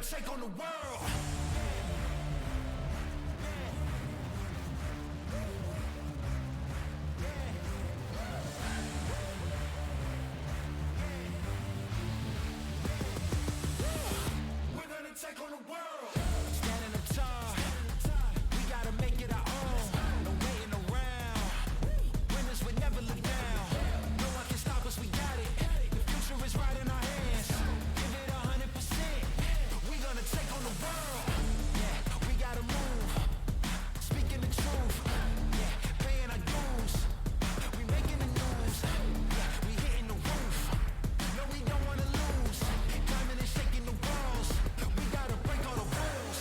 take on the world. We're gonna take on the world. Standing tall, we gotta make it our own. No waiting around. Winners would never look down. No one can stop us, we got it. The future is right in our hands. Give it 100%. We gonna take on the world. Yeah, we gotta move. Speaking the truth. Yeah, paying our dues. We making the news. Yeah, we hitting the roof. No, we don't wanna lose. Climbing and shaking the walls. We gotta break all the rules.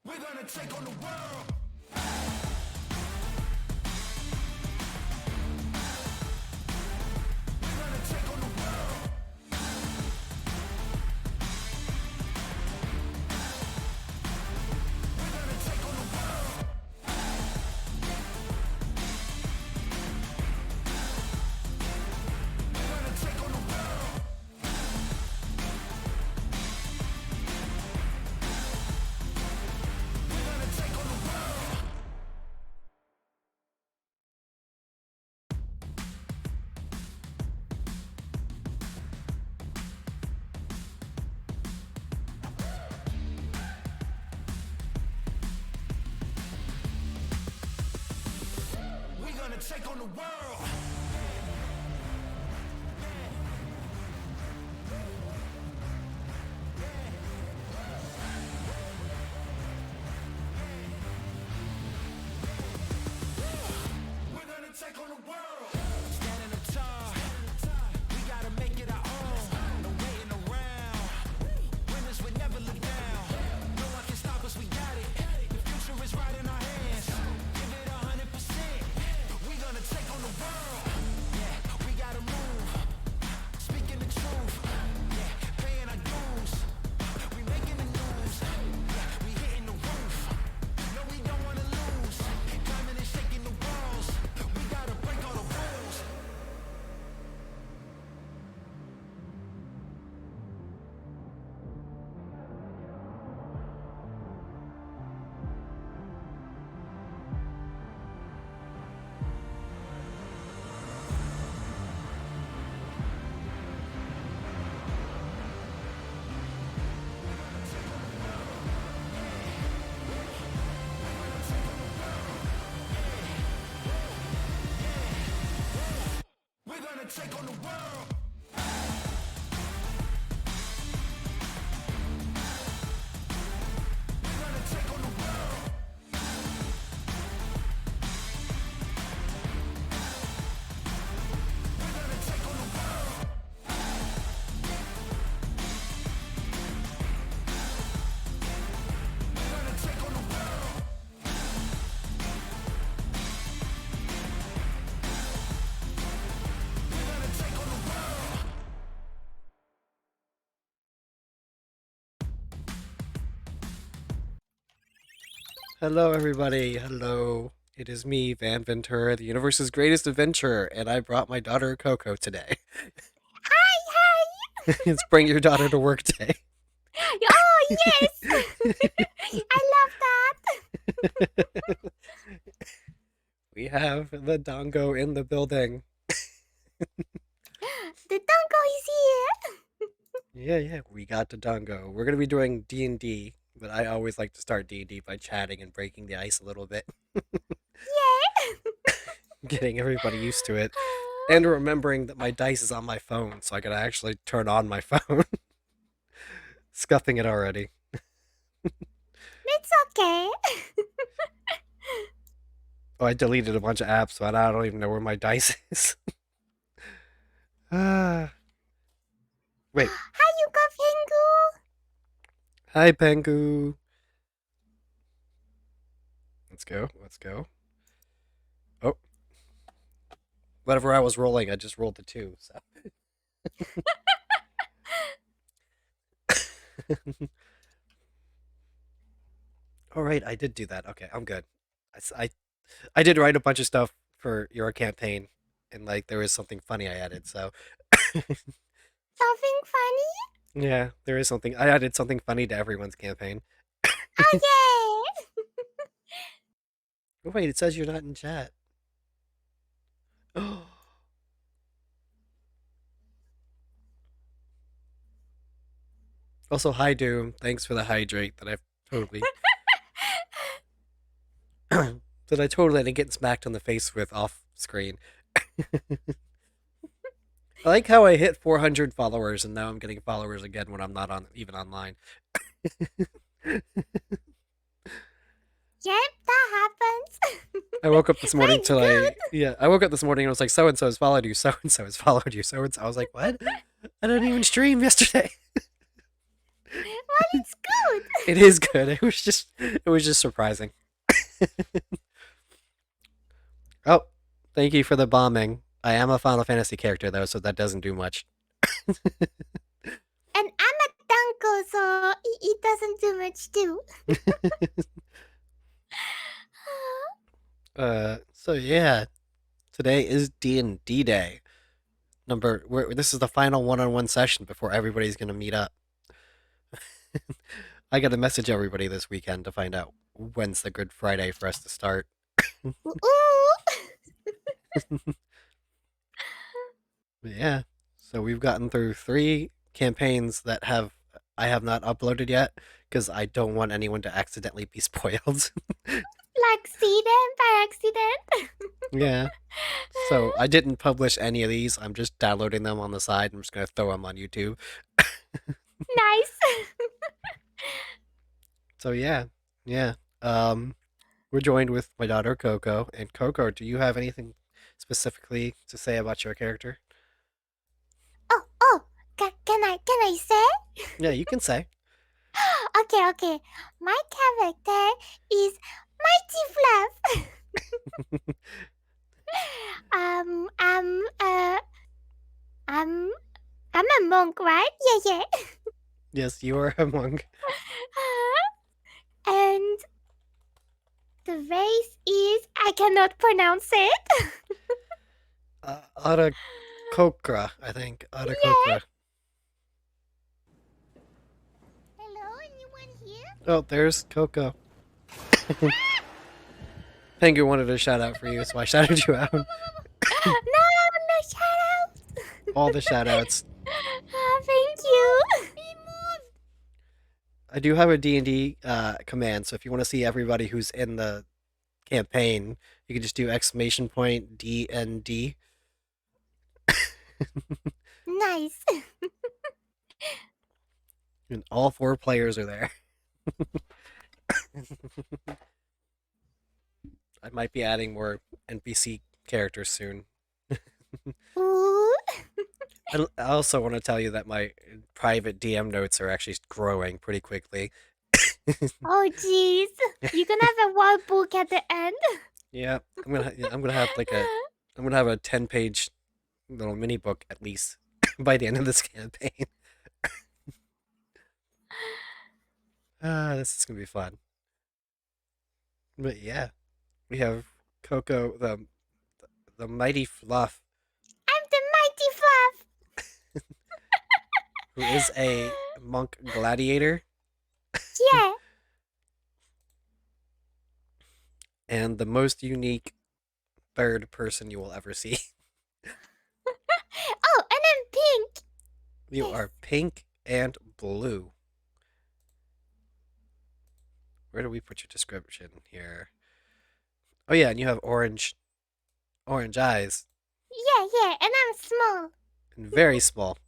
We're gonna take on the world. We're gonna take on the world. We're gonna take on the world. We're gonna take on the world. We're gonna take on the world. We're gonna take on the world. We're gonna take on the world. Standing tall, we gotta make it our own. No waiting around. Winners would never look down. No one can stop us, we got it. The future is right in our hands. Give it 100%. We gonna take on the world. Yeah, we gotta move. Speaking the truth. Yeah, paying our dues. We making the news. Yeah, we hitting the roof. No, we don't wanna lose. Climbing and shaking the walls. We gotta break all the rules. We're gonna take on the world. We're gonna take on the world. We're gonna take on the world. We're gonna take on the world. We're gonna take on the world. Hello, everybody. Hello. It is me, Van Ventura, the universe's greatest adventurer, and I brought my daughter Coco today. Hi, It's Bring Your Daughter to Work Day. hi. Oh, yes. I love that. We have the dongo in the building. The dongo is here. Yeah, we got the dongo. We're going to be doing D&D, but I always like to start D&D by chatting and breaking the ice a little bit, Yeah. getting everybody used to it, and remembering that my dice is on my phone, so I can actually turn on my phone. Scuffing it already. It's okay. Oh, I deleted a bunch of apps, so I don't even know where my dice is. Wait, Hi, you go, Pengu. Hi, Pengu. Let's go. Let's go. Oh, whatever I was rolling, I just rolled the two. So. All right, I did do that. Okay, I'm good. I did write a bunch of stuff for your campaign, and like there was something funny I added. So Something funny? yeah, there is something. I added something funny to everyone's campaign. Oh, Oh wait, it says you're not in chat. Also, hi Doom. Thanks for the hydrate that I've totally that I totally didn't get smacked on the face with off screen. I like how I hit 400 followers and now I'm getting followers again when I'm not on even online. Yep, that happens. I woke up this morning Mine's till good. I woke up this morning and it was like so and so has followed you, so and so has followed you, so and so. I was like, what? I didn't even stream yesterday. Well, it's good. It is good. It was just surprising. Oh, thank you for the bombing. I am a Final Fantasy character though, so that doesn't do much. And I'm a Danko, so it doesn't do much too. So yeah, today is D&D day. This is the final one-on-one session before everybody's gonna meet up. I gotta message everybody this weekend to find out when's the good Friday for us to start. Ooh. But yeah, so we've gotten through 3 campaigns that I have not uploaded yet because I don't want anyone to accidentally be spoiled. Accident by accident. Yeah. So I didn't publish any of these. I'm just downloading them on the side. I'm just gonna throw them on YouTube. Nice. So yeah, yeah. We're joined with my daughter Coco. And Coco, do you have anything specifically to say about your character? Oh, can I say? Yeah, you can say. Okay. My character is Mighty Fluff. um, um, uh, I'm, I'm a monk, right? Yeah. Yes, you are a monk. And the race is I cannot pronounce it. Ara Kokra, I think. Ara Yeah. Kokra. Hello, anyone here? Oh, there's Coco. Pengu wanted a shout out for you, so I shouted you out. No, shout out. All the shout outs. Thank you. I do have a D&D command, so if you want to see everybody who's in the campaign, you can just do exclamation point DND. Nice. And all 4 players are there. I might be adding more NPC characters soon. Ooh. I also want to tell you that my private DM notes are actually growing pretty quickly. Oh jeez. You can have a word book at the end. Yeah, I'm gonna have I'm gonna have a 10-page little mini book at least by the end of this campaign. This is gonna be fun. But yeah, we have Coco, the mighty Fluff, I'm the Mighty Fluff. who is a monk gladiator Yeah. and the most unique third person you will ever see. Oh, and I'm pink. You Yes. are pink and blue. Where do we put your description here? Oh yeah, and you have orange eyes Yeah, and I'm small. and very small.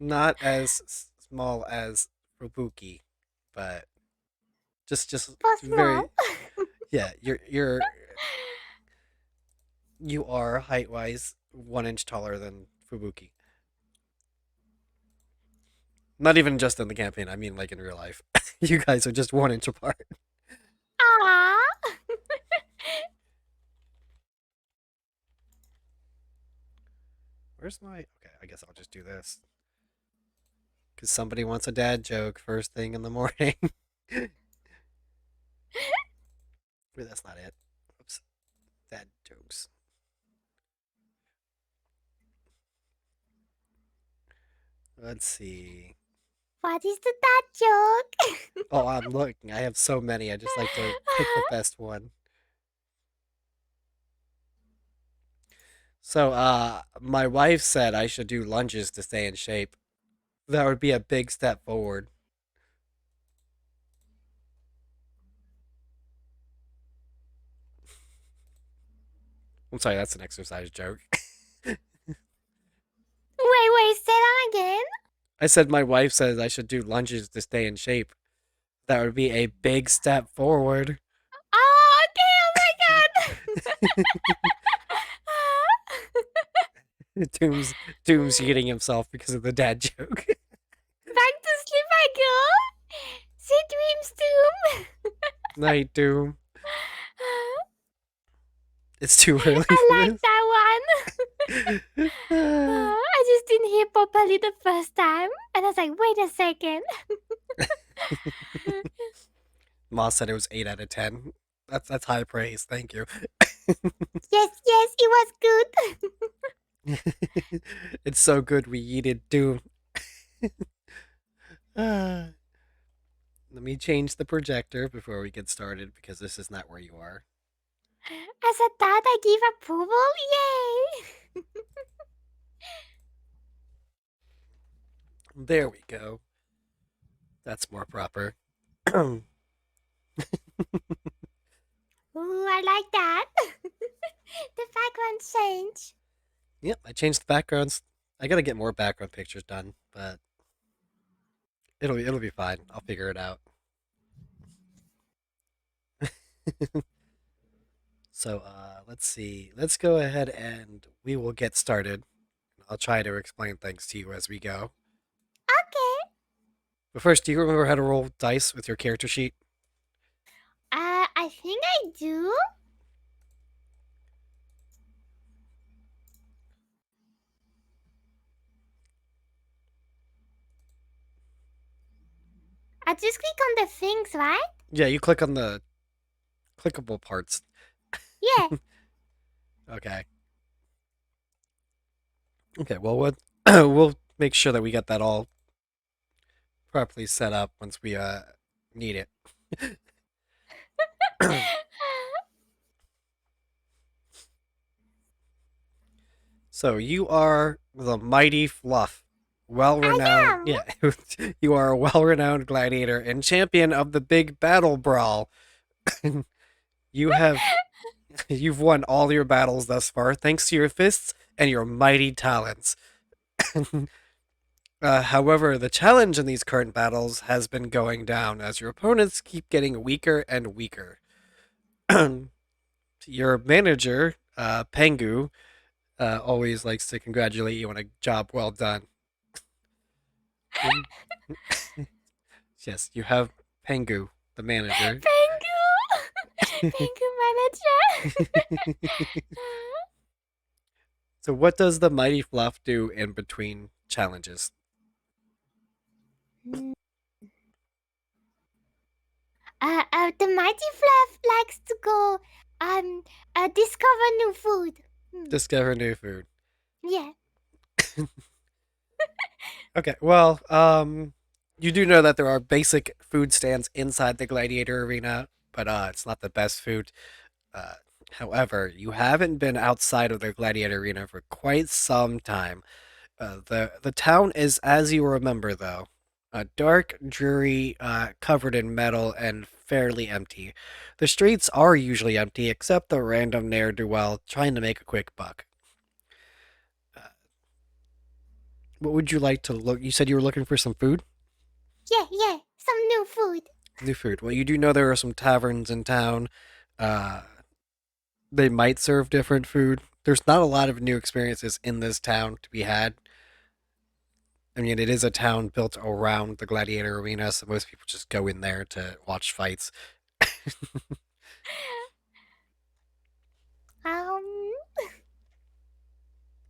Not as small as Fubuki, but just But very small. yeah. You are height wise 1 inch taller than Fubuki. Not even just in the campaign. I mean, like in real life. You guys are just 1 inch apart. Aww. Where's my? Okay, I guess I'll just do this because somebody wants a dad joke first thing in the morning. Wait, that's not it. Oops, dad jokes. Let's see. What is the that joke? Oh, I'm looking. I have so many. I just like to pick the best one. So, my wife said I should do lunges to stay in shape. That would be a big step forward. I'm sorry, that's an exercise joke. Wait, say that again. I said my wife says I should do lunges to stay in shape. That would be a big step forward. Oh, okay. Oh my god. Doom's eating himself because of the dad joke. Back to sleep I go. Sweet dreams, Doom. Night, Doom. It's too early I for like that one. I just didn't hear properly the first time, and I was like, wait a second. Ma said it was 8 out of 10. That's high praise. Thank you. Yes, it was good. It's so good we yeeted Doom. Let me change the projector before we get started because this is not where you are. As a dad, I give approval. Yay! There we go. That's more proper. Ooh, I like that. The background change. Yep, I changed the backgrounds. I gotta get more background pictures done, but it'll be fine. I'll figure it out. So let's see. Let's go ahead and we will get started. I'll try to explain things to you as we go. Okay. But first, do you remember how to roll dice with your character sheet? I think I do. I just click on the things, right? Yeah, you click on the clickable parts. Yeah. Okay. Okay, well, we'll make sure that we get that all properly set up once we need it. So you are the mighty Fluff, well-renowned. am. Yeah, you are a well-renowned gladiator and champion of the big battle brawl. You have you've won all your battles thus far thanks to your fists and your mighty talents. However, the challenge in these current battles has been going down as your opponents keep getting weaker and weaker. Your manager, Pengu, always likes to congratulate you on a job well done. Yes, you have Pengu, the manager. Thank you. Thank you, manager. So, what does the mighty Fluff do in between challenges? The mighty Fluff likes to go discover new food. Discover new food. Yeah. Okay, well, you do know that there are basic food stands inside the gladiator arena, but it's not the best food. However, you haven't been outside of the gladiator arena for quite some time. The town is as you remember, though, dark, dreary, covered in metal, and fairly empty. The streets are usually empty, except the random ne'er-do-well trying to make a quick buck. What would you like to look? You said you were looking for some food? Yeah. Some new food. New food. Well, you do know there are some taverns in town. They might serve different food. There's not a lot of new experiences in this town to be had. I mean, it is a town built around the gladiator arena, so most people just go in there to watch fights. Um,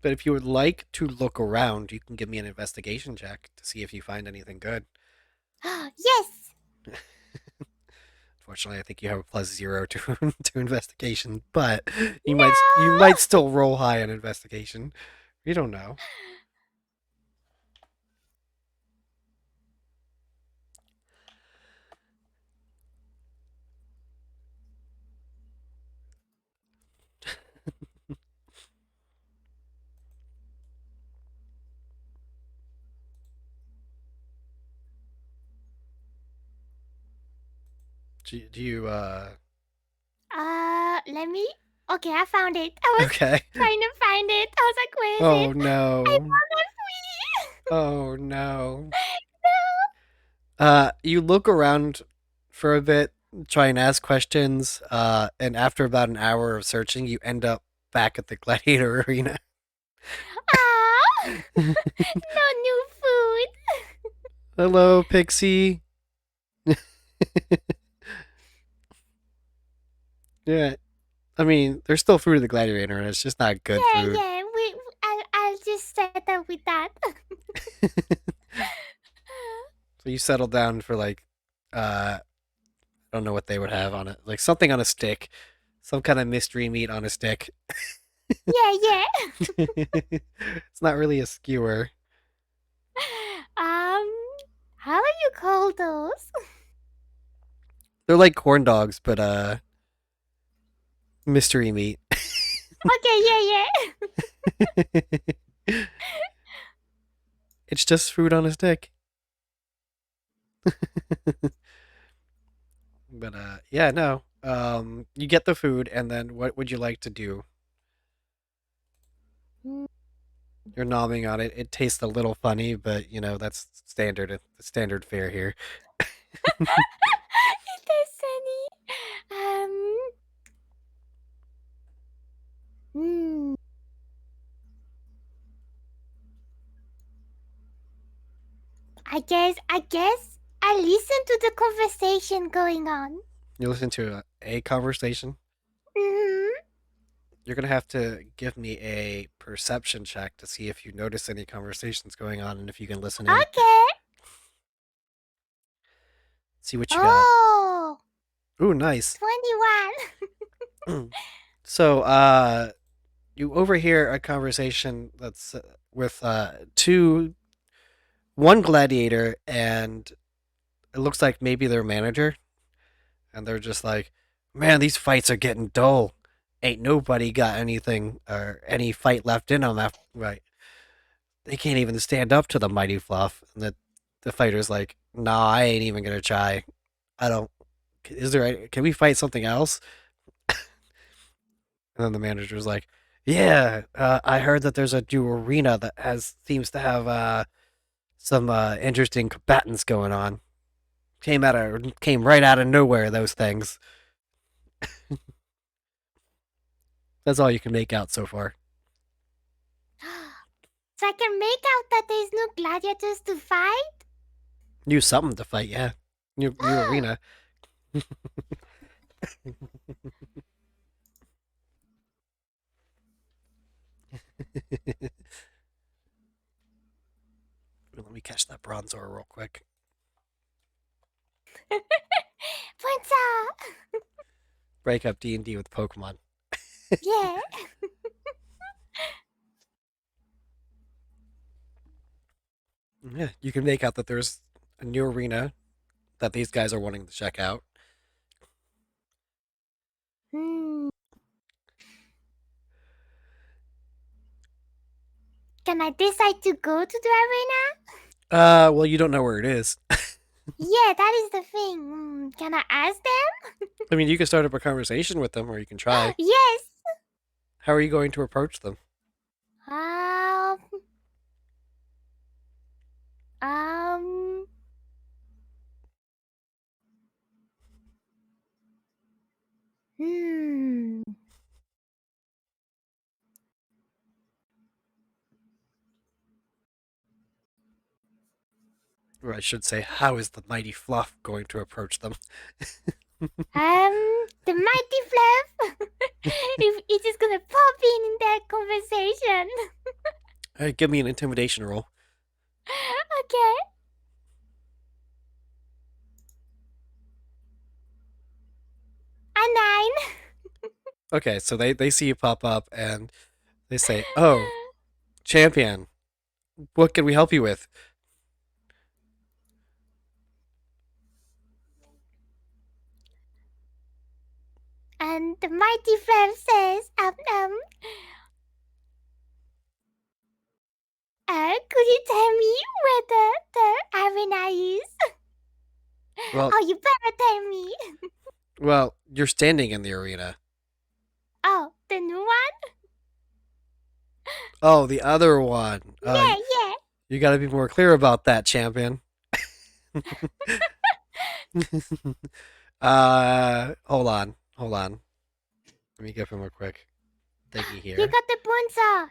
But if you would like to look around, you can give me an investigation check to see if you find anything good. yes. Fortunately, I think you have a +0 to to investigation, but you No. might still roll high on investigation. You don't know. Do you Let me. Okay, I found it. I was okay. trying to find it. I was like, where is Oh it? I no. found it. Oh no. No. You look around for a bit, try and ask questions, and after about an hour of searching, you end up back at the gladiator arena. Ah, no new food. Hello, Pixie. Yeah, I mean, there's still food at the gladiator, and it's just not good Yeah, food. yeah. I'll just set up with that. So you settle down for like, I don't know what they would have on it, like something on a stick, some kind of mystery meat on a stick. Yeah, yeah. It's not really a skewer. Um, how do you call those? They're like corn dogs, but mystery meat. Okay, yeah, yeah. It's just food on a stick. But yeah, no. You get the food, and then what would you like to do? Mm. You're nomming on it. It tastes a little funny, but you know that's standard fare here. It is sunny. Hmm. I guess I listen to the conversation going on. You listen to a conversation. Hmm. You're gonna have to give me a perception check to see if you notice any conversations going on and if you can listen in. Okay. See what you got. Oh, Ooh, nice. 21. So, you overhear a conversation that's with one gladiator, and it looks like maybe their manager, and they're just like, "Man, these fights are getting dull. Ain't nobody got anything or any fight left in them. Right? They can't even stand up to the mighty fluff." And the fighter's like, "Nah, I ain't even gonna try. I don't. Is there? Can we fight something else?" And then the manager's like, "Yeah, I heard that there's a new arena that has seems to have some interesting combatants going on. Came right out of nowhere. Those things. That's all you can make out so far. So I can make out that there's no gladiators to fight? New something to fight, yeah. New arena. Let me catch that bronzor real quick. Ponza! Break up D&D with Pokemon. Yeah. Yeah, you can make out that there's a new arena that these guys are wanting to check out. Hmm. Can I decide to go to the arena? Well, you don't know where it is. Yeah, that is the thing. Can I ask them? I mean, you can start up a conversation with them, or you can try. Yes. How are you going to approach them? Um. Um. Hmm. Or I should say, how is the mighty Fluff going to approach them? The mighty Fluff. If it is gonna pop in that conversation. All right, give me an intimidation roll. Okay. A 9. Okay, so they see you pop up and they say, "Oh, champion, what can we help you with?" And the mighty Fluff says, could you tell me where the arena is? Well, Oh, you better tell me. well, you're standing in the arena. Oh, the new one? Oh, the other one. Yeah, yeah. You got to be more clear about that, champion. Hold on. Let me give him a quick thingy You here. got the Bunza.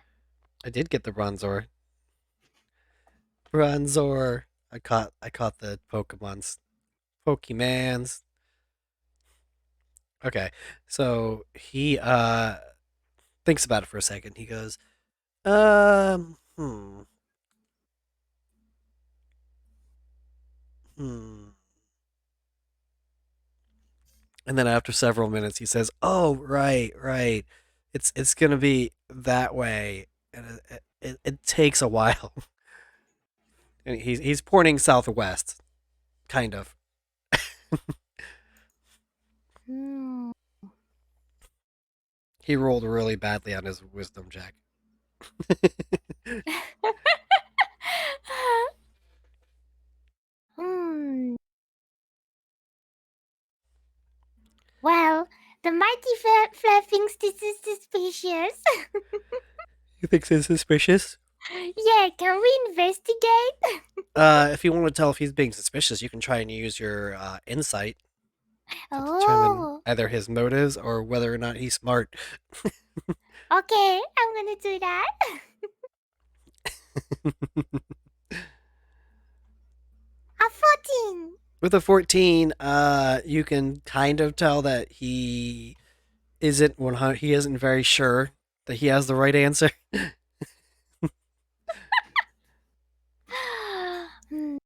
I did get the Bronzor. Bronzor. I caught the Pokemon's. Pokemans. Okay. So he thinks about it for a second. He goes, hmm. Hmm. And then after several minutes he says, "Oh, right, right. It's going to be that way." And it takes a while. And he's pointing southwest, kind of. Hmm. He rolled really badly on his wisdom check. Hmm. Well, the mighty Fluff thinks this is suspicious. He thinks it's suspicious. Yeah, can we investigate? If you want to tell if he's being suspicious, you can try and use your insight to determine Oh, either his motives or whether or not he's smart. okay, I'm gonna do that. A 14. With a 14, you can kind of tell that he isn't 100. He isn't very sure that he has the right answer. Hmm.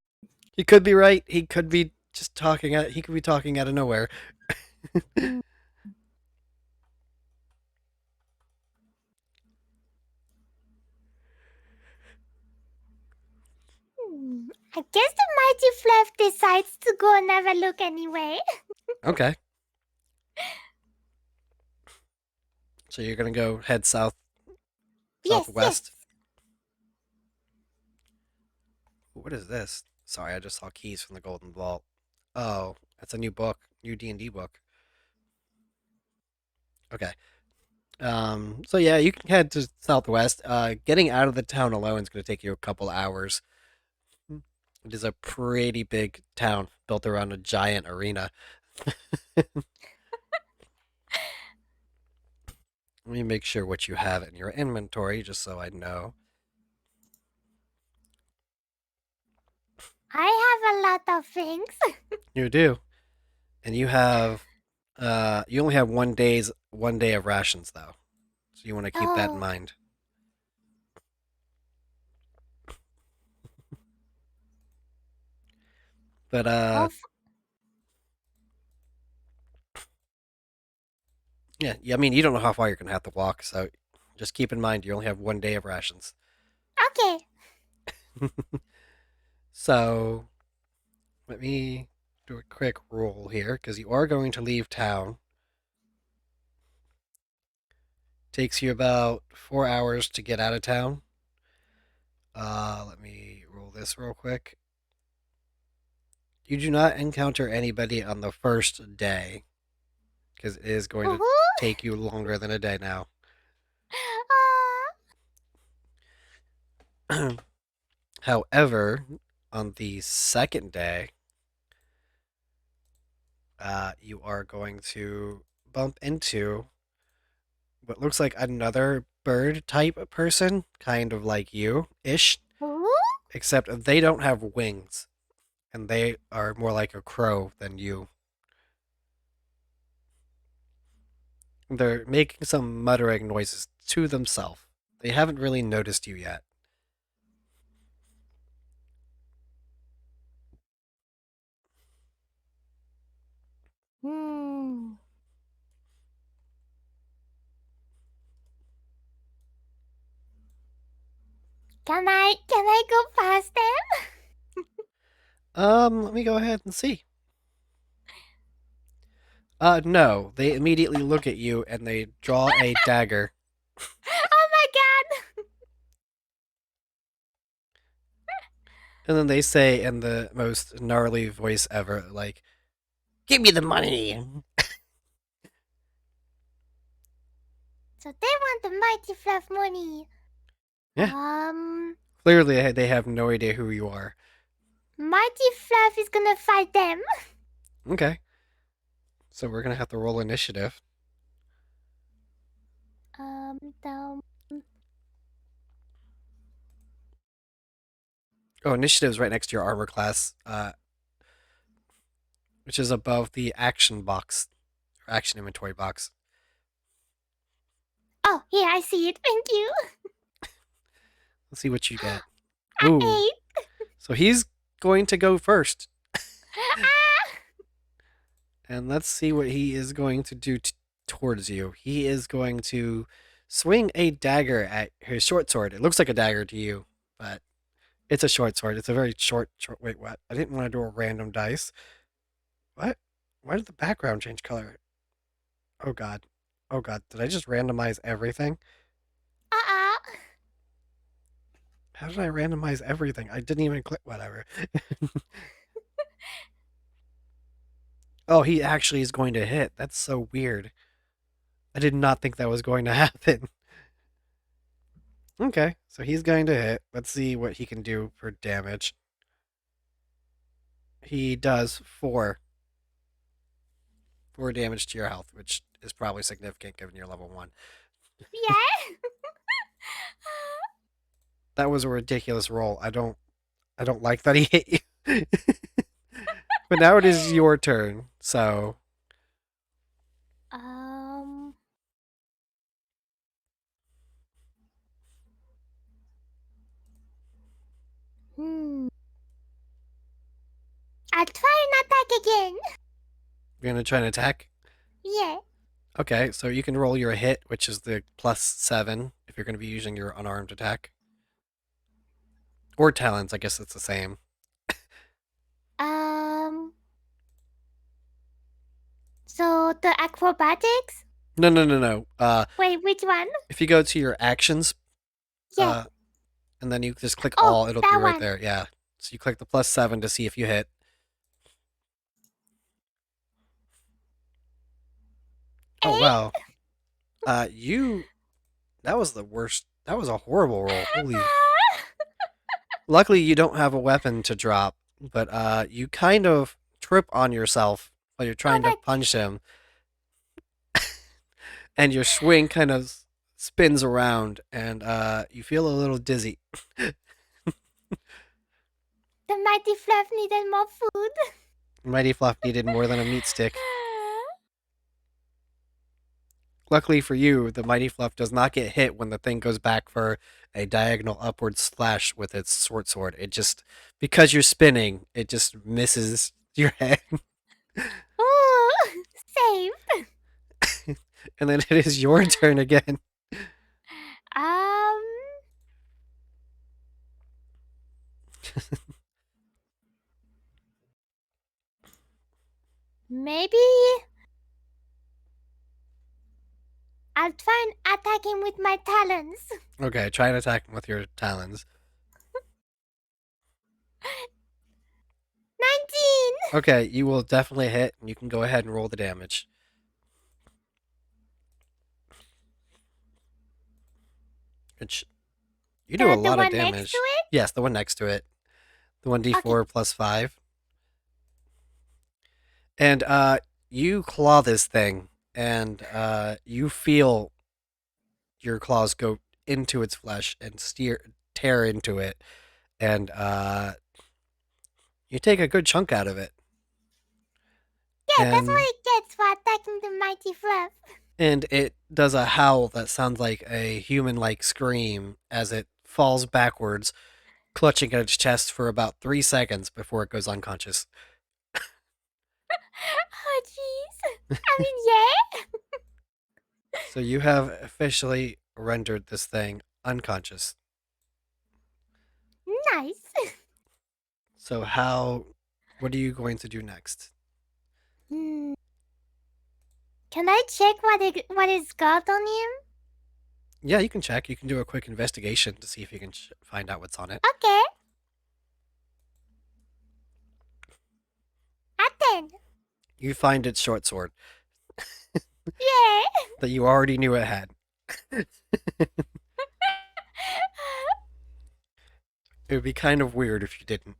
He could be right. He could be just talking out. He could be talking out of nowhere. Hmm. I guess the mighty Fluff decides to go and have a look anyway. Okay. So you're gonna go head Yes, southwest. What is this? Sorry, I just saw keys from the Golden Vault. Oh, that's a new book, new D&D book. Okay. So yeah, you can head to southwest. Getting out of the town alone is going to take you a couple hours. It is a pretty big town built around a giant arena. Let me make sure what you have in your inventory, just so I know. I have a lot of things. You do, and you only have 1 day of rations though, so you want to keep that in Oh, mind. But oh, yeah, I mean, you don't know how far you're gonna have to walk, so just keep in mind you only have 1 day of rations. okay. So let me do a quick roll here because you are going to leave town. Takes you about 4 hours to get out of town. Let me roll this real quick. You do not encounter anybody on the first day because it is going to Woohoo! take you longer than a day now. However, on the second day, you are going to bump into what looks like another bird type person, kind of like you ish, Ooh. except they don't have wings. and they are more like a crow than you. They're making some muttering noises to themselves. They haven't really noticed you yet. Hmm. Can I go past them? Let me go ahead and see. No. They immediately look at you and they draw a dagger. Oh my god! And then they say in the most gnarly voice ever, like, "Give me the money." So they want the mighty fluff money. Yeah. Clearly, they have no idea who you are. Mighty Fluff is gonna fight them. Okay. So we're gonna have to roll initiative. Um, Oh, initiative's right next to your armor class, which is above the action box, or action inventory box. oh, yeah, I see it. Thank you. Let's see what you get. I Ooh. ate. So he's going to go first. Ah! And let's see what he is going to do towards you. He is going to swing a dagger at his short sword. It looks like a dagger to you, but it's a short sword. It's a very short. Wait, what? I didn't want to do a random dice. What? Why did the background change color? Oh god. Oh god. Did I just randomize everything? Uh-uh. How did I randomize everything? I didn't even click. Whatever. Oh, he actually is going to hit. That's so weird. I did not think that was going to happen. Okay, so he's going to hit. Let's see what he can do for damage. He does 4 damage to your health, which is probably significant given your level 1. Yeah. That was a ridiculous roll. I don't like that he hit you. But now it is your turn. So, um. Hmm. I'll try an attack again. you're going to try and attack? Yeah. Okay, so you can roll your hit, which is the +7 if you're going to be using your unarmed attack. Or talons, I guess it's the same. Um. So the acrobatics? No. Wait, which one? If you go to your actions, Yeah. and then you just click Oh, all, it'll be that right one. there. Yeah. So you click the +7 to see if you hit. Oh wow. You that was the worst. That was a horrible roll. Holy. Luckily you don't have a weapon to drop, but you kind of trip on yourself while you're Oh trying to my. punch him, and your swing kind of spins around, and you feel a little dizzy. The mighty Fluff needed more food. Mighty Fluff needed more than a meat stick. Luckily for you, the Mighty Fluff does not get hit when the thing goes back for a diagonal upward slash with its short sword. It just, because you're spinning, it just misses your head. Ooh, saved. And then it is your turn again. Um. Maybe I'll try and attack him with my talons. Okay, try and attack him with your talons. 19. Okay, you will definitely hit, and you can go ahead and roll the damage. Which, you do a The lot of one next damage. to it? Yes, the one next to it. The 1d4 +5. And you claw this thing, and you feel your claws go into its flesh and tear into it, and You take a good chunk out of it. Yeah, that's And what it gets for attacking the mighty fluff. and it does a howl that sounds like a human-like scream as it falls backwards, clutching at its chest for about 3 seconds before it goes unconscious. Oh, jeez. I mean, yeah. So you have officially rendered this thing unconscious. Nice. So what are you going to do next? Hmm. Can I check what is got on him? Yeah, you can check. You can do a quick investigation to see if you can find out what's on it. Okay. A 10. You find its short sword Yeah. that you already knew it had. It would be kind of weird if you didn't.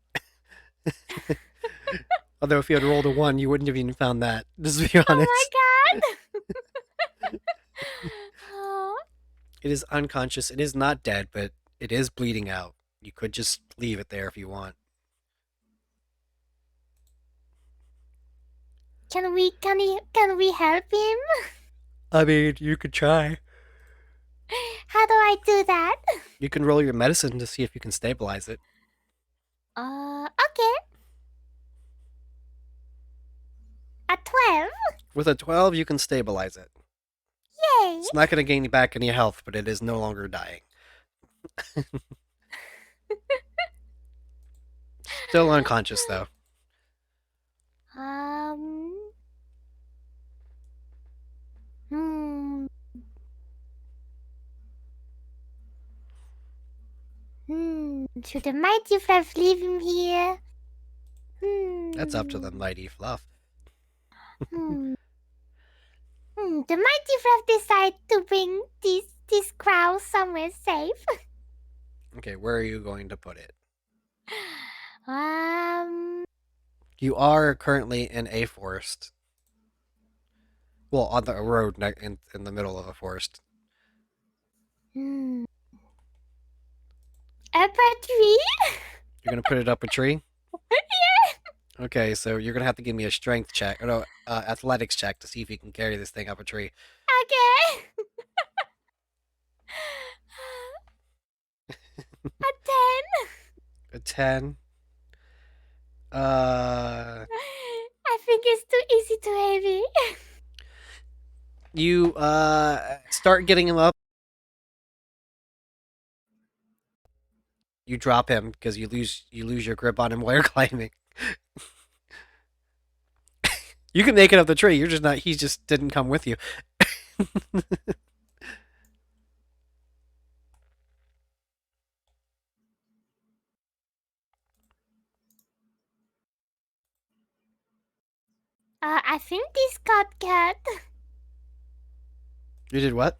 Although if you had rolled a 1, you wouldn't have even found that. Just to be honest. Oh my god. Oh. It is unconscious. It is not dead, but it is bleeding out. You could just leave it there if you want. Can we help him? I mean, you could try. How do I do that? You can roll your medicine to see if you can stabilize it. Okay. A 12. With a 12, you can stabilize it. Yay. It's not going to gain you back any health, but it is no longer dying. Still unconscious, though. Hmm. Should the mighty fluff leave him here? That's up to the mighty fluff. The mighty fluff decide to bring this crowd somewhere safe. Okay, where are you going to put it? Um. You are currently in a forest. Well, on the road in the middle of a forest. Up a tree? You're going to put it up a tree? Yeah. Okay, so you're going to have to give me a strength check, or no, athletics check to see if you can carry this thing up a tree. Okay. A 10. A 10. I think it's too easy to heavy. You start getting him up. You drop him because you lose your grip on him while you're climbing. You can make it up the tree. You're just not. He just didn't come with you. I think this got cut. You did what?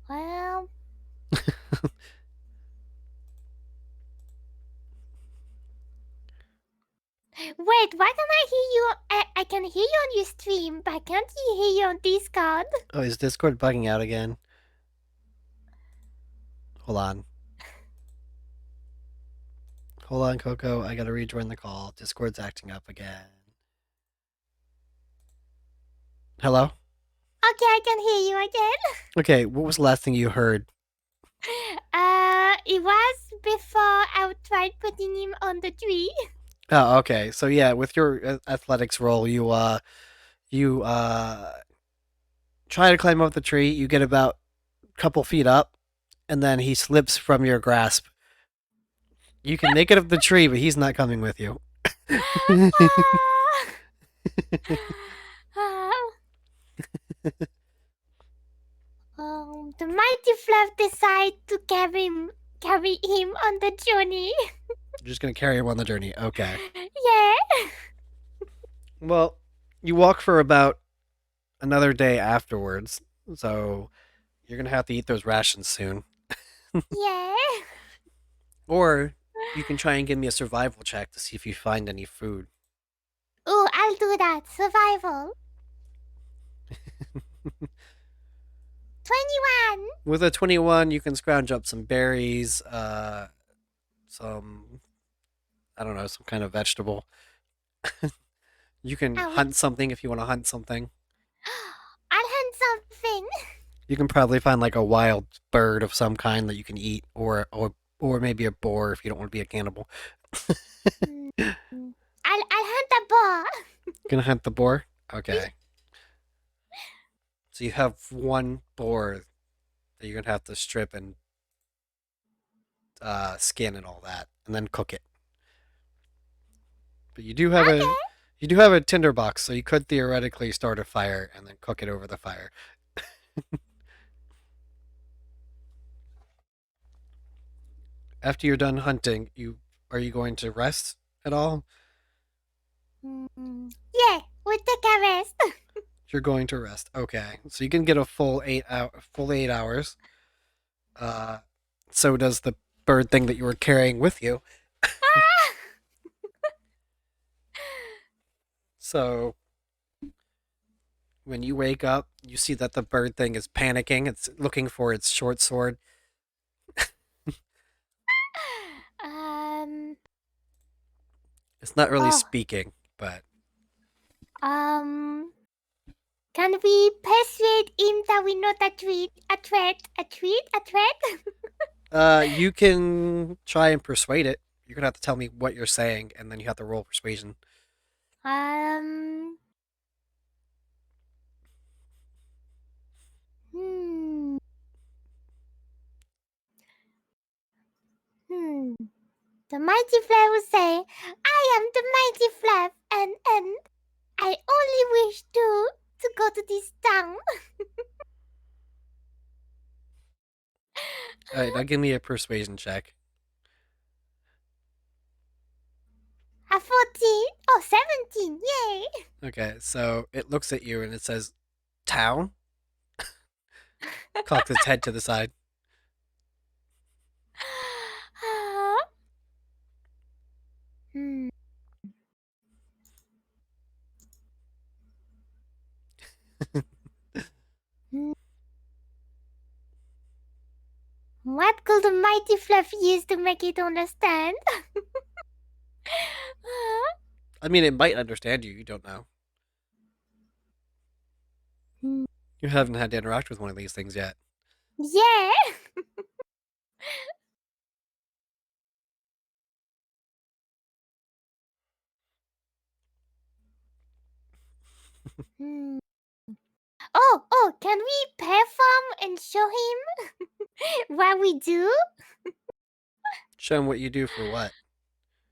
Well. Wait, why can't I hear you? I can hear you on your stream, but I can't hear you on Discord. Oh, is Discord bugging out again? Hold on. Hold on, Coco. I gotta rejoin the call. Discord's acting up again. Hello? Okay, I can hear you again. Okay, what was the last thing you heard? It was before I tried putting him on the tree. Oh, okay. So yeah, with your athletics roll, you try to climb up the tree. You get about a couple feet up, and then he slips from your grasp. You can make it up the tree, but he's not coming with you. The mighty fluff decide to carry him on the journey. You're just gonna carry him on the journey. Okay. Yeah. Well, you walk for about another day afterwards, so you're gonna have to eat those rations soon. Yeah. Or you can try and give me a survival check to see if you find any food. Oh, I'll do that. Survival. 21. With a 21, you can scrounge up some berries, some, I don't know, some kind of vegetable. You can Oh, hunt something if you want to hunt something. I'll hunt something. You can probably find like a wild bird of some kind that you can eat, or maybe a boar if you don't want to be a cannibal. Hmm. I'll hunt a boar. Gonna hunt the boar? Okay. So you have one boar that you're gonna have to strip and skin and all that, and then cook it. But Okay. you do have a tinder box, so you could theoretically start a fire and then cook it over the fire. After you're done hunting, you are you going to rest at all? Yeah, we'll take a rest. You're going to rest. Okay, so you can get a full 8 hours. Uh, so does the bird thing that you were carrying with you. Ah! So when you wake up, you see that the bird thing is panicking. It's looking for its short sword. um, It's not really oh, speaking, but um, can we persuade him that we not a threat? you can try and persuade it. You're gonna have to tell me what you're saying, and then you have to roll persuasion. Um, hmm, hmm. The mighty flav will say, "I am the mighty flav, and I only wish to go to this town." All right, now give me a persuasion check. A 14. Oh, 17. Yay! Okay, so it looks at you and it says, "Town." Cocks its head to the side. Hmm. Hmm. What could the mighty fluff use to make it understand? I mean, it might understand you. You don't know. Hmm. You haven't had to interact with one of these things yet. Yeah. Hmm. Oh, can we perform and show him what we do? Show them what you do for what.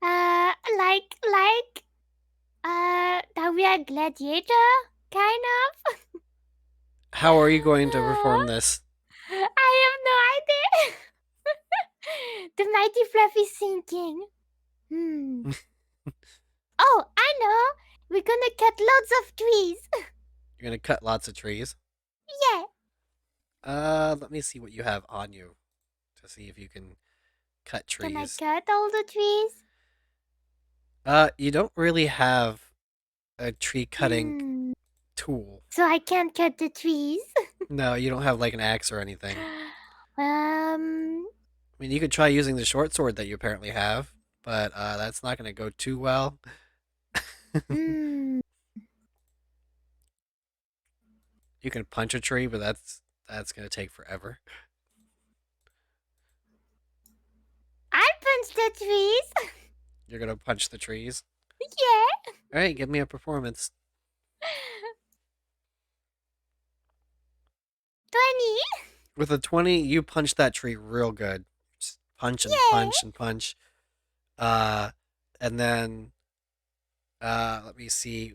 Like, that we are gladiator, kind of. How are you going to perform this? I have no idea. The mighty fluff is thinking. Hmm. Oh, I know. We're gonna cut lots of trees. You're gonna cut lots of trees. Yeah. Let me see what you have on you to see if you can cut Can I trees. cut all the trees? You don't really have a tree cutting Hmm. tool. So I can't cut the trees. No, you don't have like an axe or anything. Um. I mean, you could try using the short sword that you apparently have, but that's not gonna go too well. Hmm. You can punch a tree, but that's gonna take forever. I punched the trees. You're gonna punch the trees. Yeah. All right, give me a performance. 20. With a 20, you punch that tree real good. Just punch and Yeah. punch and punch. Uh, and then let me see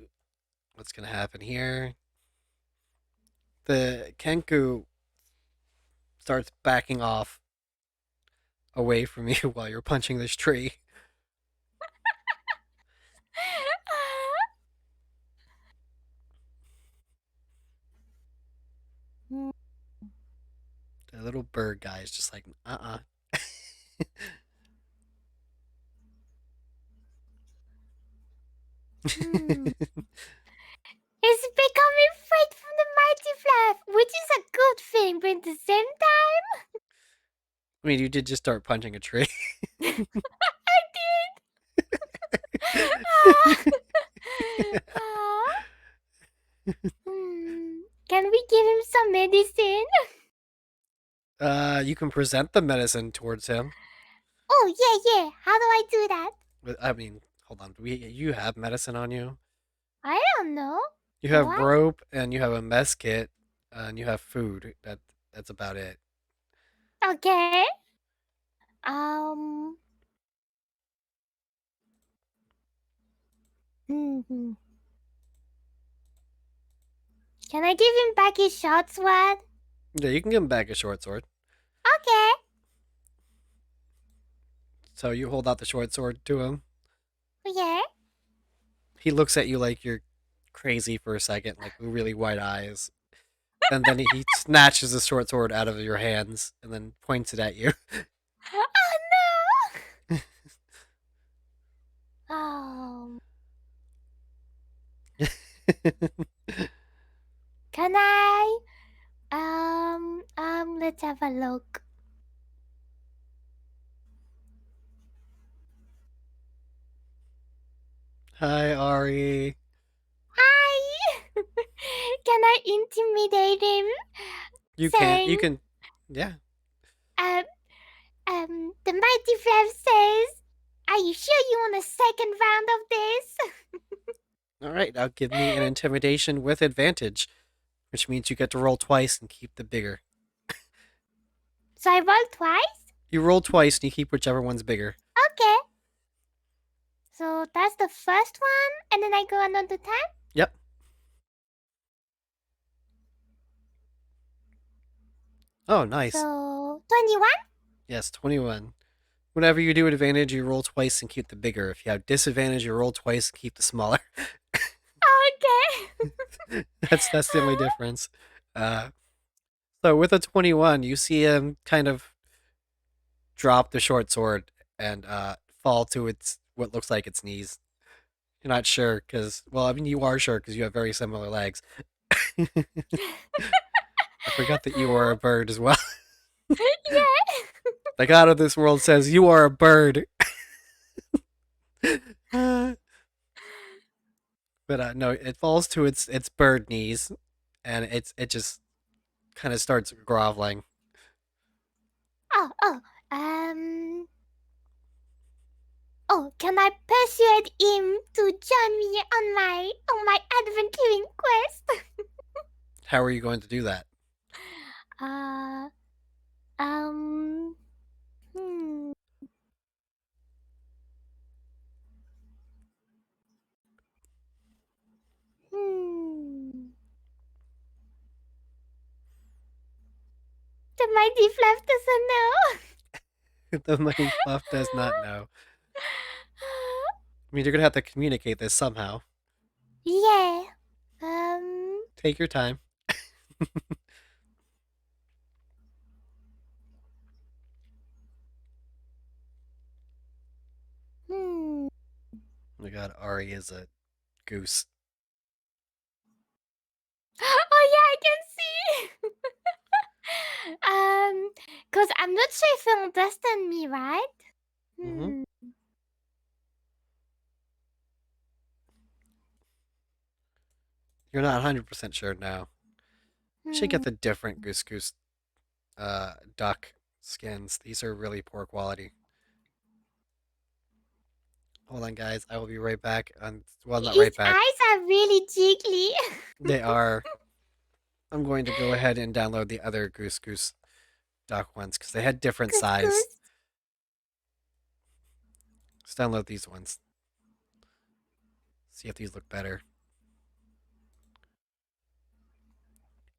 what's gonna happen here. The Kenku starts backing off away from you while you're punching this tree. Hmm. The little bird guy is just like, Hmm. It's becoming afraid from the mighty fluff, which is a good thing at the same time? I mean, you did just start punching a tree. I did. Can we give him some medicine? You can present the medicine towards him. Oh, yeah. How do I do that? I mean, hold on. You have medicine on you? I don't know. You have What? rope and you have a mess kit and you have food. That's about it. Okay. Um. hmm Can I give him back his short sword? Yeah, you can give him back a short sword. Okay. So you hold out the short sword to him. Yeah. He looks at you like you're crazy for a second, like with really wide eyes. And then he snatches the short sword out of your hands and then points it at you. Oh no. Um. Can I? Let's have a look. Hi, Ari. Hi. Can I intimidate him? You Saying, can, yeah. um, the mighty Flav says, "Are you sure you want a second round of this?" All right, now give me an intimidation with advantage, which means you get to roll twice and keep the bigger. So I roll twice. You roll twice and you keep whichever one's bigger. Okay. So that's the first one, and then I go another time. Yep. Oh, nice. So 21. Yes, 21. Whenever you do advantage, you roll twice and keep the bigger. If you have disadvantage, you roll twice and keep the smaller. Okay. That's the only difference. So with a 21, you see him kind of drop the short sword and fall to its what looks like its knees. You're not sure because, well, I mean, you are sure because you have very similar legs. I forgot that you are a bird as well. Yeah. The god of this world says you are a bird. But no, it falls to its bird knees, and it just kind of starts groveling. Oh. Um. Oh, can I persuade him to join me on my adventuring quest? How are you going to do that? Uh. Um. Hmm. Hmm. The mighty Fluff doesn't know. The mighty fluff does not know. I mean, you're gonna have to communicate this somehow. Yeah. Take your time. Hmm. Oh my god, Ari is a goose. Oh yeah, I can see. Cause I'm not sure if he'll understand me, right? Mm-hmm. You're not 100% sure now. You should get the different goose duck skins. These are really poor quality. Hold on, guys. I will be right back. Well, not His right back. eyes are really jiggly. They are. I'm going to go ahead and download the other goose duck ones because they had different Goose, size. goose. Let's download these ones. See if these look better.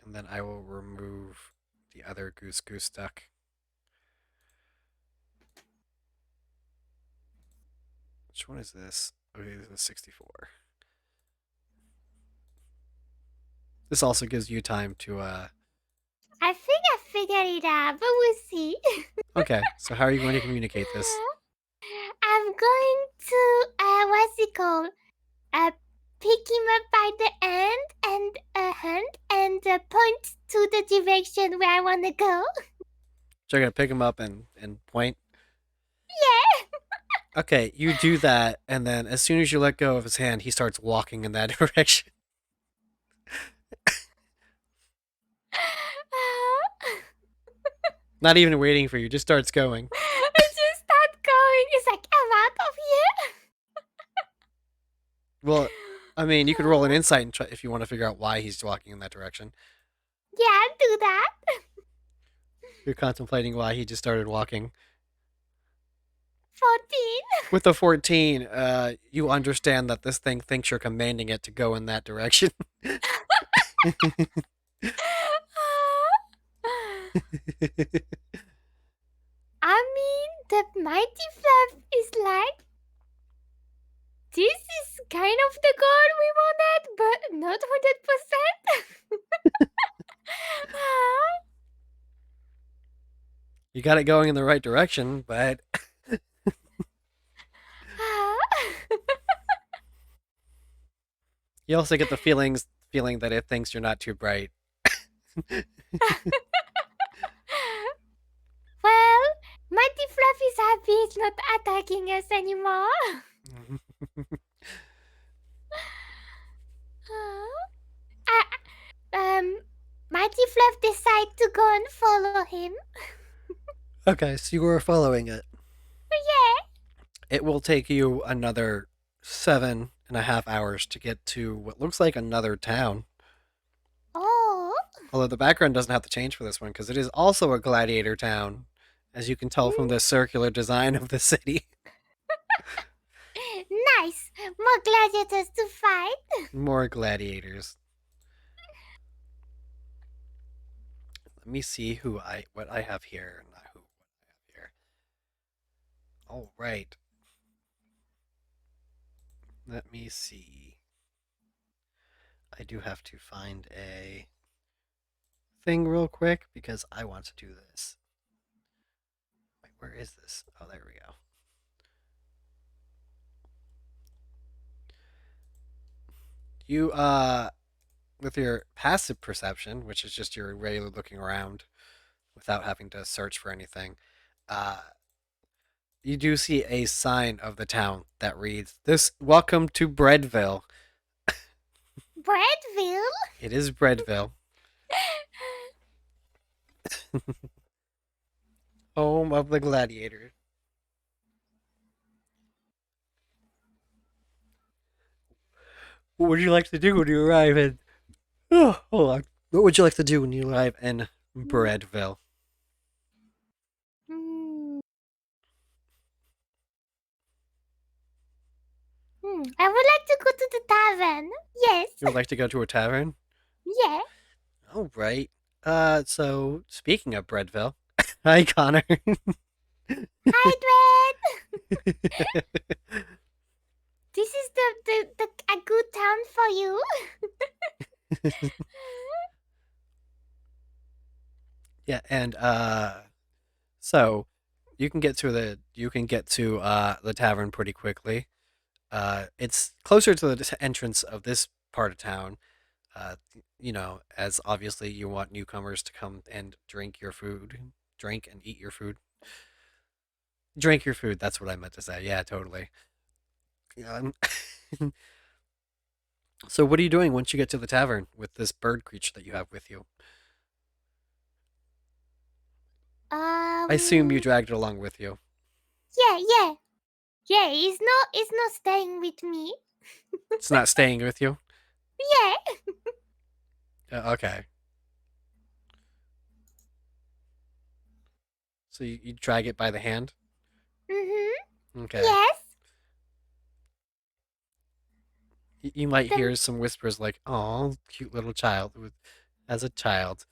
And then I will remove the other goose duck. Which one is this? Okay, this is 64. This also gives you time to I think I figured it out, but we'll see. Okay, so how are you going to communicate this? I'm going to what's it called? Pick him up by the hand and and point to the direction where I want to go. So you're gonna pick him up and point. Yeah. Okay, you do that, and then as soon as you let go of his hand, he starts walking in that direction. Not even waiting for you, just starts going. I just start going. It's like, I'm out of here. Well, I mean, you could roll an insight and try, if you want to figure out why he's walking in that direction. Yeah, do that. You're contemplating why he just started walking. 14. With the 14, you understand that this thing thinks you're commanding it to go in that direction. I mean, the mighty fluff is like, this is kind of the goal we wanted, but not 100%. You got it going in the right direction, but you also get the feeling that it thinks you're not too bright. Well, mighty fluff is happy it's not attacking us anymore. Mighty Fluff decide to go and follow him. Okay, so you are following it. Yeah. It will take you another 7.5 hours to get to what looks like another town. Oh. Although the background doesn't have to change for this one because it is also a gladiator town, as you can tell from the circular design of the city. Nice. More gladiators to fight. More gladiators. Let me see what I have here, not who what I have here. All right. Let me see. I do have to find a thing real quick because I want to do this. Wait, where is this? Oh, there we go. You with your passive perception, which is just your regular looking around without having to search for anything, you do see a sign of the town that reads, "This welcome to Breadville." Breadville? It is Breadville, home of the gladiator. What would you like to do when you arrive in? Oh, hold on. What would you like to do when you arrive in Breadville? I would like to go to the tavern. Yes. You would like to go to a tavern? Yeah. All right. So speaking of Breadville, hi Connor. Hi, Dred. This is the a good town for you. Yeah, and so you can get to the tavern pretty quickly. It's closer to the entrance of this part of town. As obviously you want newcomers to come and drink and eat your food. Drink your food, that's what I meant to say. Yeah, totally. Um, so what are you doing once you get to the tavern with this bird creature that you have with you? I assume you dragged it along with you. Yeah. It's not staying with me. It's not staying with you? Yeah. Okay. So you drag it by the hand? Mm-hmm. Okay. Yes. You might hear some whispers like, "Oh, cute little child," as a child.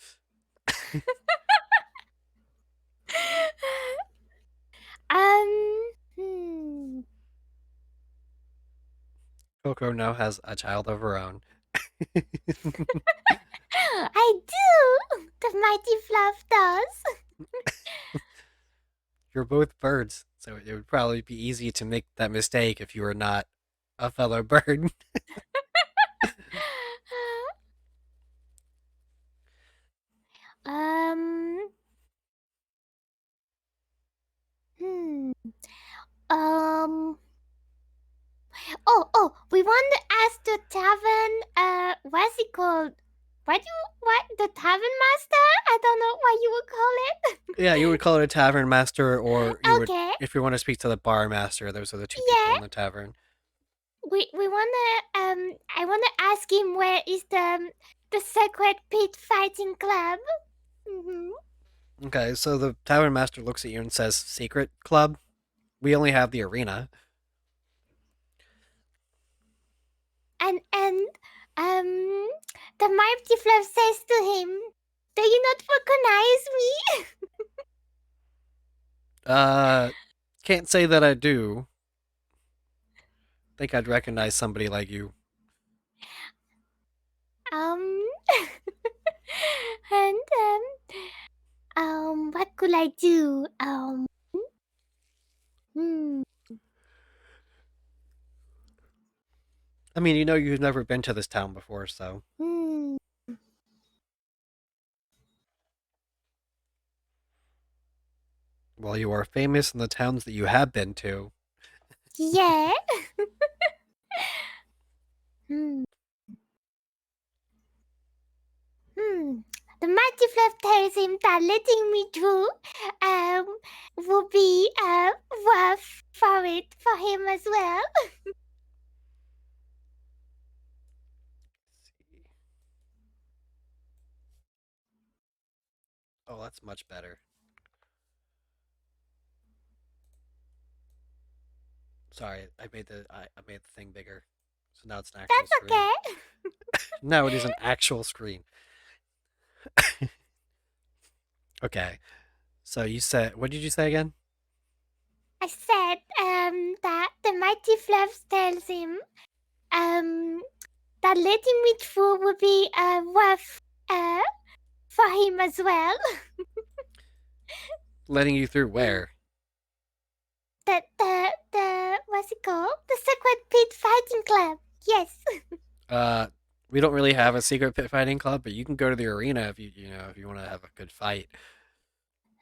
Hmm. Coco now has a child of her own. I do. The mighty Fluff does. You're both birds, so it would probably be easy to make that mistake if you were not a fellow bird. Um. Oh. We want to ask the tavern. What's it called? What? The tavern master? I don't know what you would call it. Yeah, you would call it a tavern master, or you would, Okay. if you want to speak to the bar master, those are the two people Yeah. in the tavern. We wanna I wanna ask him where is the Sacred Pit Fighting Club. Hmm. Okay, so the tavern master looks at you and says, "Secret club? We only have the arena." And the mighty fluff says to him, "Do you not recognize me?" Can't say that I do. Think I'd recognize somebody like you. um and what could I do? Hmm. I mean, you know, you've never been to this town before, so. Hmm. Well, you are famous in the towns that you have been to. Yeah. Hmm. Hmm. The mighty fluff tells him that letting me through will be worth for it for him as well. Oh, that's much better. Sorry, I made the thing bigger, so now it's an actual That's screen. okay. Now it is an actual screen. Okay, so you said, what did you say again? I said that the mighty fluff tells him that letting me through would be worth for him as well. Letting you through where? The what's it called? The Sacred Pit Fighting Club. Yes. Uh, we don't really have a secret pit fighting club, but you can go to the arena if if you want to have a good fight.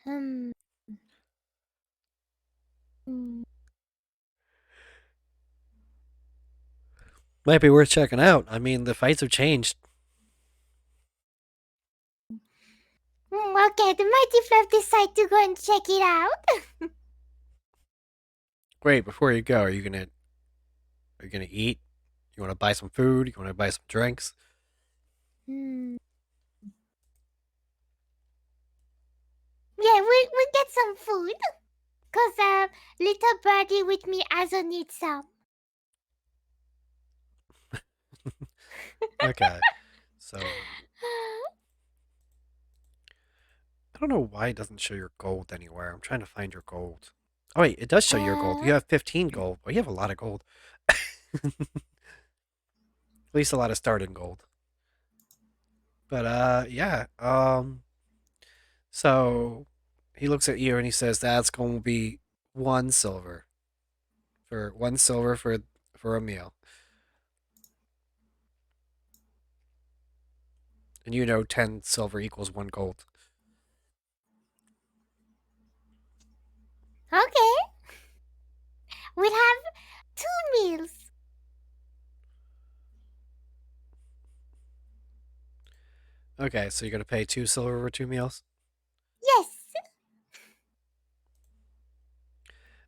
Hmm. Hmm. Might be worth checking out. I mean, the fights have changed. Okay, the mighty fluff decide to go and check it out. Wait, before you go, are you gonna eat? You want to buy some food? You want to buy some drinks? Hmm. Yeah, we get some food. Cause little birdie with me also needs some. Okay, so I don't know why it doesn't show your gold anywhere. I'm trying to find your gold. Oh wait, it does show your gold. You have 15 gold. Well, you have a lot of gold. At least a lot of starting gold. But yeah. So he looks at you and he says that's going to be 1 silver for 1 silver for a meal. And you know 10 silver equals 1 gold. Okay, we'll have 2 meals. Okay, so you're gonna pay 2 silver for 2 meals. Yes.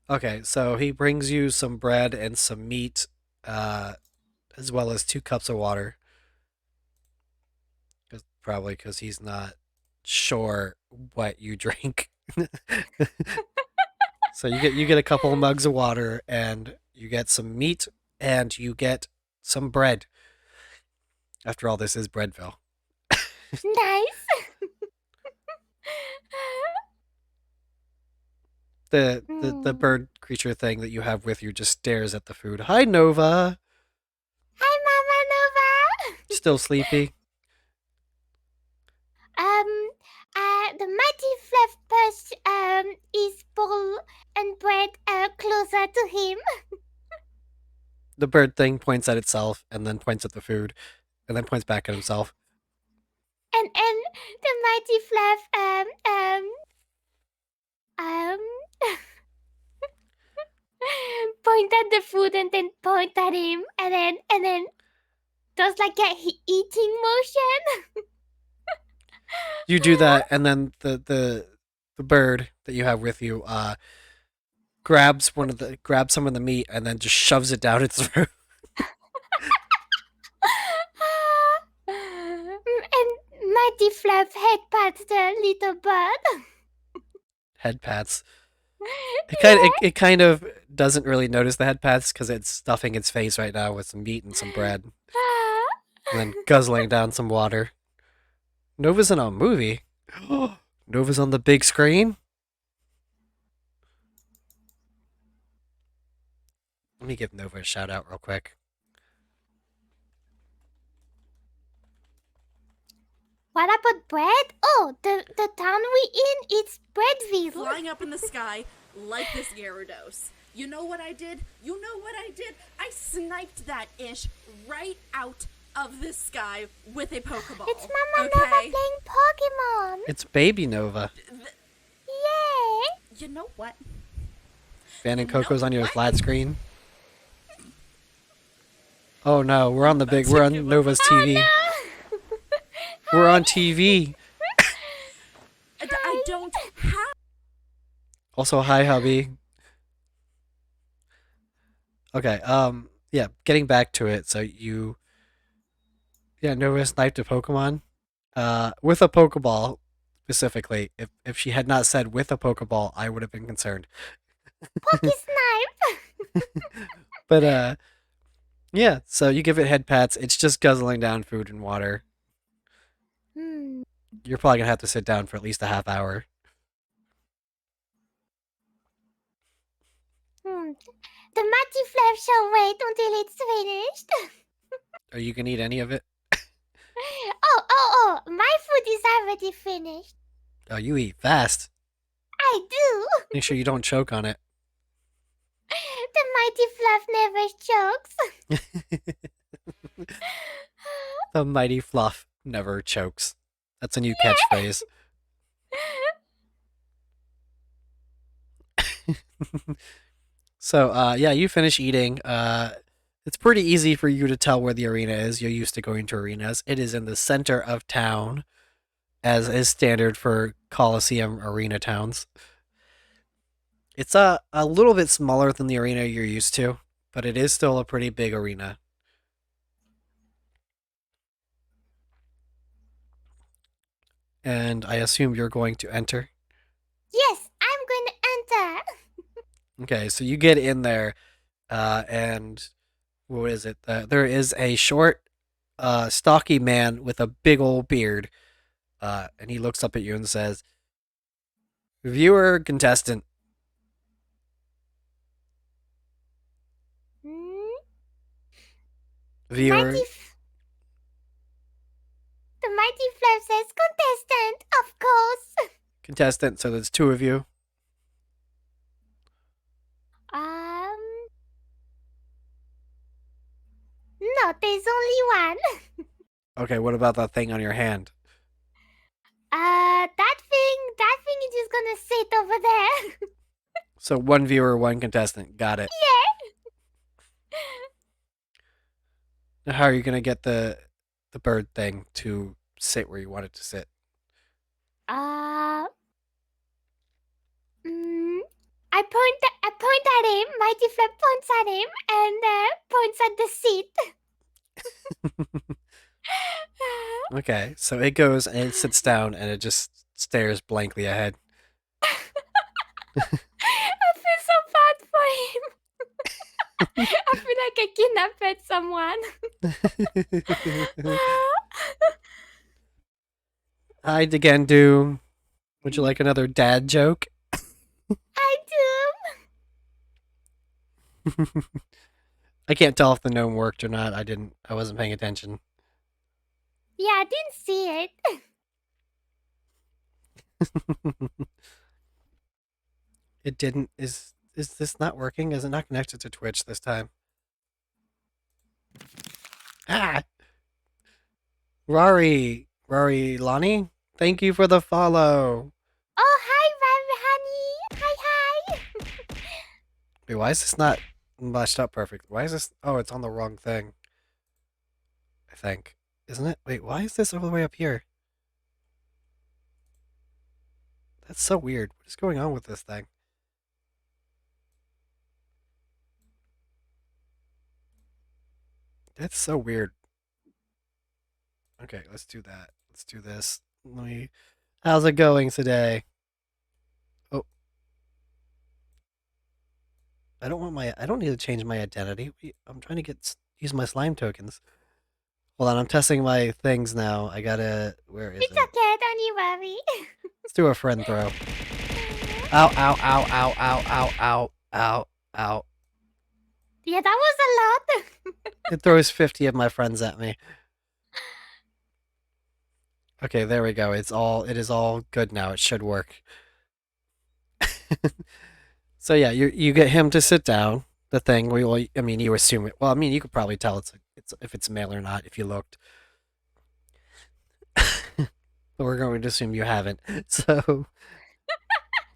Okay, so he brings you some bread and some meat, uh, as well as 2 cups of water. Probably because he's not sure what you drink. So you get a couple of mugs of water, and you get some meat, and you get some bread. After all, this is Breadville. Nice. The Hmm. bird creature thing that you have with you just stares at the food. Hi, Nova. Hi, Mama Nova. Still sleepy? um, the mighty fluff purse is full and bread closer to him, The bird thing points at itself and then points at the food and then points back at himself. and the mighty fluff um point at the food and then point at him and then does like a eating motion. You do that, and then the bird that you have with you grabs some of the meat and then just shoves it down its throat. And Mighty Fluff head pats the little bird. Head pats. It kind of doesn't really notice the head pats because it's stuffing its face right now with some meat and some bread, and then guzzling down some water. Nova's in a movie. Nova's on the big screen. Let me give Nova a shout out real quick. What about bread? Oh, the town we in, it's Breadville. Flying up in the sky like this Gyarados. You know what I did? You know what I did? I sniped that ish right out of the sky with a Pokeball. It's Mama Nova playing Pokemon. It's Baby Nova. Yay! You know what? Fan and Coco's on your flat screen. Oh no, we're on Nova's TV. Oh, no. We're on TV. I don't have. Also, hi, hubby. Okay, yeah, getting back to it. So Nova sniped a Pokemon, with a Pokeball specifically. If she had not said with a Pokeball, I would have been concerned. Pokesnipe. But yeah. So you give it head pats. It's just guzzling down food and water. You're probably gonna have to sit down for at least a half hour. The Mighty Fluff shall wait until it's finished. Are you gonna eat any of it? Oh, my food is already finished. Oh, you eat fast. I do. Make sure you don't choke on it. The Mighty Fluff never chokes. The Mighty Fluff never chokes. That's a new catchphrase. So, yeah, you finish eating. It's pretty easy for you to tell where the arena is. You're used to going to arenas. It is in the center of town, as is standard for Coliseum arena towns. It's a little bit smaller than the arena you're used to, but it is still a pretty big arena. And I assume you're going to enter. Yes, I'm going to enter. Okay, so you get in there, and what is it? There is a short, stocky man with a big old beard, and he looks up at you and says, "Viewer contestant." Viewer. The Mighty Fluff says contestant, of course. Contestant, so there's two of you. No, there's only one. Okay, what about that thing on your hand? That thing is just gonna sit over there. So one viewer, one contestant. Got it. Yeah. Now, how are you gonna get the bird thing to sit where you want it to sit? I point at him. Mighty Fluff points at him and points at the seat. Okay, so it goes and it sits down and it just stares blankly ahead. I feel so bad for him. I feel like I kidnapped someone. Hi, Degendu. Would you like another dad joke? I do. I can't tell if the gnome worked or not. I wasn't paying attention. Yeah, I didn't see it. It didn't. Is this not working? Is it not connected to Twitch this time? Ah! Rory Lonnie, thank you for the follow. Oh, hi, Ravi, honey. Hi. Wait, why is this not matched up perfect? Why is this? Oh, it's on the wrong thing. I think. Isn't it? Wait, why is this all the way up here? That's so weird. What is going on with this thing? That's so weird. Okay, let's do that. Let's do this. Let me. How's it going today? Oh, I don't want my. I don't need to change my identity. I'm trying to use my slime tokens. Hold on, I'm testing my things now. I gotta. Where is It's it? okay, don't you worry. Let's do a friend throw. Ow! Ow! Ow! Ow! Ow! Ow! Ow! Ow! Ow! Yeah, that was a lot. It throws 50 of my friends at me. Okay, there we go. It is all good now. It should work. So yeah, you get him to sit down. The thing I mean, you assume it. Well, I mean, you could probably tell it's if it's male or not if you looked. But we're going to assume you haven't. So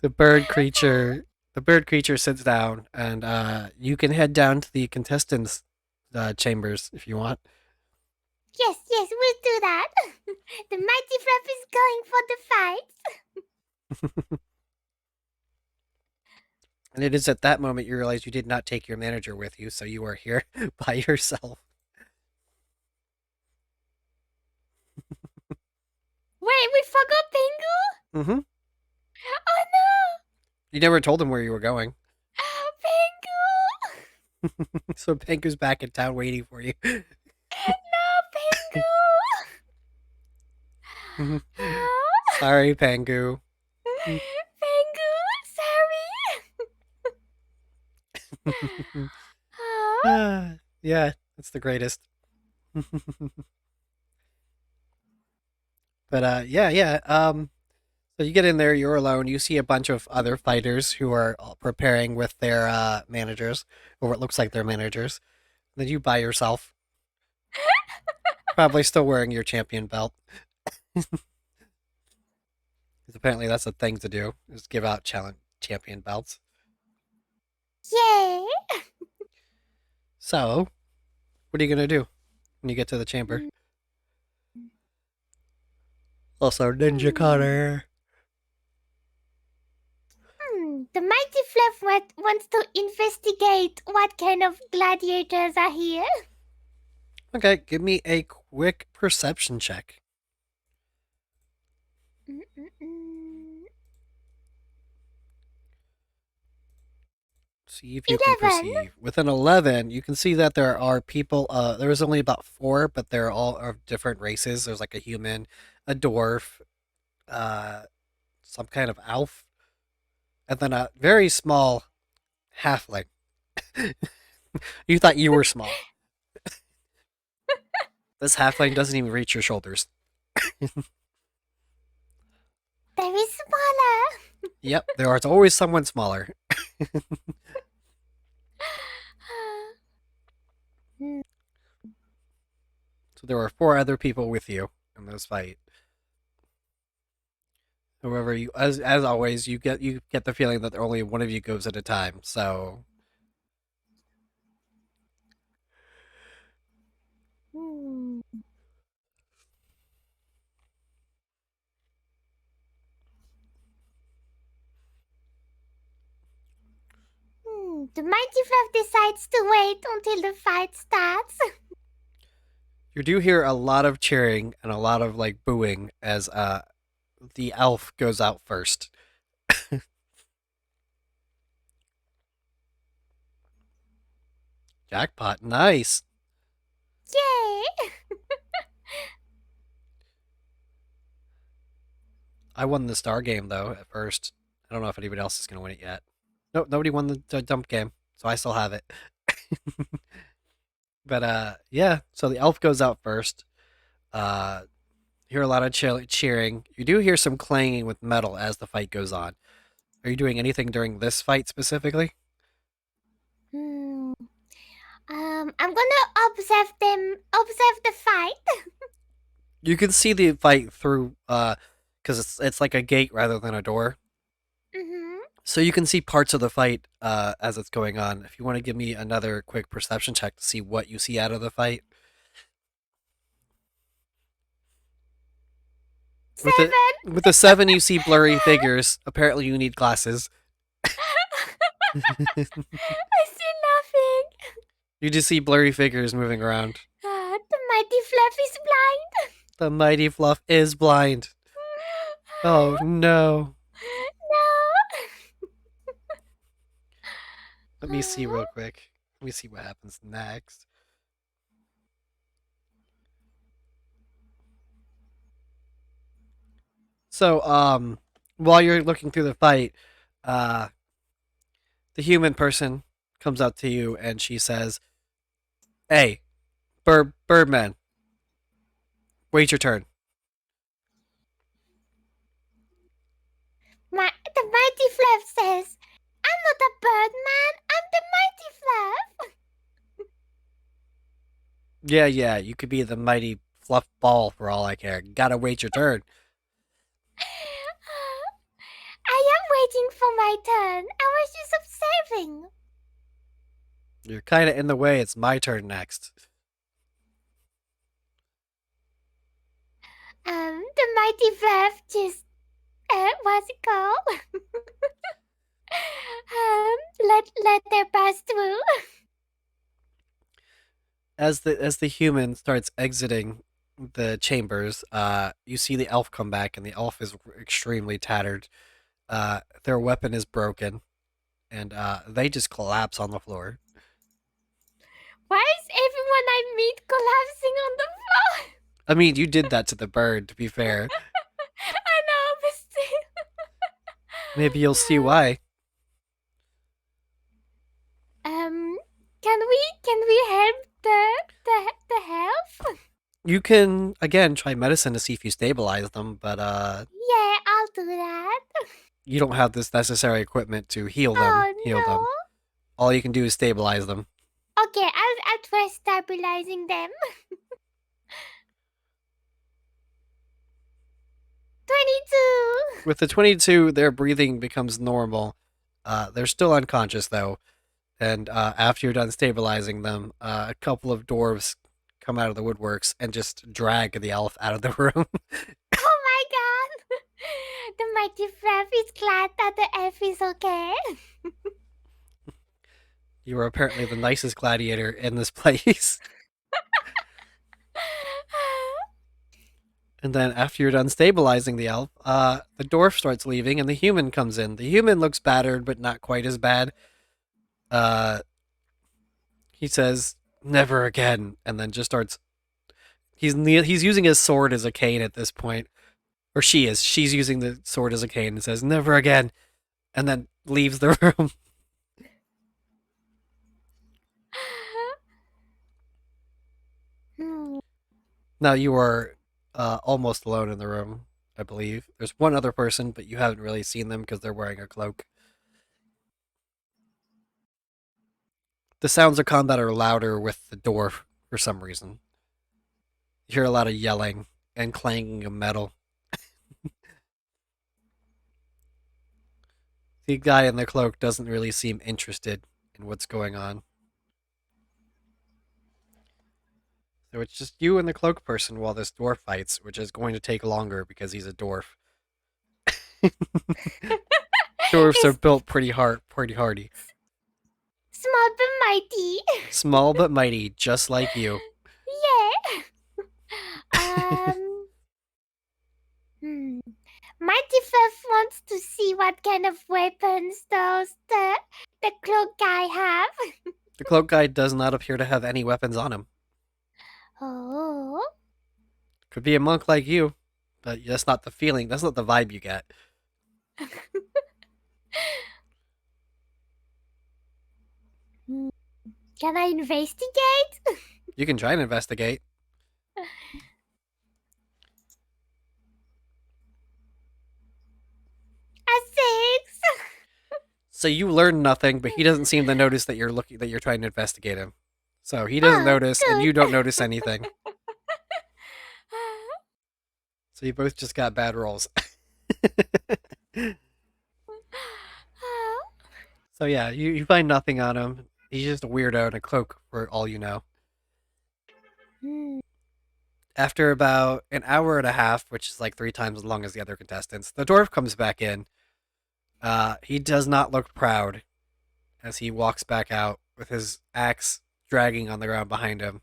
the bird creature, the bird creature sits down, and you can head down to the contestants' chambers if you want. Yes, we'll do that. The mighty fluff is going for the fight. And it is at that moment you realize you did not take your manager with you, so you are here by yourself. Wait, we forgot Pingu? Mm-hmm. Oh no! You never told him where you were going. Pingu! So Panku's back in town waiting for you. No, Pingu! Sorry, Pangu. Pingu, sorry. Yeah, it's the greatest. But yeah. So you get in there, you're alone. You see a bunch of other fighters who are all preparing with their managers, or what looks like their managers. Then you by yourself, probably still wearing your champion belt. 'Cause apparently that's a thing to do, is give out champion belts. Yay! So, what are you gonna do when you get to the chamber? Also, Ninja Connor. The mighty fluff wants to investigate what kind of gladiators are here. Okay, give me a quick perception check. Mm-mm-mm. See if you can 11. perceive. With an 11, you can see that there are people. There's only about 4, but they're all of different races. There's like a human, a dwarf, uh, some kind of elf, and then a very small halfling. You thought you were small. This halfling doesn't even reach your shoulders. Very smaller. Yep, there is always someone smaller. So there are 4 other people with you in this fight. However, you as always, you get the feeling that only one of you goes at a time. So Hmm. The mighty fluff decides to wait until the fight starts. you do hear a lot of cheering and a lot of like booing as the elf goes out first. Jackpot, nice. Yay! I won the star game though at first. I don't know if anybody else is gonna win it yet. Nope, nobody won the dump game, so I still have it. But yeah. So the elf goes out first. Uh, you hear a lot of cheering. You do hear some clanging with metal as the fight goes on. Are you doing anything during this fight specifically? Hmm. I'm gonna observe the fight. You can see the fight through because it's like a gate rather than a door. Mm-hmm. So you can see parts of the fight as it's going on. If you want to give me another quick perception check to see what you see out of the fight. Seven. With a 7, you see blurry figures. Apparently, you need glasses. I see nothing. You just see blurry figures moving around. The mighty Fluff is blind. The mighty Fluff is blind. Oh no. No. Let me see real quick. Let me see what happens next. So, while you're looking through the fight, the human person comes up to you and she says, "Hey, Birdman, wait your turn." The mighty Fluff says, I'm not a bird man, I'm the mighty Fluff. Yeah, you could be the mighty Fluff Ball for all I care. Gotta wait your turn. I am waiting for my turn. I was just observing. You're kind of in the way. It's my turn next. The mighty Fluff just, what's it called? Let her pass through. As the human starts exiting the chambers, you see the elf come back, and the elf is extremely tattered. Their weapon is broken, and they just collapse on the floor. Why is everyone I meet collapsing on the floor? I mean, you did that to the bird, to be fair. I know, but still. Maybe you'll see why. Can we help the health? You can, again, try medicine to see if you stabilize them, but Yeah, I'll do that. you don't have this necessary equipment to heal them. Oh no. All you can do is stabilize them. Okay, I'll try stabilizing them. 22. With the 22, their breathing becomes normal. They're still unconscious, though. And after you're done stabilizing them, a couple of dwarves come out of the woodworks and just drag the elf out of the room. Oh my god! The mighty Fluff is glad that the elf is okay. You are apparently the nicest gladiator in this place. And then after you're done stabilizing the elf, the dwarf starts leaving and the human comes in. The human looks battered, but not quite as bad. He says, "Never again," and then just starts. He's using his sword as a cane at this point, or she is. She's using the sword as a cane and says, "Never again," and then leaves the room. Now you are almost alone in the room, I believe. There's one other person, but you haven't really seen them because they're wearing a cloak. The sounds of combat are louder with the dwarf for some reason. You hear a lot of yelling and clanging of metal. The guy in the cloak doesn't really seem interested in what's going on. So it's just you and the cloak person while this dwarf fights, which is going to take longer because he's a dwarf. Dwarves are built pretty hardy. Small but mighty. Small but mighty, just like you. Yeah. Mighty Fluff wants to see what kind of weapons the cloak guy have. The cloak guy does not appear to have any weapons on him. Oh. Could be a monk like you, but that's not the feeling. That's not the vibe you get. Can I investigate? You can try and investigate. A 6. So you learn nothing, but he doesn't seem to notice that you're trying to investigate him. So he doesn't notice, and you don't notice anything. So you both just got bad rolls. So yeah, you find nothing on him. He's just a weirdo in a cloak, for all you know. Hmm. After about an hour and a half, which is like 3 times as long as the other contestants, the dwarf comes back in. He does not look proud as he walks back out with his axe dragging on the ground behind him.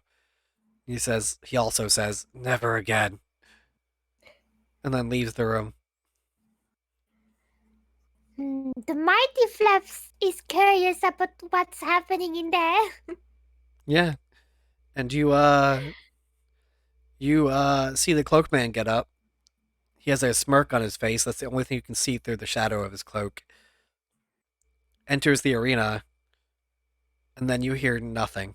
He also says, "Never again," and then leaves the room. The mighty Fluffs is curious about what's happening in there. Yeah, and you see the cloakman get up. He has a smirk on his face. That's the only thing you can see through the shadow of his cloak. Enters the arena, and then you hear nothing.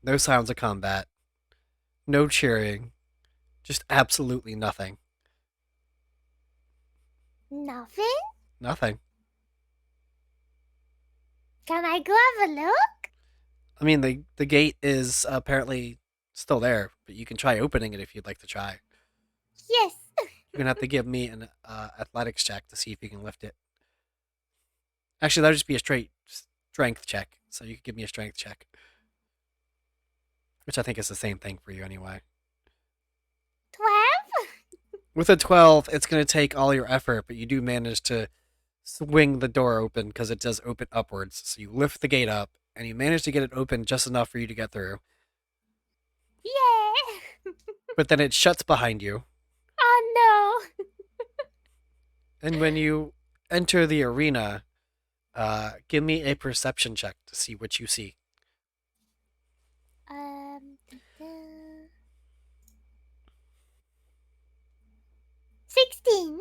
No sounds of combat. No cheering. Just absolutely nothing. Nothing? Nothing. Can I go have a look? I mean, the gate is apparently still there, but you can try opening it if you'd like to try. Yes. You're gonna have to give me an athletics check to see if you can lift it. Actually, that'll just be a straight strength check. So you could give me a strength check, which I think is the same thing for you anyway. 12? With a 12, it's gonna take all your effort, but you do manage to swing the door open because it does open upwards. So you lift the gate up, and you manage to get it open just enough for you to get through. Yeah. But then it shuts behind you. Oh no. And when you enter the arena, give me a perception check to see what you see. Um. 16.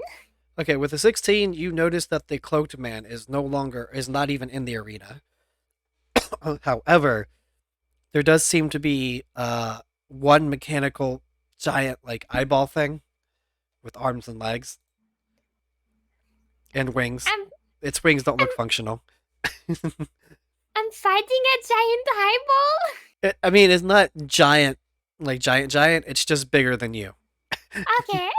Okay, with a 16, you notice that the cloaked man is not even in the arena. However, there does seem to be one mechanical giant like eyeball thing with arms and legs and wings. I'm Its wings don't look functional. I'm fighting a giant eyeball. I mean, it's not giant, like giant. It's just bigger than you. Okay.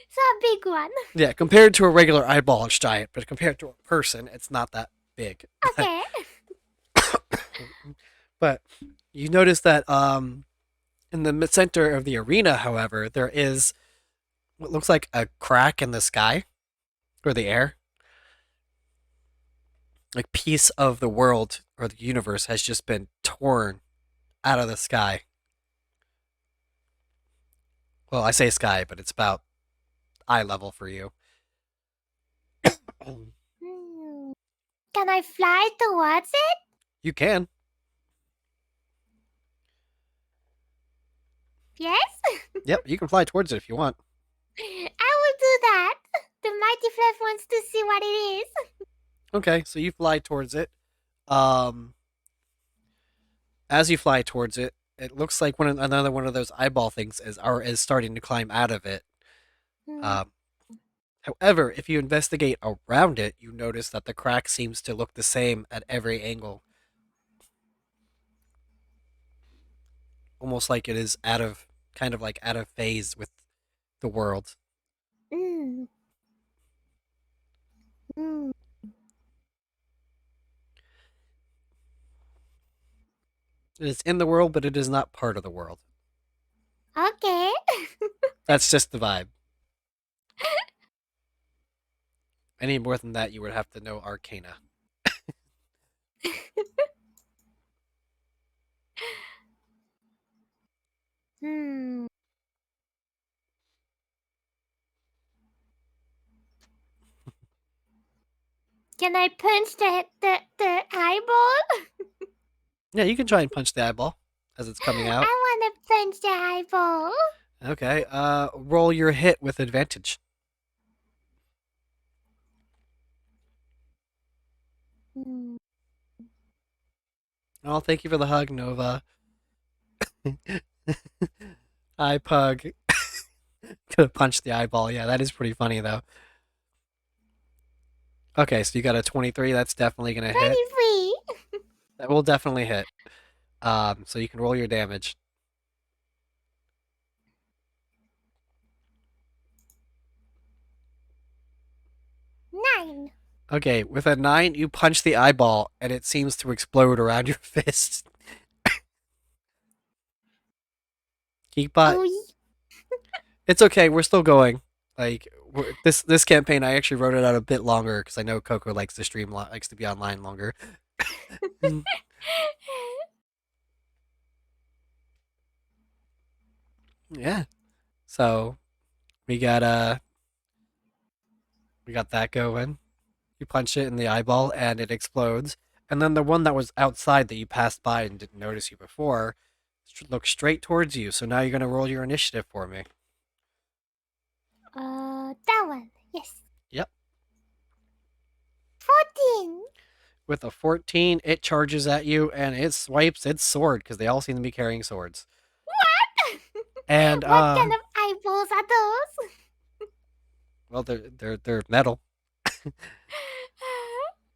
So a big one. Yeah, compared to a regular eyeball, it's giant, but compared to a person, it's not that big. Okay. But you notice that in the center of the arena, however, there is what looks like a crack in the sky or the air. Like piece of the world or the universe has just been torn out of the sky. Well, I say sky, but it's about eye level for you. Hmm. Can I fly towards it? You can. Yes? Yep, you can fly towards it if you want. I will do that. The mighty Fluff wants to see what it is. Okay, so you fly towards it. Um, as you fly towards it, it looks like another one of those eyeball things is starting to climb out of it. Hmm. However, if you investigate around it, you notice that the crack seems to look the same at every angle. Almost like it is kind of like out of phase with the world. Mm. Mm. It is in the world, but it is not part of the world. Okay. That's just the vibe. Any more than that, you would have to know Arcana. Hmm. Can I punch the eyeball? Yeah, you can try and punch the eyeball as it's coming out. I want to punch the eyeball. Okay, roll your hit with advantage. Hmm. Oh, thank you for the hug, Nova. Eye pug. Could have punched the eyeball. Yeah, that is pretty funny, though. Okay, so you got a 23. That's definitely going to hit. 23. That will definitely hit. So you can roll your damage. 9. Okay, with a 9, you punch the eyeball, and it seems to explode around your fist. Oh, It's okay. We're still going. Like this campaign, I actually wrote it out a bit longer because I know Coco likes to stream, likes to be online longer. Yeah. So we got that going. You punch it in the eyeball, and it explodes. And then the one that was outside that you passed by and didn't notice you before looks straight towards you. So now you're gonna roll your initiative for me. that one. Yes. Yep. 14. With a 14, it charges at you and it swipes its sword because they all seem to be carrying swords. What? And What kind of eyeballs are those? well, they're metal,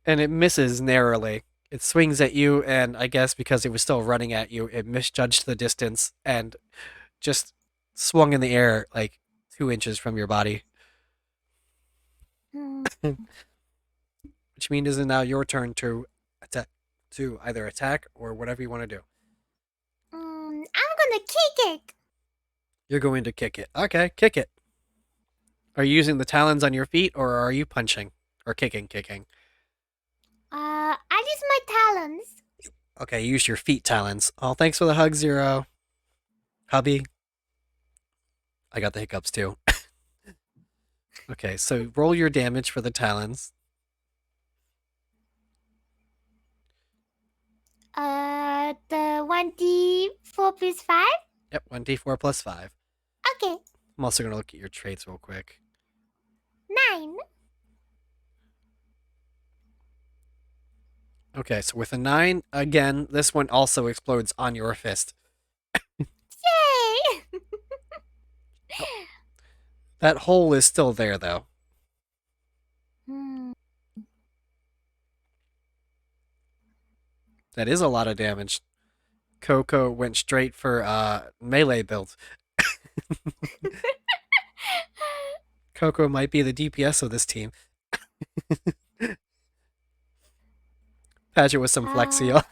and it misses narrowly. It swings at you, and I guess because it was still running at you, it misjudged the distance and just swung in the air like 2 inches from your body. Hmm. Which means it is now your turn to attack, to either attack or whatever you want to do. I'm gonna kick it. You're going to kick it. Okay, kick it. Are you using the talons on your feet, or are you punching or kicking? I use my talons. Okay, use your feet talons. Oh, thanks for the hug, Zero. Hubby. I got the hiccups too. Okay, so roll your damage for the talons. The 1d4 plus 5. Yep, 1d4 plus 5. Okay, I'm also going to look at your traits real quick. 9. Okay, so with a 9, again, this one also explodes on your fist. Yay! That hole is still there, though. Hmm. That is a lot of damage. Coco went straight for melee build. Coco might be the DPS of this team. Patch it with some Flexio.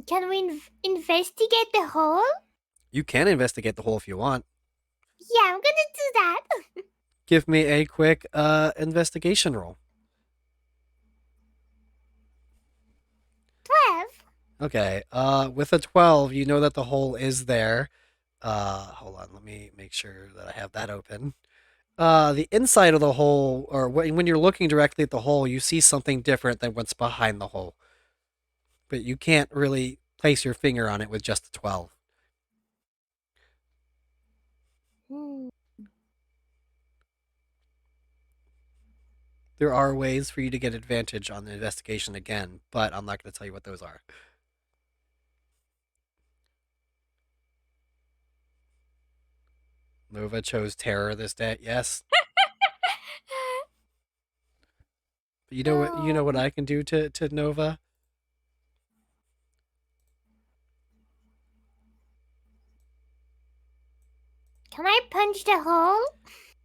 Can we investigate the hole? You can investigate the hole if you want. Yeah, I'm gonna do that. Give me a quick investigation roll. 12. Okay. With a 12, you know that the hole is there. Hold on, let me make sure that I have that open. The inside of the hole, or when you're looking directly at the hole, you see something different than what's behind the hole. But you can't really place your finger on it with just a 12. Hmm. There are ways for you to get advantage on the investigation again, but I'm not going to tell you what those are. Nova chose terror this day. Yes. But you know what? You know what I can do to Nova. Can I punch the hole?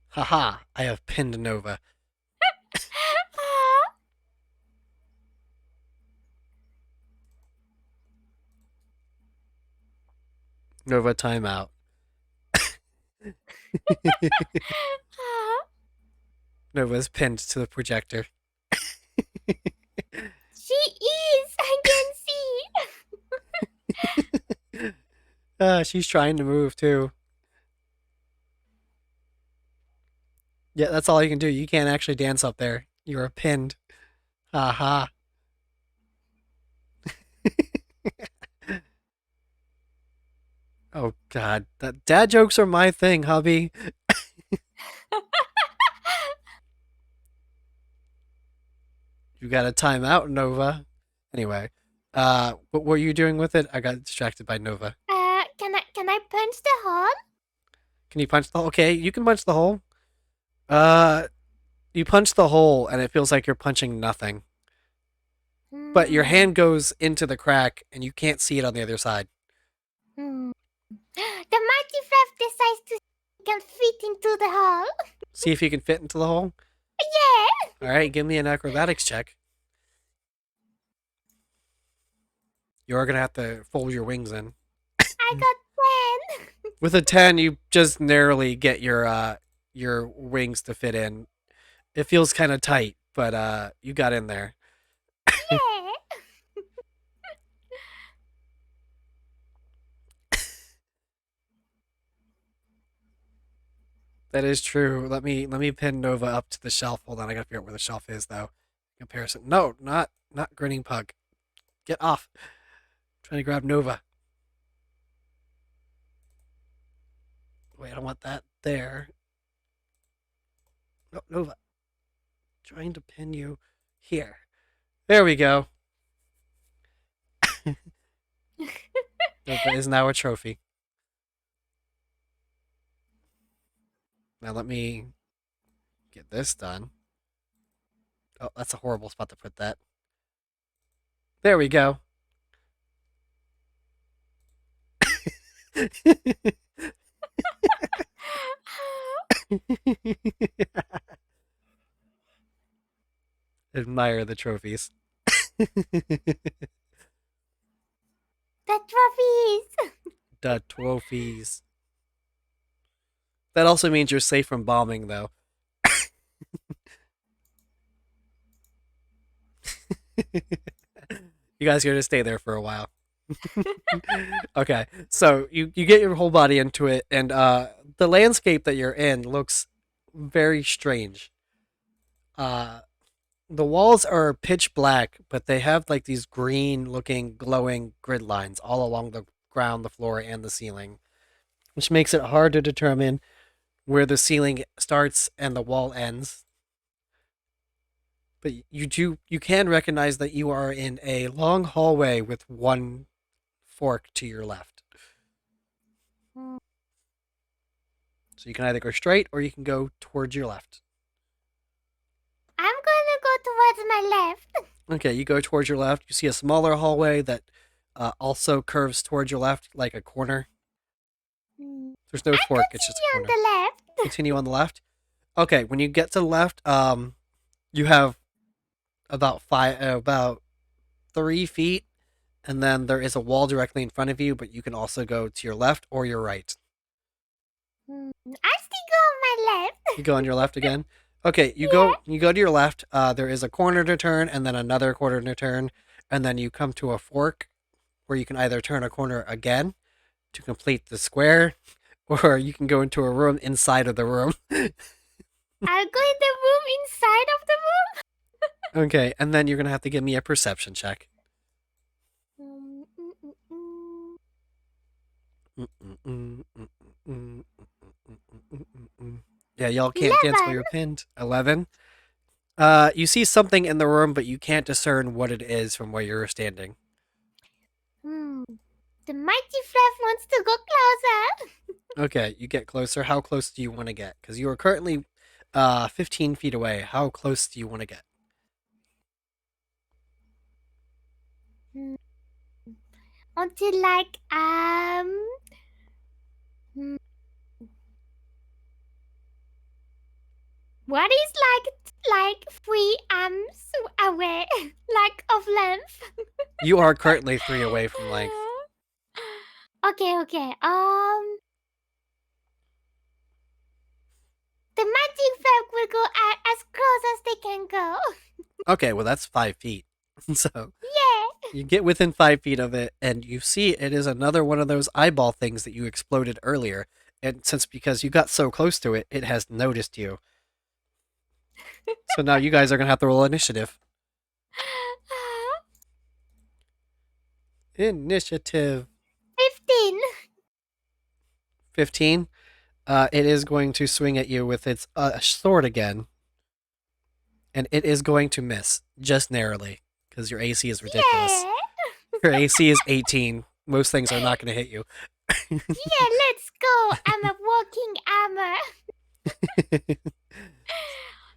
Haha! I have pinned Nova. Nova timeout. Nova's pinned to the projector. She is. I can see. She's trying to move too. Yeah, that's all you can do. You can't actually dance up there. You are pinned. Haha. Oh God, that dad jokes are my thing, hubby. You got a timeout, Nova. Anyway, what were you doing with it? I got distracted by Nova. Can I punch the hole? Can you punch the hole? Okay, you can punch the hole. You punch the hole, and it feels like you're punching nothing. But your hand goes into the crack, and you can't see it on the other side. The mighty Fluff decides to can fit into the hole. See if you can fit into the hole. Yeah. All right, give me an acrobatics check. You're gonna have to fold your wings in. I got 10. With a 10, you just narrowly get your wings to fit in. It feels kind of tight, but you got in there. Yeah. That is true. Let me pin Nova up to the shelf. Hold on, I gotta figure out where the shelf is though. Comparison. No, not grinning pug. Get off. I'm trying to grab Nova. Wait, I don't want that there. No, Nova. Trying to pin you here. There we go. Nova is now a trophy. Now let me get this done. Oh, that's a horrible spot to put that. There we go. Admire the trophies. The trophies. The trophies. That also means you're safe from bombing, though. You guys are going to stay there for a while. Okay, so you get your whole body into it, and the landscape that you're in looks very strange. The walls are pitch black, but they have like these green-looking, glowing grid lines all along the ground, the floor, and the ceiling, which makes it hard to determine where the ceiling starts and the wall ends. But you can recognize that you are in a long hallway with one fork to your left. Hmm. So you can either go straight or you can go towards your left. I'm gonna go towards my left. Okay, you go towards your left. You see a smaller hallway that also curves towards your left, like a corner. There's no fork; it's just a On corner. the left. Continue on the left. Okay, when you get to the left, you have about 3 feet, and then there is a wall directly in front of you. But you can also go to your left or your right. I still go on my left. You go on your left again. Okay, you go to your left. There is a corner to turn, and then another corner to turn, and then you come to a fork where you can either turn a corner again to complete the square, or you can go into a room inside of the room. I'll go in the room inside of the room. Okay, and then you're gonna have to give me a perception check. Yeah, y'all can't dance while you're pinned. 11. You see something in the room, but you can't discern what it is from where you're standing. The mighty Fluff wants to go closer. Okay, you get closer. How close do you want to get? Because you are currently 15 feet away. How close do you want to get? Until like what is like 3 arms away, like of length? You are currently 3 away from length. Okay. The magic folk will go as close as they can go. Okay, well that's 5 feet. So Yeah. you get within 5 feet of it, and you see it is another one of those eyeball things that you exploded earlier. And because you got so close to it, it has noticed you. So now you guys are gonna have to roll initiative. Initiative 15. 15. It is going to swing at you with its sword again, and it is going to miss just narrowly because your AC is ridiculous. Yeah. Your AC is 18. Most things are not going to hit you. Yeah, let's go. I'm a walking armor.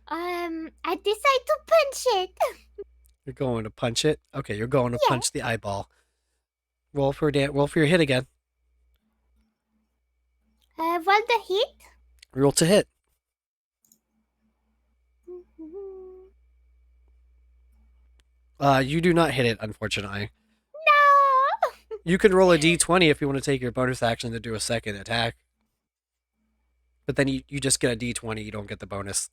I decide to punch it. You're going to punch it. Okay, you're going to Yeah. punch the eyeball. Roll for your hit again. Roll the hit. Roll to hit. You do not hit it, unfortunately. No. You can roll a d20 if you want to take your bonus action to do a second attack. But then you just get a d20, you don't get the bonus.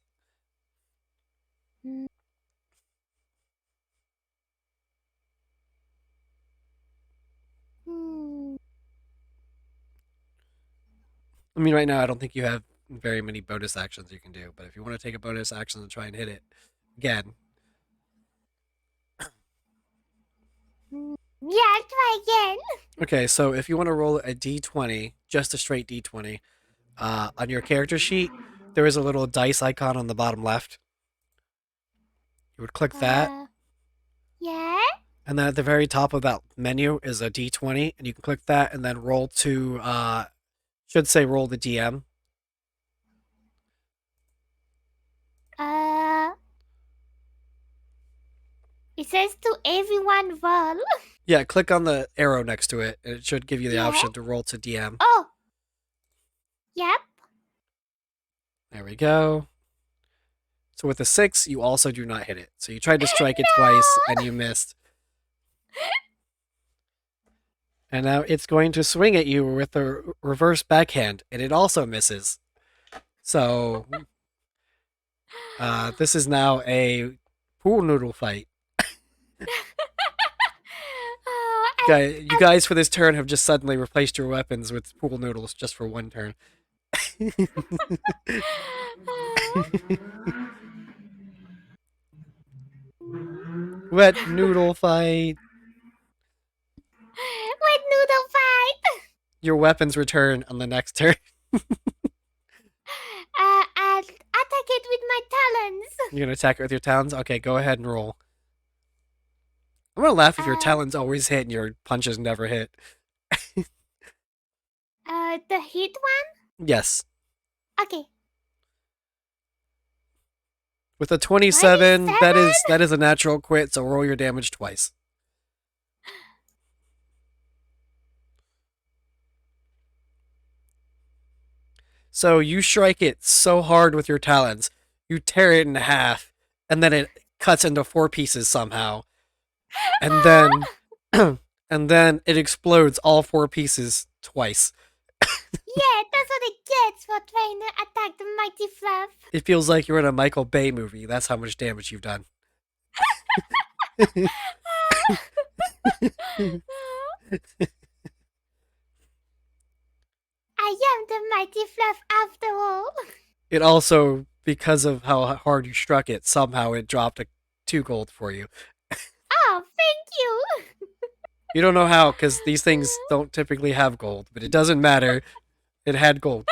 I mean, right now, I don't think you have very many bonus actions you can do. But if you want to take a bonus action and try and hit it again. Yeah, I'll try again. Okay, so if you want to roll a d20, just a straight d20, on your character sheet, there is a little dice icon on the bottom left. You would click that. Yeah. And then at the very top of that menu is a d20, and you can click that and then roll to, should say roll the DM. It says to everyone roll. Yeah, click on the arrow next to it, and it should give you the Yeah. option to roll to DM. Oh. Yep. There we go. So with a 6, you also do not hit it. So you tried to strike it No. twice, and you missed. And now it's going to swing at you with a reverse backhand, and it also misses. So this is now a pool noodle fight. You guys for this turn have just suddenly replaced your weapons with pool noodles just for one turn. Wet noodle fight. Wet noodle fight. Your weapons return on the next turn. I'll attack it with my talons. You're gonna attack it with your talons? Okay, go ahead and roll. I'm gonna laugh if your talons always hit and your punches never hit. The hit one? Yes. Okay. With a 27, 27? that is a natural quit, so roll your damage twice. So you strike it so hard with your talons, you tear it in half, and then it cuts into 4 pieces somehow. And then and then it explodes all 4 pieces twice. Yeah, that's what it gets for trying to attack the mighty fluff. It feels like you're in a Michael Bay movie. That's how much damage you've done. I am the mighty fluff after all. It also, because of how hard you struck it, somehow it dropped 2 gold for you. Oh, thank you. You don't know how, because these things don't typically have gold, but it doesn't matter. It had gold.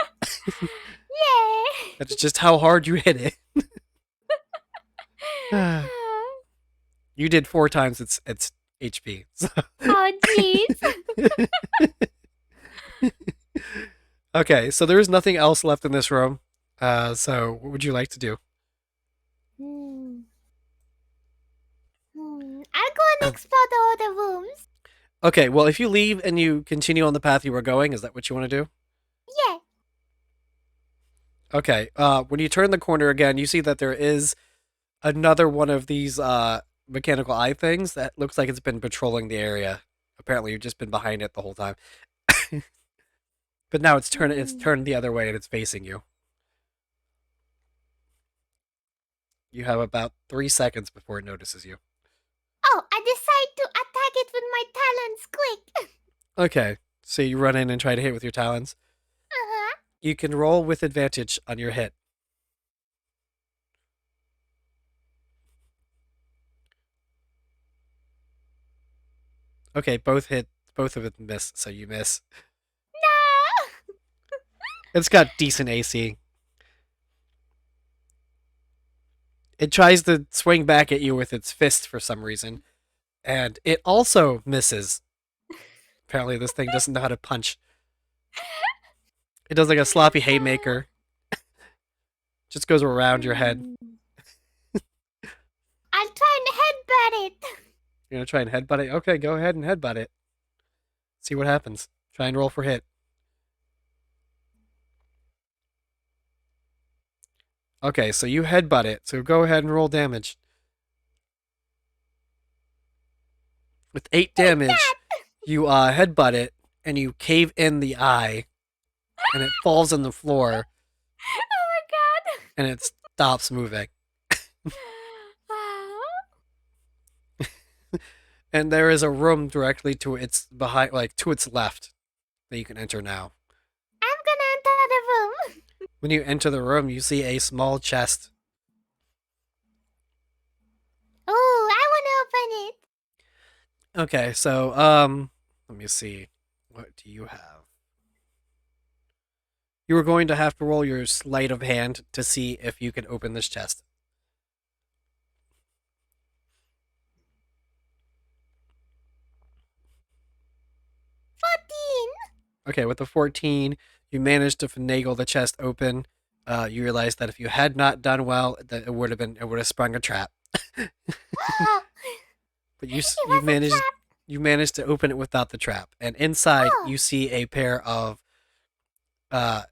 Yeah. That's just how hard you hit it. You did 4 times its HP. So. Oh, jeez. Okay, so there is nothing else left in this room. So what would you like to do? I'll go and explore the other rooms. Okay, well, if you leave and you continue on the path you were going, is that what you want to do? Yeah. Okay, when you turn the corner again, you see that there is another one of these mechanical eye things that looks like it's been patrolling the area. Apparently, you've just been behind it the whole time. But now it's turned the other way and it's facing you. You have about 3 seconds before it notices you. Oh, I decide to attack it with my talons quick. Okay, so you run in and try to hit with your talons. Uh-huh. You can roll with advantage on your hit. Okay, both of them miss, so you miss. No! It's got decent AC. It tries to swing back at you with its fist for some reason, and it also misses. Apparently this thing doesn't know how to punch. It does like a sloppy haymaker. Just goes around your head. I'll try and headbutt it. You're gonna try and headbutt it? Okay, go ahead and headbutt it. See what happens. Try and roll for hit. Okay, so you headbutt it. So go ahead and roll damage. With 8 damage, you headbutt it and you cave in the eye, and it falls on the floor Oh my god. and it stops moving. And there is a room directly to its behind, like to its left, that you can enter now. I'm gonna enter the room. When you enter the room, you see a small chest. Oh, I wanna open it. Okay, so let me see. What do you have? You are going to have to roll your sleight of hand to see if you can open this chest. 14. Okay, with the 14, you managed to finagle the chest open. You realize that if you had not done well, that it would have sprung a trap. Oh, But it was a trap. you managed to open it without the trap, and inside Oh. you see a pair of uh,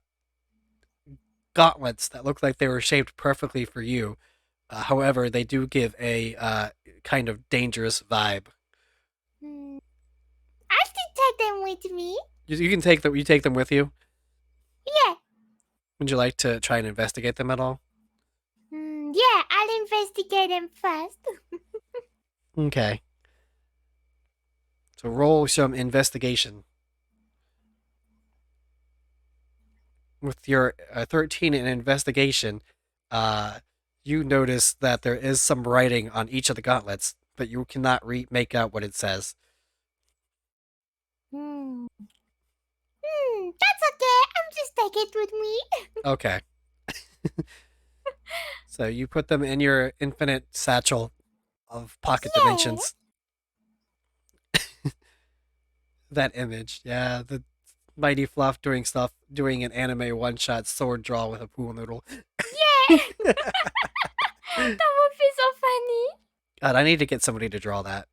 gauntlets that look like they were shaped perfectly for you. However, they do give a kind of dangerous vibe. I should take them with me. You can take them. You take them with you. Yeah. Would you like to try and investigate them at all? Yeah, I'll investigate them first. Okay. So roll some investigation. With your 13 in investigation, you notice that there is some writing on each of the gauntlets, but you cannot make out what it says. That's okay. I'm just take it with me. Okay. So you put them in your infinite satchel of pocket Yeah. dimensions. That image, yeah, the Mighty Fluff doing an anime one-shot sword draw with a pool noodle. Yeah. That would be so funny. God, I need to get somebody to draw that.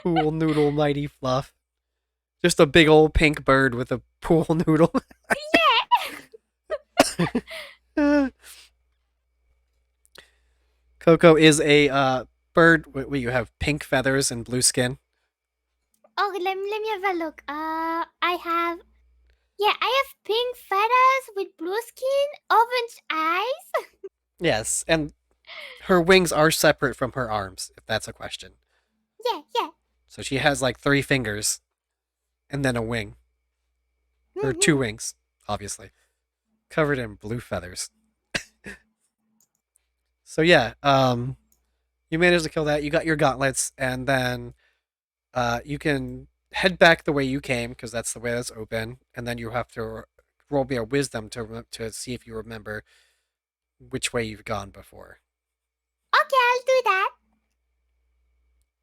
Pool noodle Mighty Fluff. Just a big old pink bird with a pool noodle. Yeah. Coco is a bird. Wait, you have pink feathers and blue skin. Oh, let me have a look. I have pink feathers with blue skin, orange eyes. Yes, and her wings are separate from her arms, if that's a question. Yeah. So she has like 3 fingers and then a wing. Or 2 wings, obviously. Covered in blue feathers. So yeah, you managed to kill that. You got your gauntlets, and then you can head back the way you came, because that's the way that's open, and then you have to roll me a wisdom to see if you remember which way you've gone before. Okay, I'll do that.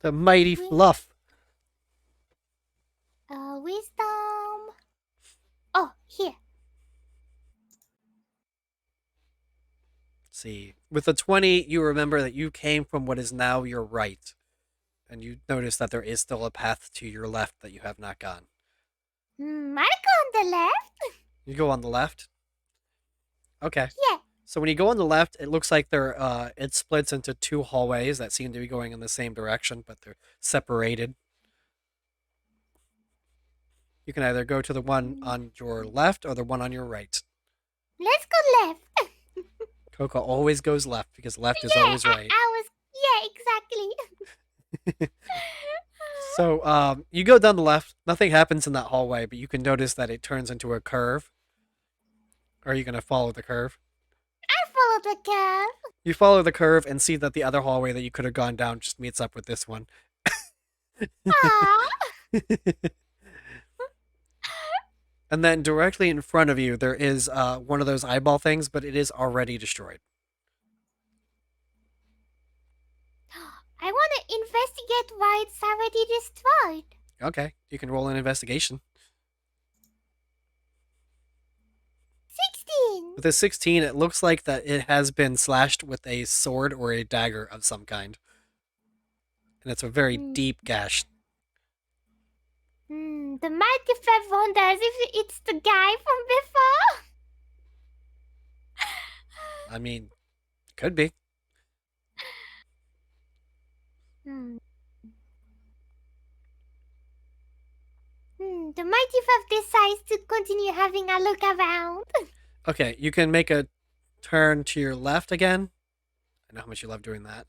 The Mighty Fluff. Wisdom. Oh, here. Let's see. With the 20, you remember that you came from what is now your right. And you notice that there is still a path to your left that you have not gone. I'll go on the left. You go on the left? Okay. Yeah. So when you go on the left, it looks like it splits into 2 hallways that seem to be going in the same direction, but they're separated. You can either go to the one on your left or the one on your right. Let's go left. Coco always goes left because left is always right. Exactly. So you go down the left. Nothing happens in that hallway, but you can notice that it turns into a curve. Are you going to follow the curve? I follow the curve. You follow the curve and see that the other hallway that you could have gone down just meets up with this one. Aww. And then directly in front of you, there is one of those eyeball things, but it is already destroyed. I want to investigate why it's already destroyed. Okay, you can roll an investigation. 16. With a 16, it looks like that it has been slashed with a sword or a dagger of some kind. And it's a very deep gash. The Mighty Fluff wonders if it's the guy from before. I mean, could be. Hmm. The Mighty Five decides to continue having a look around. Okay, you can make a turn to your left again. I know how much you love doing that.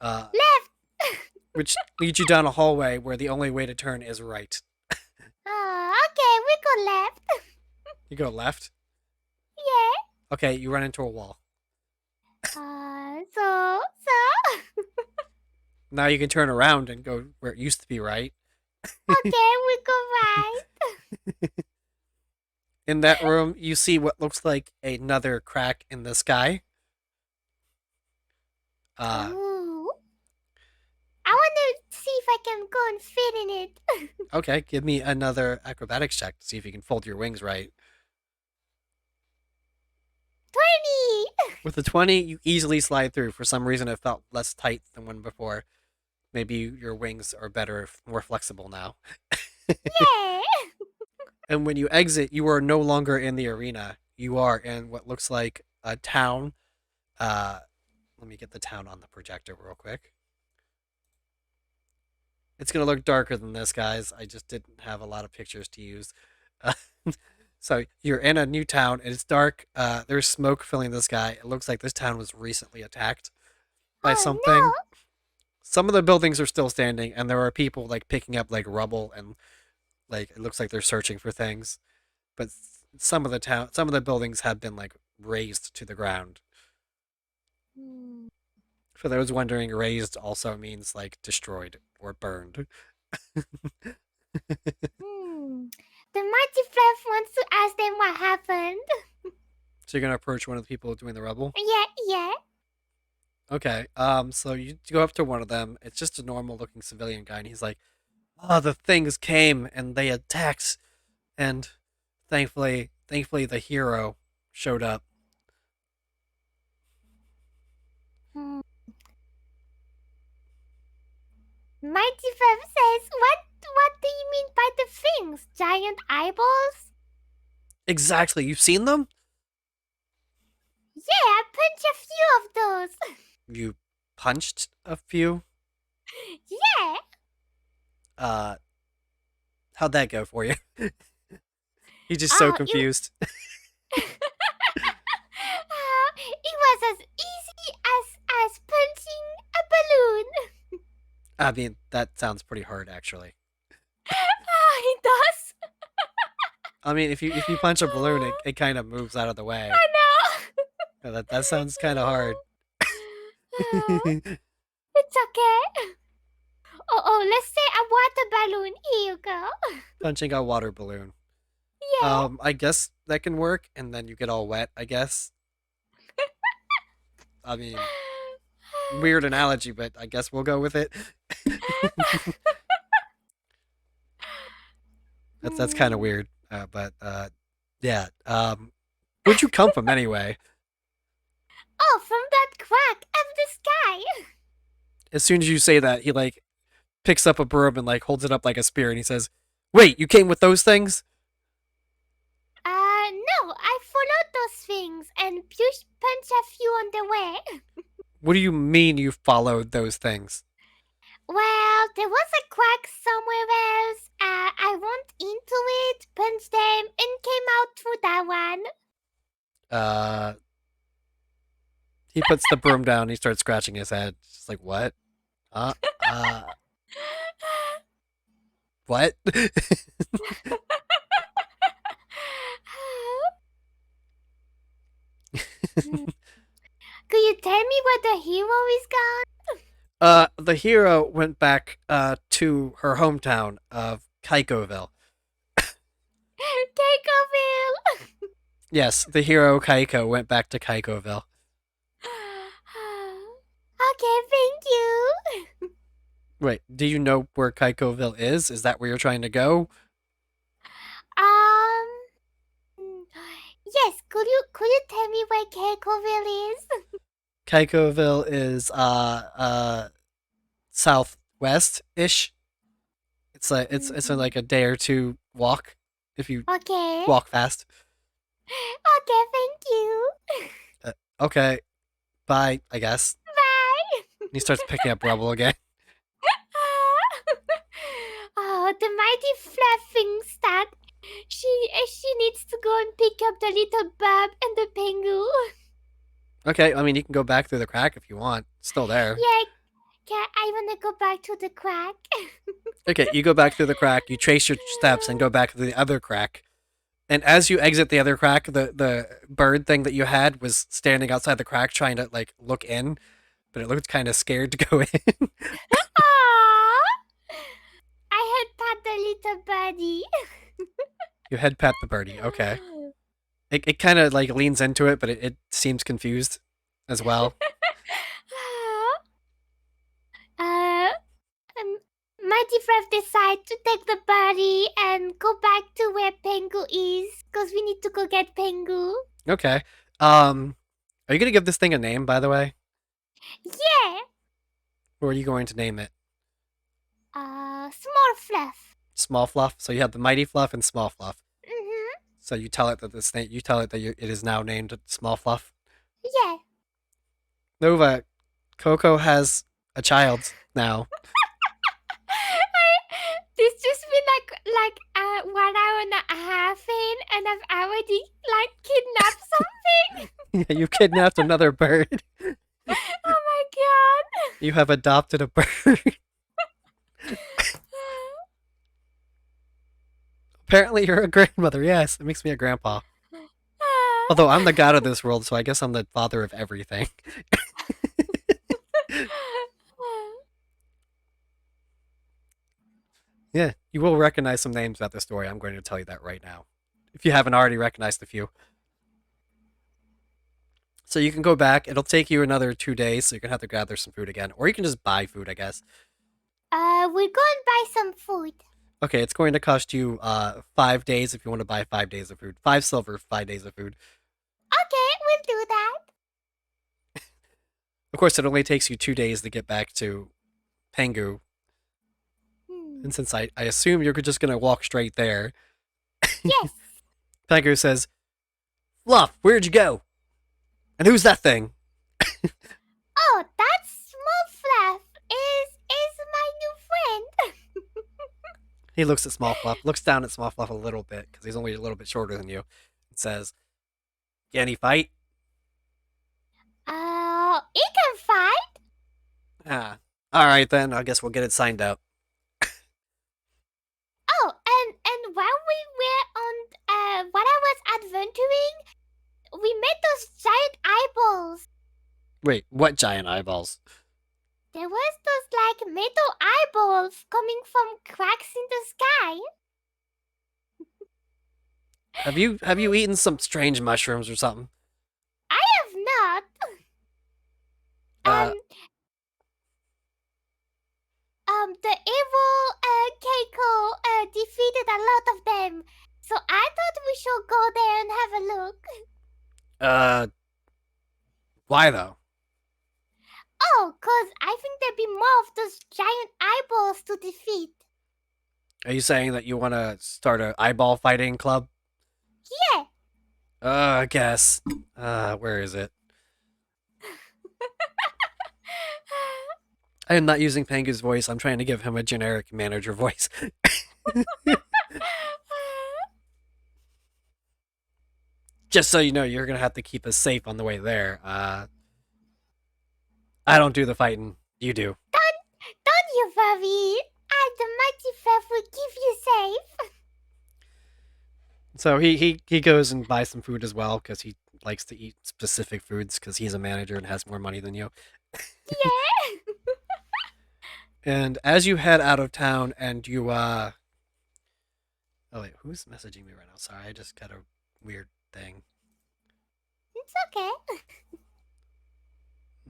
Left! Which leads you down a hallway where the only way to turn is right. Okay, we go left. You go left. Yeah. Okay, you run into a wall. So. Now you can turn around and go where it used to be right. Okay, we go right. In that room, you see what looks like another crack in the sky. Ooh. I want to see if I can go and fit in it. Okay, give me another acrobatics check to see if you can fold your wings right. 20! With the 20, you easily slide through. For some reason, it felt less tight than one before. Maybe your wings are better, more flexible now. Yeah! And when you exit, you are no longer in the arena. You are in what looks like a town. Let me get the town on the projector real quick. It's going to look darker than this, guys. I just didn't have a lot of pictures to use. So you're in a new town. It's dark. There's smoke filling the sky. It looks like this town was recently attacked by something. No! Some of the buildings are still standing, and there are people like picking up like rubble and like it looks like they're searching for things. But some of the buildings have been like razed to the ground. Hmm. For those wondering, razed also means like destroyed or burned. The Mighty Fluff wants to ask them what happened. So you're gonna approach one of the people doing the rubble. Yeah. Okay. So you go up to one of them. It's just a normal looking civilian guy, and he's like, "Oh, the things came and they attacked, and thankfully, the hero showed up." Hmm. Mighty Fluff says, What do you mean by the things? Giant eyeballs? Exactly. You've seen them? Yeah, I punched a few of those. You punched a few. Yeah. How'd that go for you? He's just so confused. It was as easy as punching a balloon. I mean, that sounds pretty hard, actually. It does. I mean, if you punch a balloon, it kind of moves out of the way. I know. That sounds kind of hard. It's okay. Let's say a water balloon. Here you go. Punching a water balloon. Yeah. I guess that can work, and then you get all wet, I guess. I mean, weird analogy, but I guess we'll go with it. That's kind of weird, but yeah. Where'd you come from anyway? Oh, from that crack of the sky. As soon as you say that, he like picks up a broom and like holds it up like a spear, and he says, "Wait, you came with those things?" No, I followed those things and punched a few on the way. What do you mean you followed those things? Well, there was a crack somewhere else. I went into it, punched them, and came out through that one. He puts the broom down. And he starts scratching his head. Just like what? What? Could you tell me where the hero is gone? The hero went back to her hometown of Kaikoville. Kekoville! Yes, the hero Kaiko went back to Kaikoville. Okay, thank you. Wait, do you know where Kaikoville is? Is that where you're trying to go? Yes, could you tell me where Kekoville is? Kaikoville is southwest-ish. It's like a day or two walk if you Okay. walk fast. Okay, thank you. Okay, bye, I guess. Bye. He starts picking up rubble again. Oh, the mighty Fluff thinks that she needs to go and pick up the little bub and the pengu. Okay, I mean, you can go back through the crack if you want. It's still there. Yeah, yeah, I wanna go back to the crack. Okay, you go back through the crack, you trace your steps, and go back to the other crack. And as you exit the other crack, the bird thing that you had was standing outside the crack trying to, like, look in, but it looked kind of scared to go in. Aww, I had pat the little birdie. You head pat the birdie, okay. It kind of, like, leans into it, but it seems confused as well. uh, Mighty Fluff decide to take the birdie and go back to where Pengu is, cause we need to go get Pengu. Okay. Are you gonna give this thing a name, by the way? Yeah. Or are you going to name it? Small Fluff. Small Fluff? So you have the Mighty Fluff and Small Fluff. Mhm. So you tell it that it is now named Small Fluff. Yeah. Nova, Coco has a child now. This just been like 1 hour and a half in, and I've already like kidnapped something. Yeah, you kidnapped another bird. Oh my god. You have adopted a bird. Apparently, you're a grandmother. Yes, it makes me a grandpa. Although I'm the god of this world, so I guess I'm the father of everything. Yeah, you will recognize some names about the story. I'm going to tell you that right now. If you haven't already recognized a few. So you can go back. It'll take you another 2 days, so you're going to have to gather some food again. Or you can just buy food, I guess. We're going to buy some food. Okay, it's going to cost you 5 days if you want to buy 5 days of food. 5 silver, 5 days of food. Okay, we'll do that. Of course, it only takes you 2 days to get back to Pengu. Hmm. And since I assume you're just going to walk straight there, Yes. Pengu says, Fluff, where'd you go? And who's that thing? Oh, that Small Fluff is my new friend. He looks at Small Fluff, looks down at Small Fluff a little bit, because he's only a little bit shorter than you, and says, "Get any fight?" He can fight. Ah, alright then, I guess we'll get it signed up. Oh, and while we were on while I was adventuring, we met those giant eyeballs. Wait, what giant eyeballs? There was those like metal eyeballs coming from cracks in the sky. Have you eaten some strange mushrooms or something? I have not. Uh, The evil Keiko defeated a lot of them. So I thought we should go there and have a look. Why though? Oh, 'cause I think there'd be more of those giant eyeballs to defeat. Are you saying that you want to start a eyeball fighting club? Yeah. I guess. Where is it? I am not using Pengu's voice. I'm trying to give him a generic manager voice. Just so you know, you're gonna have to keep us safe on the way there. I don't do the fighting. You do. Don't you worry. The mighty Fluff will keep you safe. So he goes and buys some food as well because he likes to eat specific foods because he's a manager and has more money than you. Yeah. And as you head out of town and you oh wait, who's messaging me right now? Sorry, I just got a weird thing. It's okay.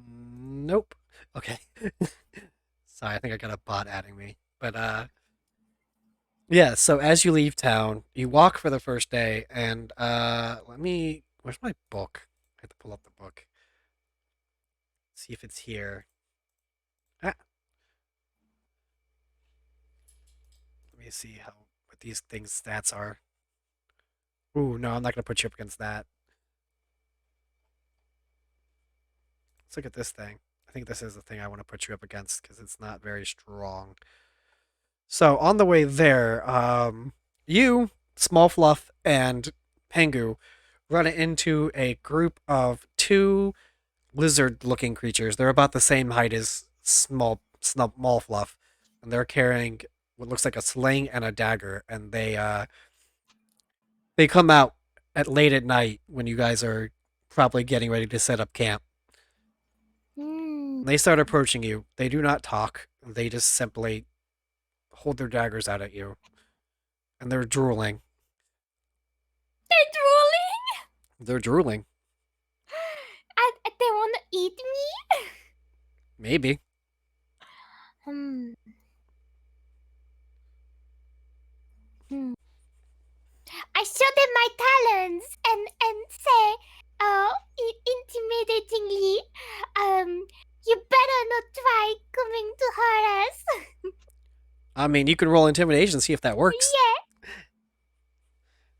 Nope. Okay. Sorry, I think I got a bot adding me. But yeah, so as you leave town, you walk for the first day and where's my book? I have to pull up the book. See if it's here. Ah. Let me see what these things stats are. Ooh, no, I'm not gonna put you up against that. Let's look at this thing. I think this is the thing I want to put you up against because it's not very strong. So on the way there, you, Small Fluff, and Pengu run into a group of two lizard-looking creatures. They're about the same height as Small Fluff, and they're carrying what looks like a sling and a dagger. And they come out at late at night when you guys are probably getting ready to set up camp. Hmm. They start approaching you. They do not talk. They just simply hold their daggers out at you, and they're drooling. They're drooling. They're drooling. They want to eat me. Maybe. Hmm. I show them my talents and say, intimidatingly, you better not try coming to hurt us. I mean, you can roll intimidation and see if that works. Yeah.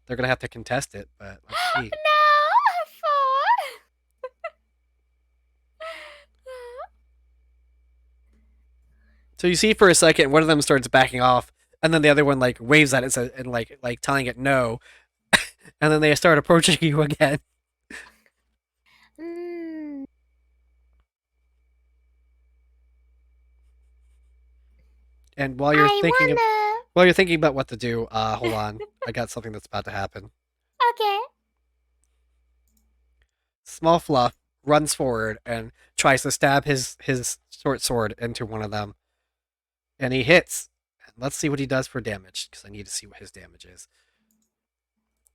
They're gonna have to contest it, but let's see. No, 4. So you see for a second, one of them starts backing off, and then the other one like waves at it and like telling it no, and then they start approaching you again. Hmm. And while you're thinking wanna. while you're thinking about what to do, hold on, I got something that's about to happen. Okay. Small Fluff runs forward and tries to stab his short sword into one of them, and he hits. Let's see what he does for damage, because I need to see what his damage is.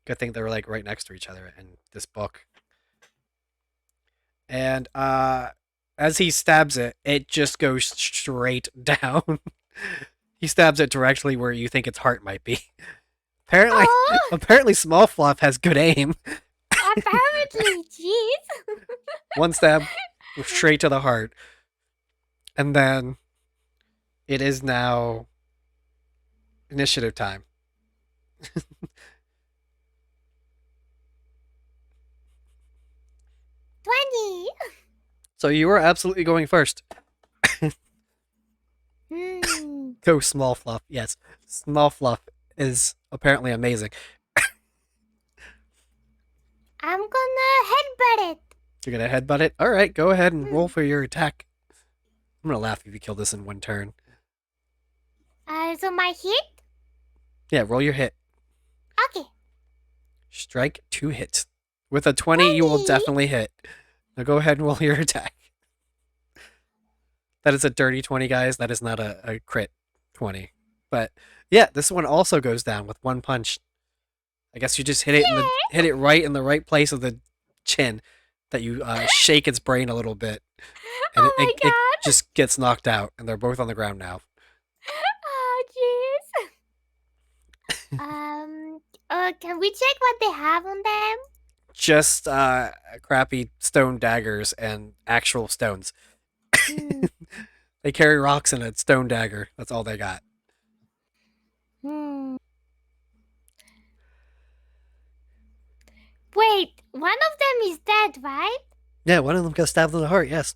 Good thing they were like right next to each other in this book. And as he stabs it, it just goes straight down. He stabs it directly where you think its heart might be. Apparently, Oh. apparently, Small Fluff has good aim. Apparently, jeez. One stab straight to the heart, and then it is now initiative time. 20. So you are absolutely going first. Hmm. Go Small Fluff. Yes, Small Fluff is apparently amazing. I'm gonna headbutt it. You're gonna headbutt it? Alright, go ahead and roll for your attack. I'm gonna laugh if you kill this in one turn. So my hit? Yeah, roll your hit. Okay. Strike 2 hits. With a 20, you will 20. definitely hit. Now go ahead and roll your attack. That is a dirty 20, guys. That is not a crit 20. But yeah, this one also goes down with one punch. I guess you just hit it hit it right in the right place of the chin, that you shake its brain a little bit, and Oh my it god. just gets knocked out, and they're both on the ground now. Oh jeez. Can we check what they have on them? Just crappy stone daggers and actual stones. Hmm. They carry rocks and a stone dagger. That's all they got. Hmm. Wait, one of them is dead, right? Yeah, one of them got stabbed in the heart. Yes,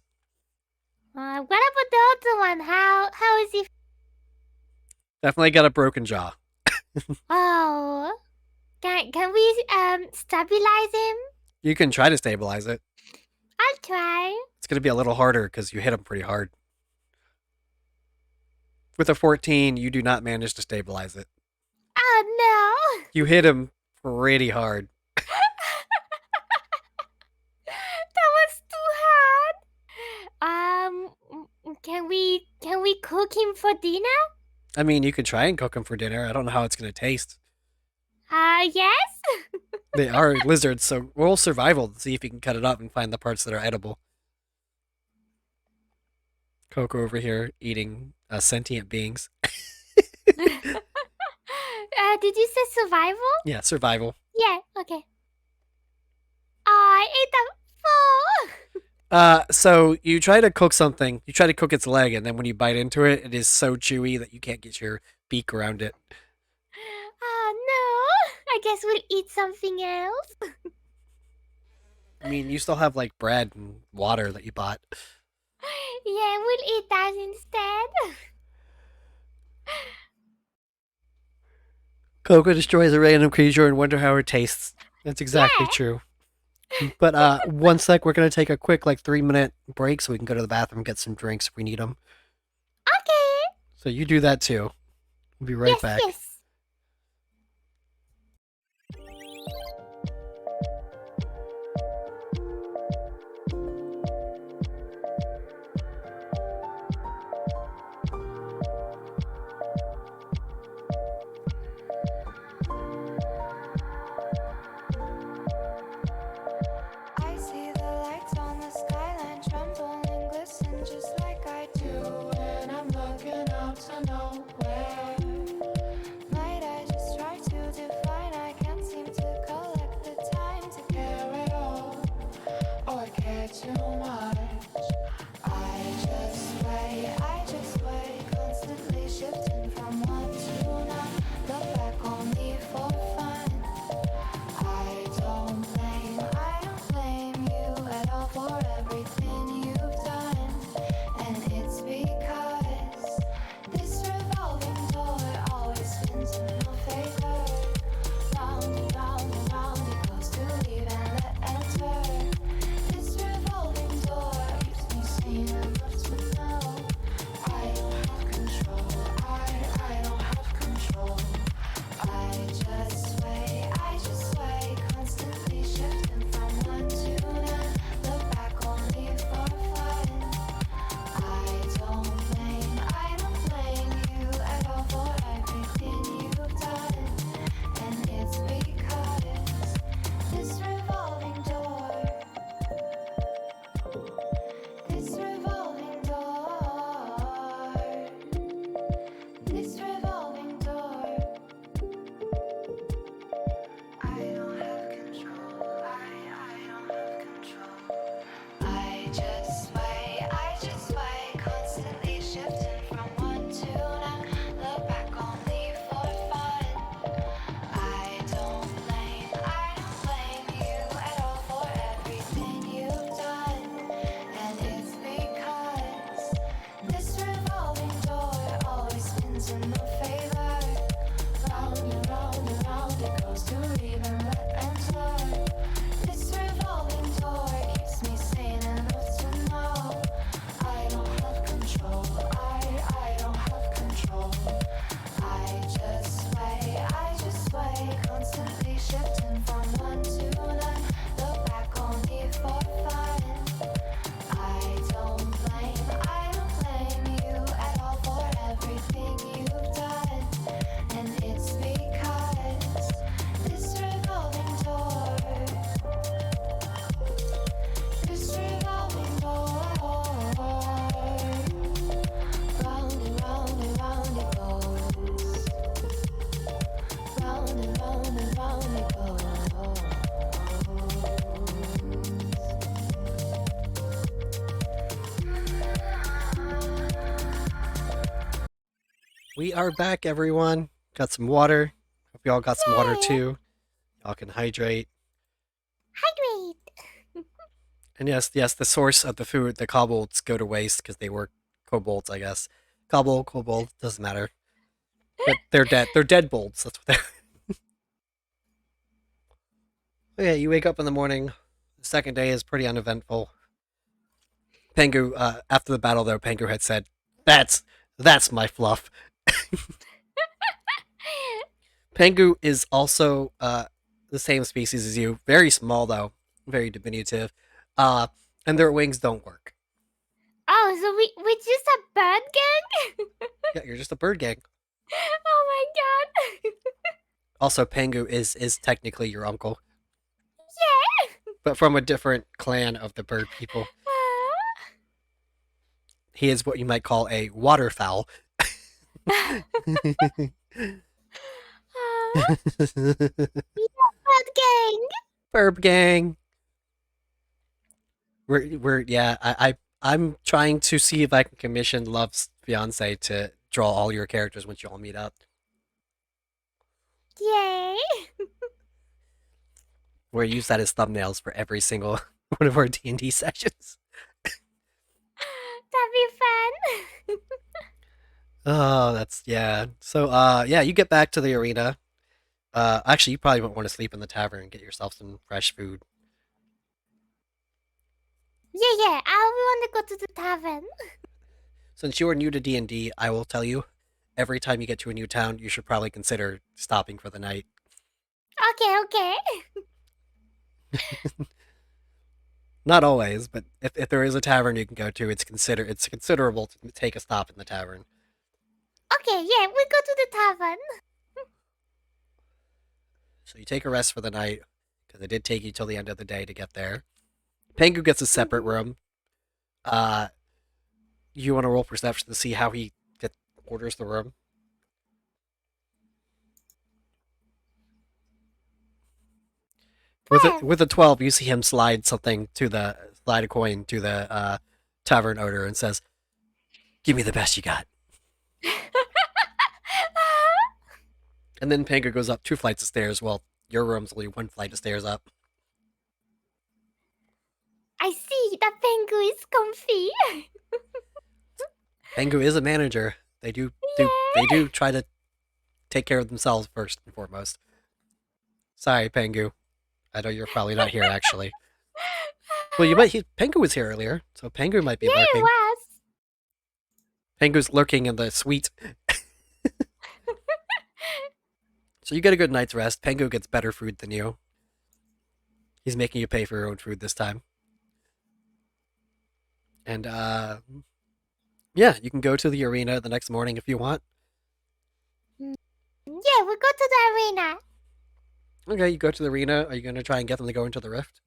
What about the other one? How is he? definitely got a broken jaw. Oh, can we stabilize him? You can try to stabilize it. I'll try. It's gonna be a little harder because you hit him pretty hard. With a 14, you do not manage to stabilize it. Oh no. You hit him pretty hard. That was too hard. Can we cook him for dinner? I mean, you could try and cook him for dinner. I don't know how it's gonna taste. Yes. They are lizards, so roll survival to see if you can cut it up and find the parts that are edible. Coco over here eating sentient beings. Did you say survival? Yeah, survival. Yeah. Okay. I ate a 4. So you try to cook something. You try to cook its leg, and then when you bite into it, it is so chewy that you can't get your beak around it. Oh no. I guess we'll eat something else. I mean, you still have like bread and water that you bought. Yeah, we'll eat that instead. Coco destroys a random creature and wonder how it tastes. That's exactly Yeah. true. But 1 sec, we're gonna take a quick like 3 minute break so we can go to the bathroom and get some drinks if we need them. Okay. So you do that too. We'll be right Yes, back. yes. I see the lights on the skyline tremble and glisten just like I do when I'm looking out to nowhere. Might I just try to define? I can't seem to collect the time to care at all, or care too much. I just wait, constantly shifting from one to none. Look back only for fun. I don't blame you at all for everything you've done. And it's because this revolving door always spins in my favor. Round and round and round it goes to leave and let enter. This revolving door keeps me sane enough to know I don't have control. I don't have control. I just sway, constantly shifting from one to none. Look back only for fun. I don't blame you at all for everything you've done. And it's because this revolving door, this revolving door, this revolving door. I don't have control. I don't have control. I just sway, constantly shifting from one to none. Look back only for fun. I don't blame you at all for everything you've done. And it's because this revolving door always spins in my favor. Round and round and round it goes to leave and let enter. This revolving door keeps me sane enough to know I don't have control. I don't have control. I just sway, constantly shifting from one to none. Look back only for fun. I don't blame you at all for everything you've done. And it's because this revolving door, this revolving door, round and round and round it goes, round and round and round it goes. We are back, everyone. Got some water. Hope y'all got some water Yeah. too. Y'all can hydrate. Hydrate. And yes, the source of the food, the kobolds go to waste because they were kobolds, I guess. Kobold, doesn't matter. But they're dead. They're dead bolds. That's what they're. Okay, you wake up in the morning. The second day is pretty uneventful. Pengu, after the battle though, Pengu had said, that's my fluff. Pengu is also the same species as you. Very small though. Very diminutive. And their wings don't work. Oh, so we just a bird gang? Yeah, you're just a bird gang. Oh my god. Also, Pengu is technically your uncle, Yeah. but from a different clan of the bird people. He is what you might call a waterfowl. Bird gang. Burb gang. I'm trying to see if I can commission Love's fiance to draw all your characters once you all meet up. Yay. We're use that as thumbnails for every single one of our D&D sessions. That'd be fun. Oh, that's yeah. So yeah, you get back to the arena. Actually, you probably won't want to sleep in the tavern and get yourself some fresh food. Yeah, I want to go to the tavern. Since you are new to D&D, I will tell you, every time you get to a new town, you should probably consider stopping for the night. Okay. Not always, but if there is a tavern you can go to, it's considerable to take a stop in the tavern. Okay, yeah, we go to the tavern. So you take a rest for the night, because it did take you till the end of the day to get there. Pengu gets a separate room. You want to roll perception to see how he orders the room? With a 12, you see him slide a coin to the tavern owner and says, "Give me the best you got." And then Pengu goes up 2 flights of stairs. Well, your room's only 1 flight of stairs up. I see that Pengu is comfy. Pengu is a manager. They do try to take care of themselves first and foremost. Sorry, Pengu. I know you're probably not here actually. Well, Pengu was here earlier, so Pengu might be Yeah, it lurking. was. Pengu's lurking in the suite. So you get a good night's rest. Pengu gets better food than you. He's making you pay for your own food this time. And yeah, you can go to the arena the next morning if you want. Yeah, we go to the arena. Okay, you go to the arena. Are you going to try and get them to go into the rift?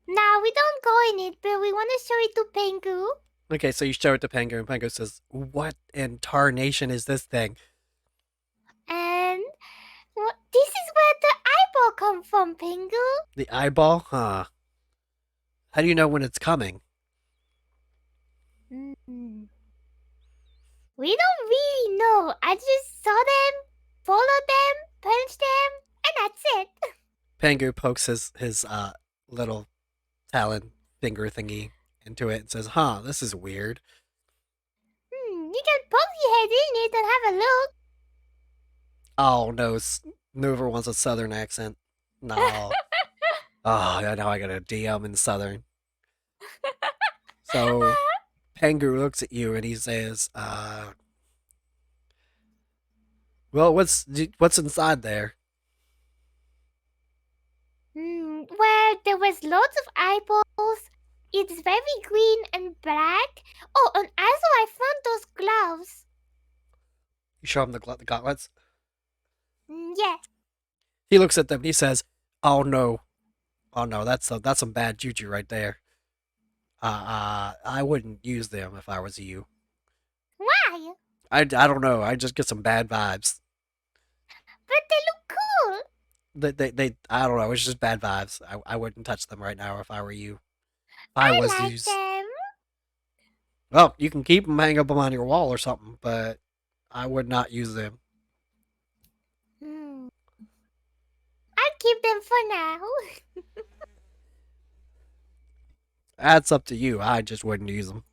No, we don't go in it, but we want to show it to Pengu. Okay, so you show it to Pengu, and Pengu says, "What in tarnation is this thing?" And this is where the eyeball come from, Pengu. The eyeball? Huh. How do you know when it's coming? Mm. We don't really know. I just saw them, followed them, punched them, and that's it. Pengu pokes his little talon finger thingy into it and says, "Huh, this is weird." You can poke your head in it and have a look. Oh no, Nova wants a southern accent. No. Oh, yeah, now I got a DM in southern. So Pengu looks at you and he says, well, what's inside there?" Where there was lots of eyeballs. It's very green and black. Oh, and also I found those gloves. You show him the gauntlets. Yeah. He looks at them and he says, "Oh no, that's some bad juju right there. I wouldn't use them if I was you. Why? I don't know. I just get some bad vibes. But they look cool. They I don't know. It's just bad vibes. I wouldn't touch them right now if I were you. If I was like you. them. Well, you can keep them, hang up them on your wall or something, but I would not use them. I'll keep them for now. That's up to you. I just wouldn't use them.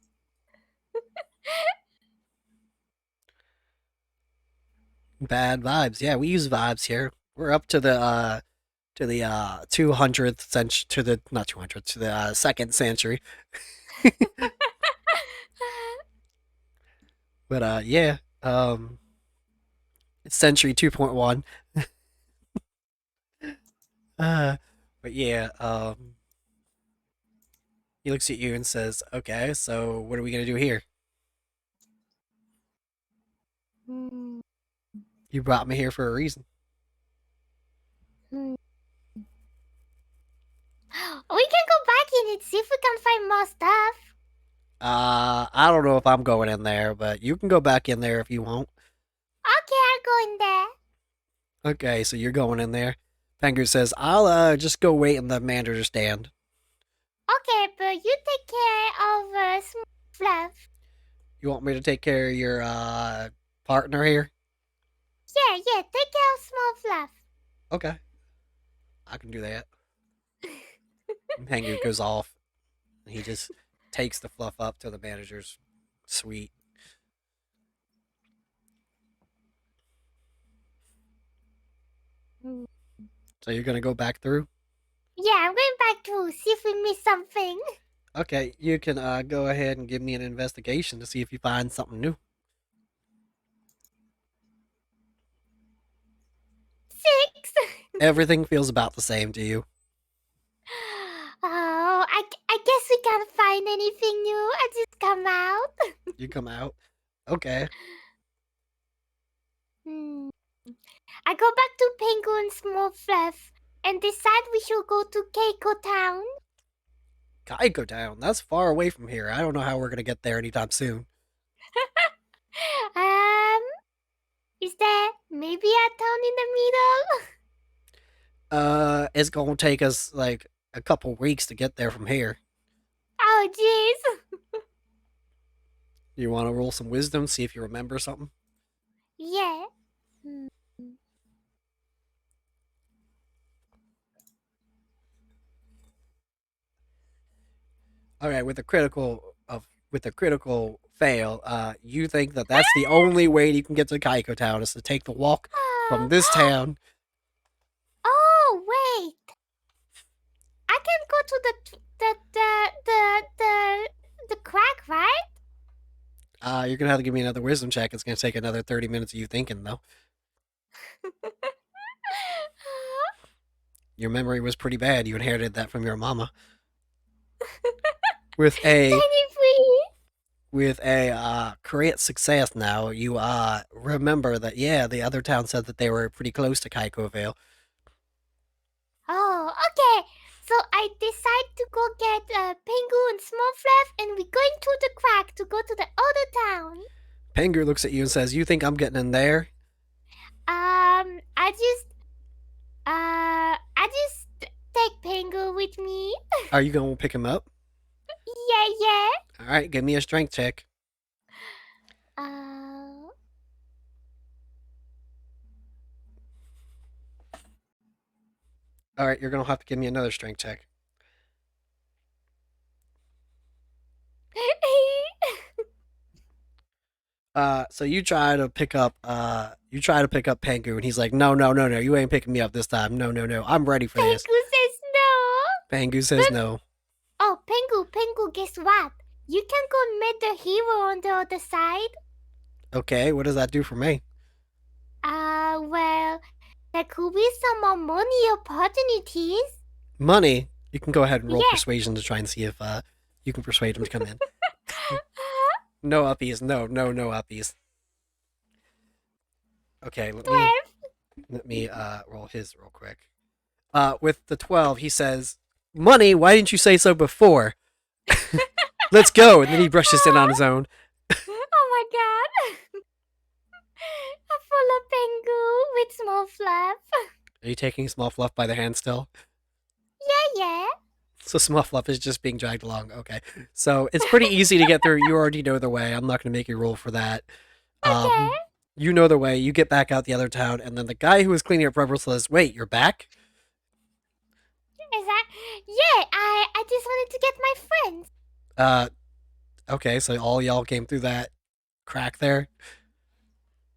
Bad vibes. Yeah, we use vibes here. We're up to the 200th century, to the not 200th, to the 2nd century. But yeah, it's century 2.1. But yeah, he looks at you and says, "Okay, so what are we gonna do here? You brought me here for a reason." We can go back in and see if we can find more stuff. I don't know if I'm going in there, but you can go back in there if you want. Okay, I'll go in there. Okay, so you're going in there. Pengu says, "I'll just go wait in the manager stand." Okay, but you take care of Fluff. You want me to take care of your partner here? Yeah, take care of Small Fluff. Okay. I can do that. Pengu goes off. And he just takes the fluff up to the manager's suite. Mm. So you're gonna go back through? Yeah, I'm going back to see if we missed something. Okay, you can go ahead and give me an investigation to see if you find something new. 6. Everything feels about the same to you. Oh, I guess we can't find anything new. I just come out. You come out. Okay. Hmm. I go back to Penguin Small Fluff and decide we should go to Keiko Town. Geico Town. That's far away from here. I don't know how we're gonna get there anytime soon. Is there maybe a town in the middle? It's gonna take us like a couple weeks to get there from here. Oh, jeez. You want to roll some wisdom, see if you remember something? Yeah. Hmm. All right, with a critical fail, you think that that's the only way you can get to Geico Town is to take the walk from this town. Oh, wait. I can go to the crack, right? You're gonna have to give me another wisdom check. It's gonna take another 30 minutes of you thinking, though. Your memory was pretty bad. You inherited that from your mama. With a 23. Great success now, you remember that the other town said that they were pretty close to Kaiko Vale. Oh, okay. So I decide to go get Pengu and Small Fluff, and we're going to the crack to go to the other town. Pengu looks at you and says, "You think I'm getting in there?" I just take Pengu with me. Are you gonna pick him up? Yeah. All right, give me a strength check. All right, you're gonna have to give me another strength check. So you try to pick up Pengu, and he's like, no, you ain't picking me up this time. No, I'm ready for this. Pengu says no. Pengu says no. Oh, Pengu, guess what? You can go meet the hero on the other side. Okay, what does that do for me? Well, there could be some more money opportunities. Money? You can go ahead and roll persuasion to try and see if you can persuade him to come in. No uppies. No uppies. Okay, let me roll his real quick. With the 12, he says, "Money? Why didn't you say so before?" Let's go. And then he brushes in on his own. Oh my god. I follow Pengu with Small Fluff. Are you taking Small Fluff by the hand still? Yeah. So Small Fluff is just being dragged along. Okay. So it's pretty easy to get through. You already know the way. I'm not going to make you roll for that. Okay. You know the way. You get back out the other town, and then the guy who was cleaning up rubble says, "Wait, you're back?" Is that? Yeah, I just wanted to get my friends. Okay, so all y'all came through that crack there?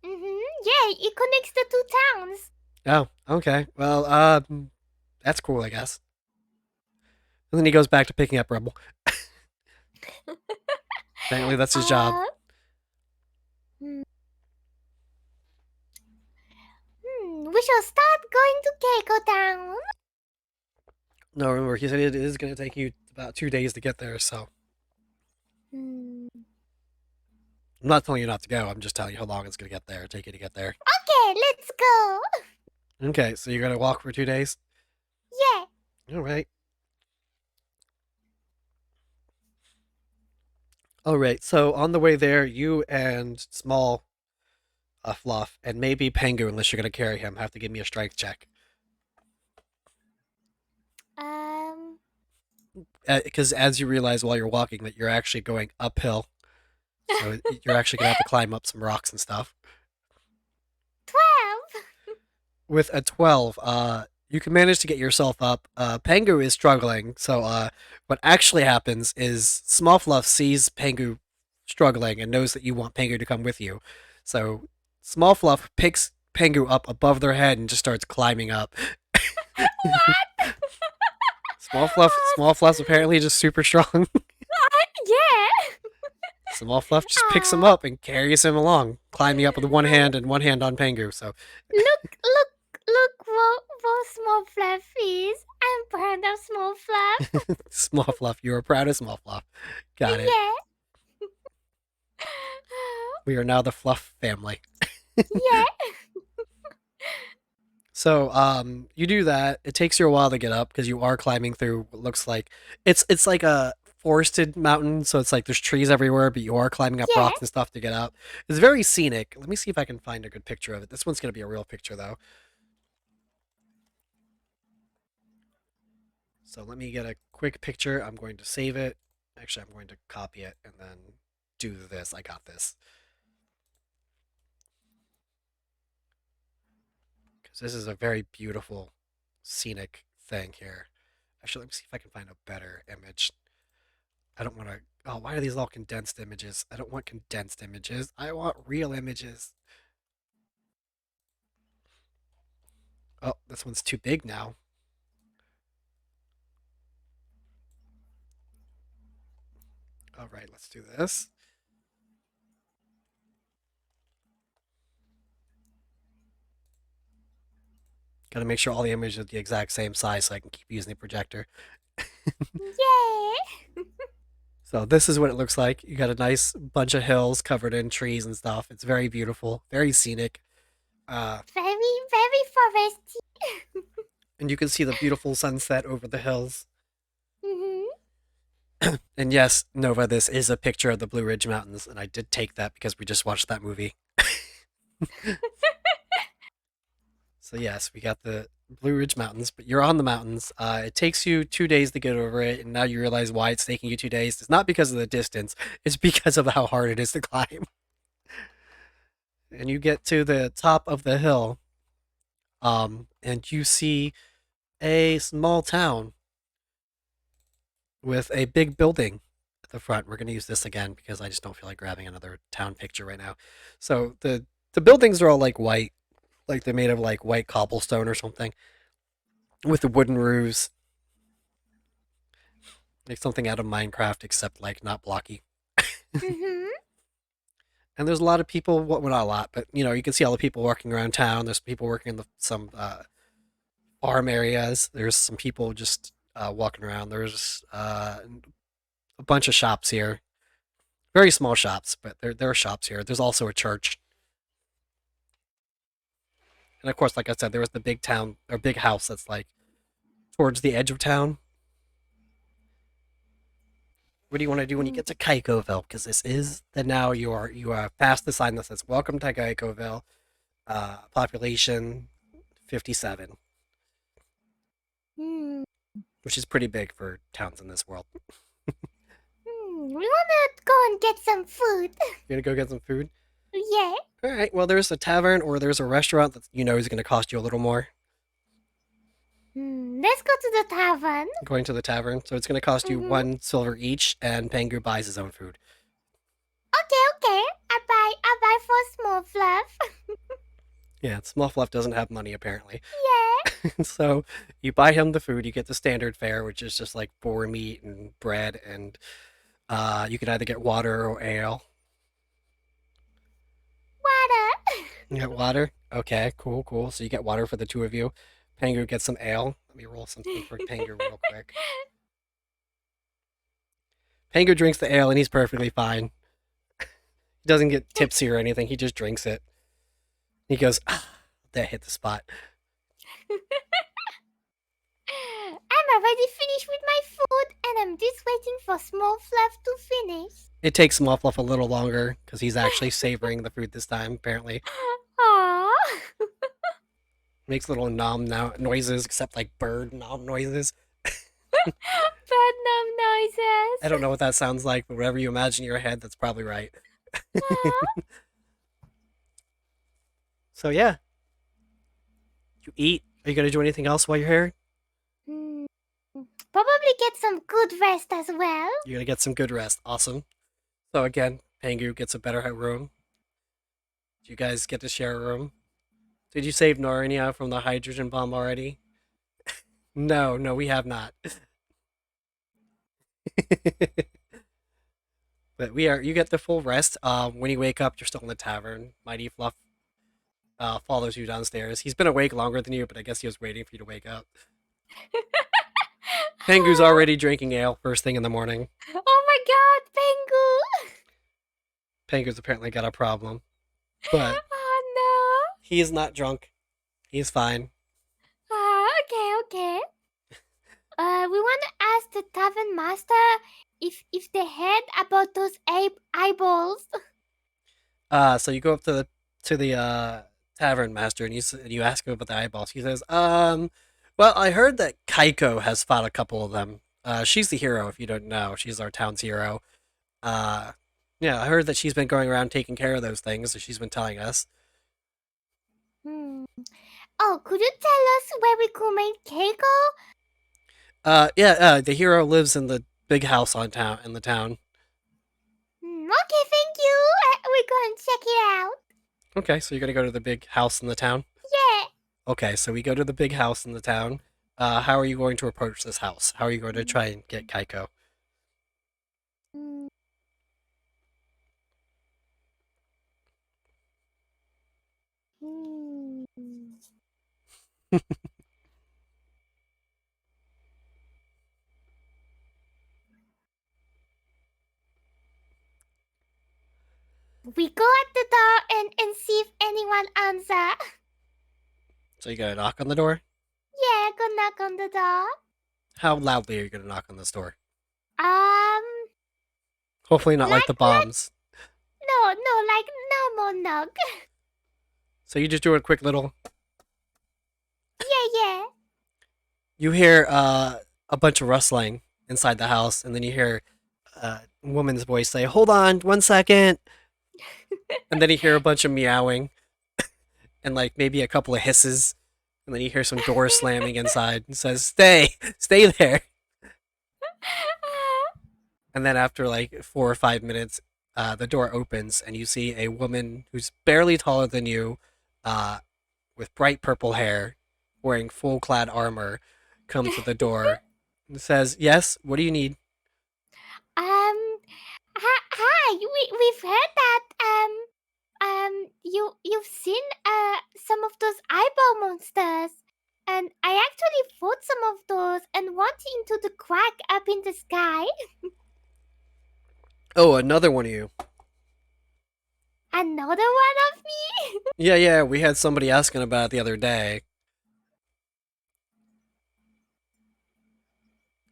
Yeah, it connects the two towns. Oh, okay. Well, that's cool, I guess. And then he goes back to picking up rubble. Apparently that's his job. We shall start going to Keiko Town. No, remember, he said it is going to take you about 2 days to get there, so. I'm not telling you not to go. I'm just telling you how long it's going to take you to get there. Okay, let's go. Okay, so you're going to walk for 2 days? Yeah. All right. All right, so on the way there, you and Small Fluff, and maybe Pengu, unless you're going to carry him, have to give me a strength check. Because as you realize while you're walking that you're actually going uphill. So you're actually going to have to climb up some rocks and stuff. with a 12, you can manage to get yourself up. Pengu is struggling, so what actually happens is Small Fluff sees Pengu struggling and knows that you want Pengu to come with you. So Small Fluff picks Pengu up above their head and just starts climbing up. What? Small Fluff's apparently just super strong. Yeah. Small Fluff just picks him Aw. up and carries him along, climbing up with one hand and one hand on Pengu. So Look what small fluff is. I'm proud of small fluff. Small Fluff, you are proud of Small Fluff. Got it. Yeah. We are now the Fluff family. Yeah. So, you do that. It takes you a while to get up because you are climbing through what looks like it's like a forested mountain. So it's like there's trees everywhere, but you are climbing up Yeah. rocks and stuff to get up. It's very scenic. Let me see if I can find a good picture of it. This one's gonna be a real picture though. So let me get a quick picture. I'm going to save it. Actually, I'm going to copy it and then do this. I got this. Because this is a very beautiful, scenic thing here. Actually, let me see if I can find a better image. I don't want to. Oh, why are these all condensed images? I don't want condensed images. I want real images. Oh, this one's too big now. All right, let's do this. Gotta make sure all the images are the exact same size so I can keep using the projector. Yeah. So this is what it looks like. You got a nice bunch of hills covered in trees and stuff. It's very beautiful, very scenic. Very foresty. And you can see the beautiful sunset over the hills. Mm-hmm. And yes, Nova, this is a picture of the Blue Ridge Mountains, and I did take that because we just watched that movie. So yes, we got the Blue Ridge Mountains, but you're on the mountains. It takes you 2 days to get over it, and now you realize why it's taking you 2 days. It's not because of the distance; it's because of how hard it is to climb. And you get to the top of the hill, and you see a small town with a big building at the front. We're going to use this again because I just don't feel like grabbing another town picture right now. So the buildings are all like white, like they're made of like white cobblestone or something, with the wooden roofs, like something out of Minecraft, except like not blocky. Mm-hmm. And there's a lot of people. Well, not a lot, but you can see all the people walking around town. There's people working in some farm areas. There's some people just walking around. There's a bunch of shops here. Very small shops, but there are shops here. There's also a church. And of course, like I said, there was the big town or big house that's like towards the edge of town. What do you want to do when you get to Kaikoville? Because this is you are past the sign that says "Welcome to Kaikoville." Population 57, Mm. which is pretty big for towns in this world. We wanna go and get some food. You're gonna go get some food. Yeah. All right. Well, there's a tavern or there's a restaurant that is going to cost you a little more. Let's go to the tavern. Going to the tavern, so it's going to cost you Mhm. 1 silver each, and Pengu buys his own food. Okay. I buy for small fluff. Yeah, Small Fluff doesn't have money apparently. Yeah. So you buy him the food. You get the standard fare, which is just like boar meat and bread, and you can either get water or ale. Water. You get water. Okay, cool. So you get water for the two of you. Pengu gets some ale. Let me roll something for Pengu real quick. Pengu drinks the ale and he's perfectly fine. He doesn't get tipsy or anything. He just drinks it. He goes, that hit the spot. I'm already finished with my food, and I'm just waiting for small fluff to finish. It takes Small Fluff a little longer because he's actually savoring the food this time, apparently. Aww. Makes little nom noises, except like bird nom noises. Bad numb noises. I don't know what that sounds like, but whatever you imagine in your head, that's probably right. Aw. So yeah. You eat? Are you gonna do anything else while you're here? Hmm. Probably get some good rest as well. You're gonna get some good rest. Awesome. So again, Pangu gets a better room. You guys get to share a room. Did you save Narnia from the hydrogen bomb already? No, no, we have not. But we are. You get the full rest. When you wake up, you're still in the tavern. Mighty Fluff follows you downstairs. He's been awake longer than you, but I guess he was waiting for you to wake up. Pengu's already drinking ale first thing in the morning. Oh my god, Pengu! Pengu's apparently got a problem, but Oh he is not drunk. He's fine. no. Okay. We want to ask the tavern master if they heard about those eyeballs. So you go up to the tavern master and you ask him about the eyeballs. He says, well, I heard that Kaiko has fought a couple of them. She's the hero, if you don't know. She's our town's hero. Uh, yeah, I heard that she's been going around taking care of those things. She's been telling us. Hmm. Oh, could you tell us where we could meet Keiko? The hero lives in the big house in the town. Okay, thank you. We're going to check it out. Okay, so you're gonna go to the big house in the town. Yeah. Okay, so we go to the big house in the town. How are you going to approach this house? How are you going to try and get Kaiko? Hmm. Hmm. We go at the door and see if anyone answer. So you gotta knock on the door? Yeah, go knock on the door. How loudly are you gonna knock on this door? Um, Hopefully not like the bombs. no, like normal knock. So you just do a quick little. Yeah. You hear a bunch of rustling inside the house, and then you hear a woman's voice say, "Hold on, 1 second," and then you hear a bunch of meowing, and like maybe a couple of hisses, and then you hear some doors slamming inside, and says, stay there." And then after like 4 or 5 minutes, the door opens, and you see a woman who's barely taller than you, with bright purple hair, wearing full clad armor, come to the door and says, "Yes, what do you need?" Hi. We've heard that you've seen some of those eyeball monsters, and I actually fought some of those and went into the crack up in the sky. Oh, another one of you. Another one of me. Yeah, we had somebody asking about it the other day.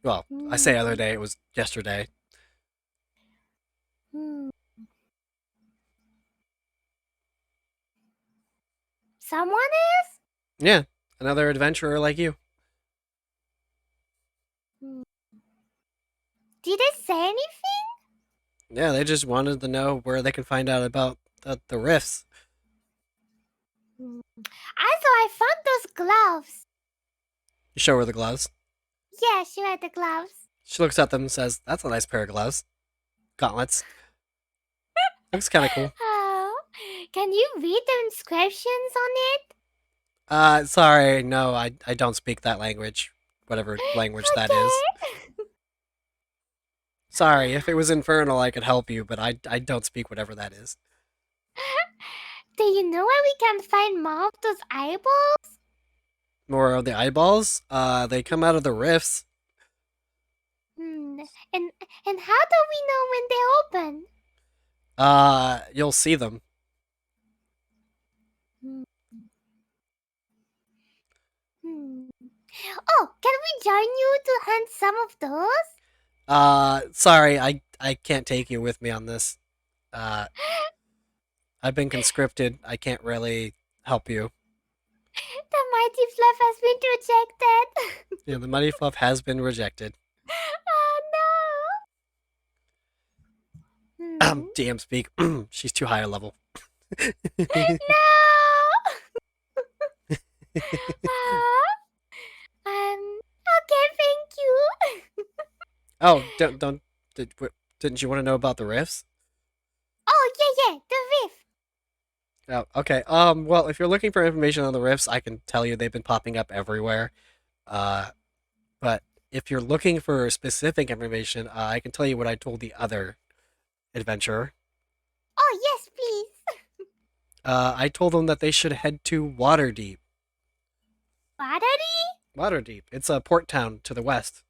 Well, I say other day, it was yesterday. Hmm. Someone is? Yeah, another adventurer like you. Did they say anything? Yeah, they just wanted to know where they can find out about the rifts. Also, I found those gloves. You show her the gloves. Yeah, she had the gloves. She looks at them and says, "That's a nice pair of gloves. Gauntlets. Looks kind of cool." Oh, can you read the inscriptions on it? Sorry, no, I don't speak that language. Whatever language that is. Sorry, if it was infernal, I could help you, but I don't speak whatever that is. Do you know where we can find more of those eyeballs? More of the eyeballs? They come out of the rifts. And how do we know when they open? You'll see them. Oh, can we join you to hunt some of those? Sorry, I can't take you with me on this. I've been conscripted. I can't really help you. The mighty fluff has been rejected. Yeah, the Mighty Fluff has been rejected. Oh no. DM speak. She's too high a level. No. Okay, thank you. Oh, didn't you want to know about the rifts? Oh, yeah, the riff. Oh, okay. Well, if you're looking for information on the rifts, I can tell you they've been popping up everywhere. Uh, but if you're looking for specific information, I can tell you what I told the other adventurer. Oh, yes, please. I told them that they should head to Waterdeep. Watery? Waterdeep. It's a port town to the west.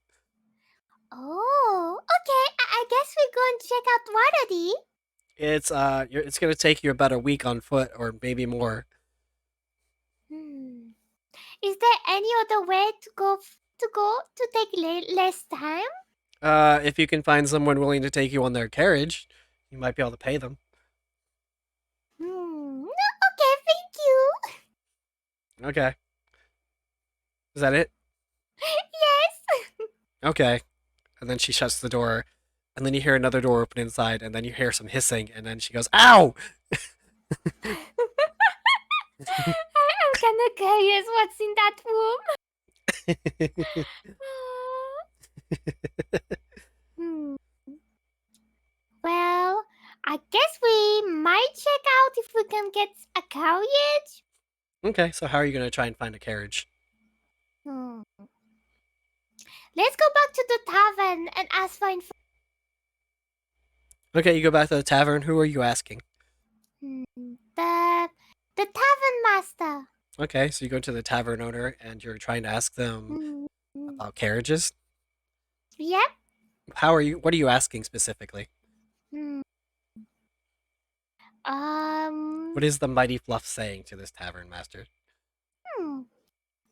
Oh, okay. I guess we're going to check out Watery. It's gonna take you about a week on foot, or maybe more. Hmm. Is there any other way to take less time? If you can find someone willing to take you on their carriage, you might be able to pay them. No, okay, thank you. Okay. Is that it? Yes. Okay. And then she shuts the door, and then you hear another door open inside, and then you hear some hissing, and then she goes, "Ow!" I'm kind of curious what's in that room. Hmm. Well, I guess we might check out if we can get a carriage. Okay, so how are you gonna try and find a carriage? Hmm. Let's go back to the tavern and ask for information. Okay, you go back to the tavern. Who are you asking? The tavern master. Okay, so you go to the tavern owner, and you're trying to ask them about carriages. Yep. What are you asking specifically? Hmm. What is the mighty fluff saying to this tavern master?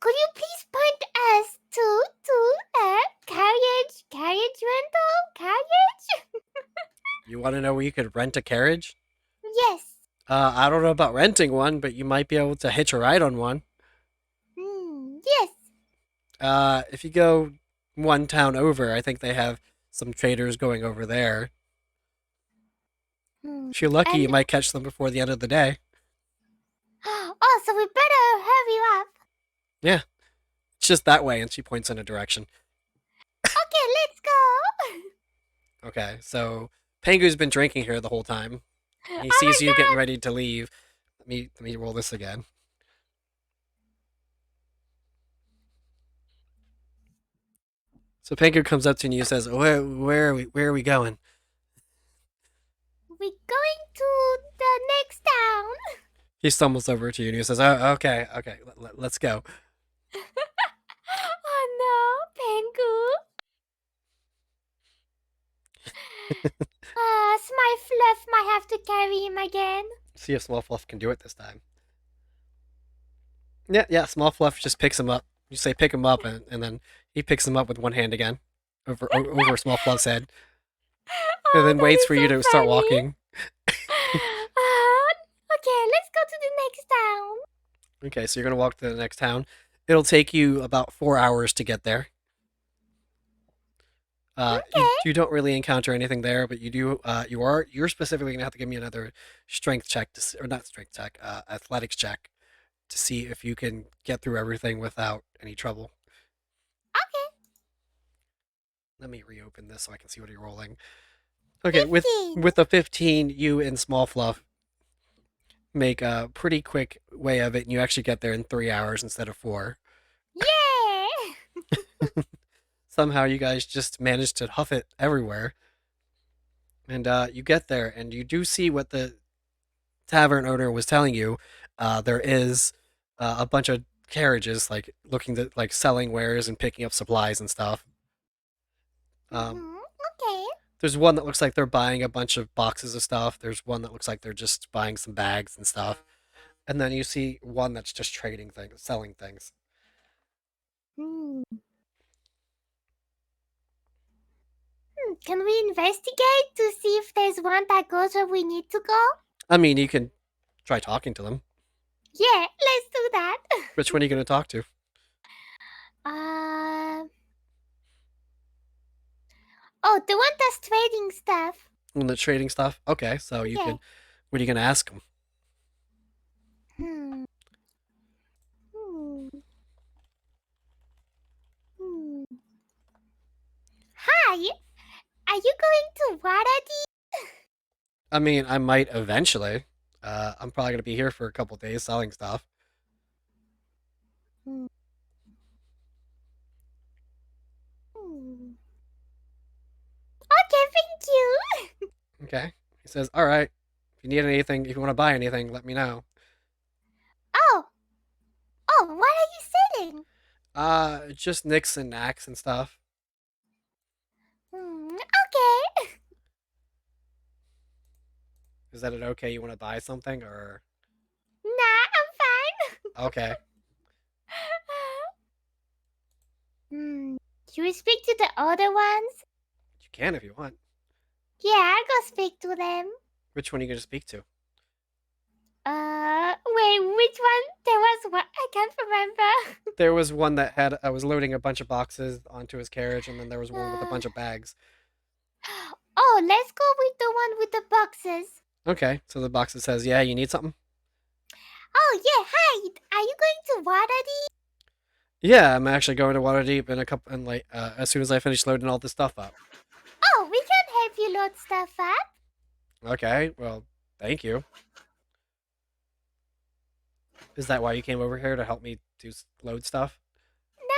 Could you please point us to a carriage rental carriage? You want to know where you could rent a carriage? Yes. I don't know about renting one, but you might be able to hitch a ride on one. Yes. If you go one town over, I think they have some traders going over there. If you're lucky, you And might catch them before the end of the day. oh, so we better hurry up. Yeah, it's just that way, and she points in a direction. Okay, let's go. Okay, so Pengu's been drinking here the whole time. He Oh sees my you getting God. ready to leave. Let me roll this again. So Pengu comes up to you and says, Where are we going?" We're going to the next town. He stumbles over to you and he says, "Oh, okay, let's go." Oh no, Pengu. Smile Fluff might have to carry him again. See if Small Fluff can do it this time. Yeah, Small Fluff just picks him up. You say pick him up, and then he picks him up with one hand again over Small Fluff's head, and then that waits is for so you to start funny. walking. Okay, let's go to the next town. Okay, so you're gonna walk to the next town. It'll take you about 4 hours to get there. You don't really encounter anything there, but you do. You're specifically gonna have to give me another strength check or not strength check, athletics check to see if you can get through everything without any trouble. Okay. Let me reopen this so I can see what you're rolling. Okay, 15. with the 15, you and Small Fluff make a pretty quick way of it, and you actually get there in 3 hours instead of 4. Yeah. Somehow you guys just managed to huff it everywhere. And you get there, and you do see what the tavern owner was telling you. There is a bunch of carriages, like looking to like selling wares and picking up supplies and stuff. Okay. There's one that looks like they're buying a bunch of boxes of stuff. There's one that looks like they're just buying some bags and stuff. And then you see one that's just trading things, selling things. Can we investigate to see if there's one that goes where we need to go? I mean, you can try talking to them. Yeah, let's do that. Which one are you going to talk to? Oh, the one that's trading stuff. On the trading stuff? Okay, so you can. What are you going to ask them? Hi. Are you going to Waterdeep? I mean, I might eventually. I'm probably gonna be here for a couple days selling stuff. Hmm. Hmm. Okay, thank you. Okay. He says, "All right. If you need anything, if you want to buy anything, let me know." Oh. Oh, what are you selling? Just nicks and knacks and stuff. Okay. Is that an okay? You want to buy something or Nah, I'm okay? fine. You speak to the other ones? You can if you want. Yeah, I'll go speak to them. Which one are you gonna speak to? Wait, which one? There was one. I can't remember. There was one that had I was loading a bunch of boxes onto his carriage, and then there was one with a Uh, bunch of bags. oh, let's go with the one with the boxes. Okay, so the box that says, "Yeah, you need something." Oh, yeah, hi. Are you going to Waterdeep? Yeah, I'm actually going to Waterdeep in a couple, and like as soon as I finish loading all this stuff up. Oh, we can help you load stuff up. Okay, well, thank you. Is that why you came over here to help me load stuff? No,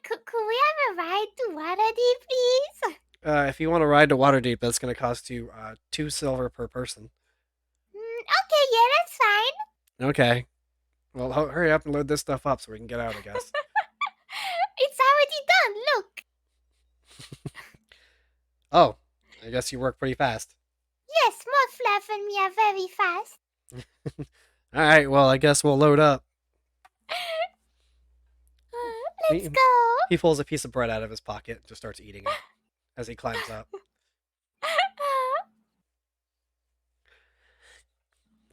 could we have a ride to Waterdeep, please? If you want to ride to Waterdeep, that's going to cost you 2 silver per person. Okay, yeah, that's fine. Okay. Well, hurry up and load this stuff up so we can get out, I guess. It's already done, look. Oh, I guess you work pretty fast. Yes, Fluff and me are very fast. All right, well, I guess we'll load up. Let's go. He pulls a piece of bread out of his pocket and just starts eating it as he climbs up.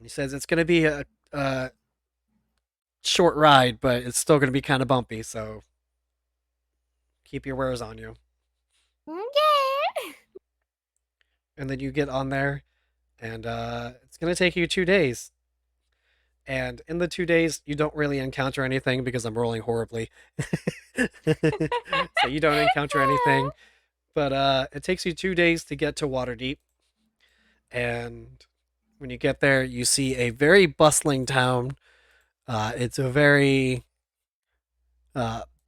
He says it's going to be a short ride, but it's still going to be kind of bumpy, so keep your wares on you. Okay. And then you get on there, and it's going to take you 2 days. And in the 2 days, you don't really encounter anything because I'm rolling horribly. So you don't encounter anything. But it takes you 2 days to get to Waterdeep. And when you get there, you see a very bustling town. It's a very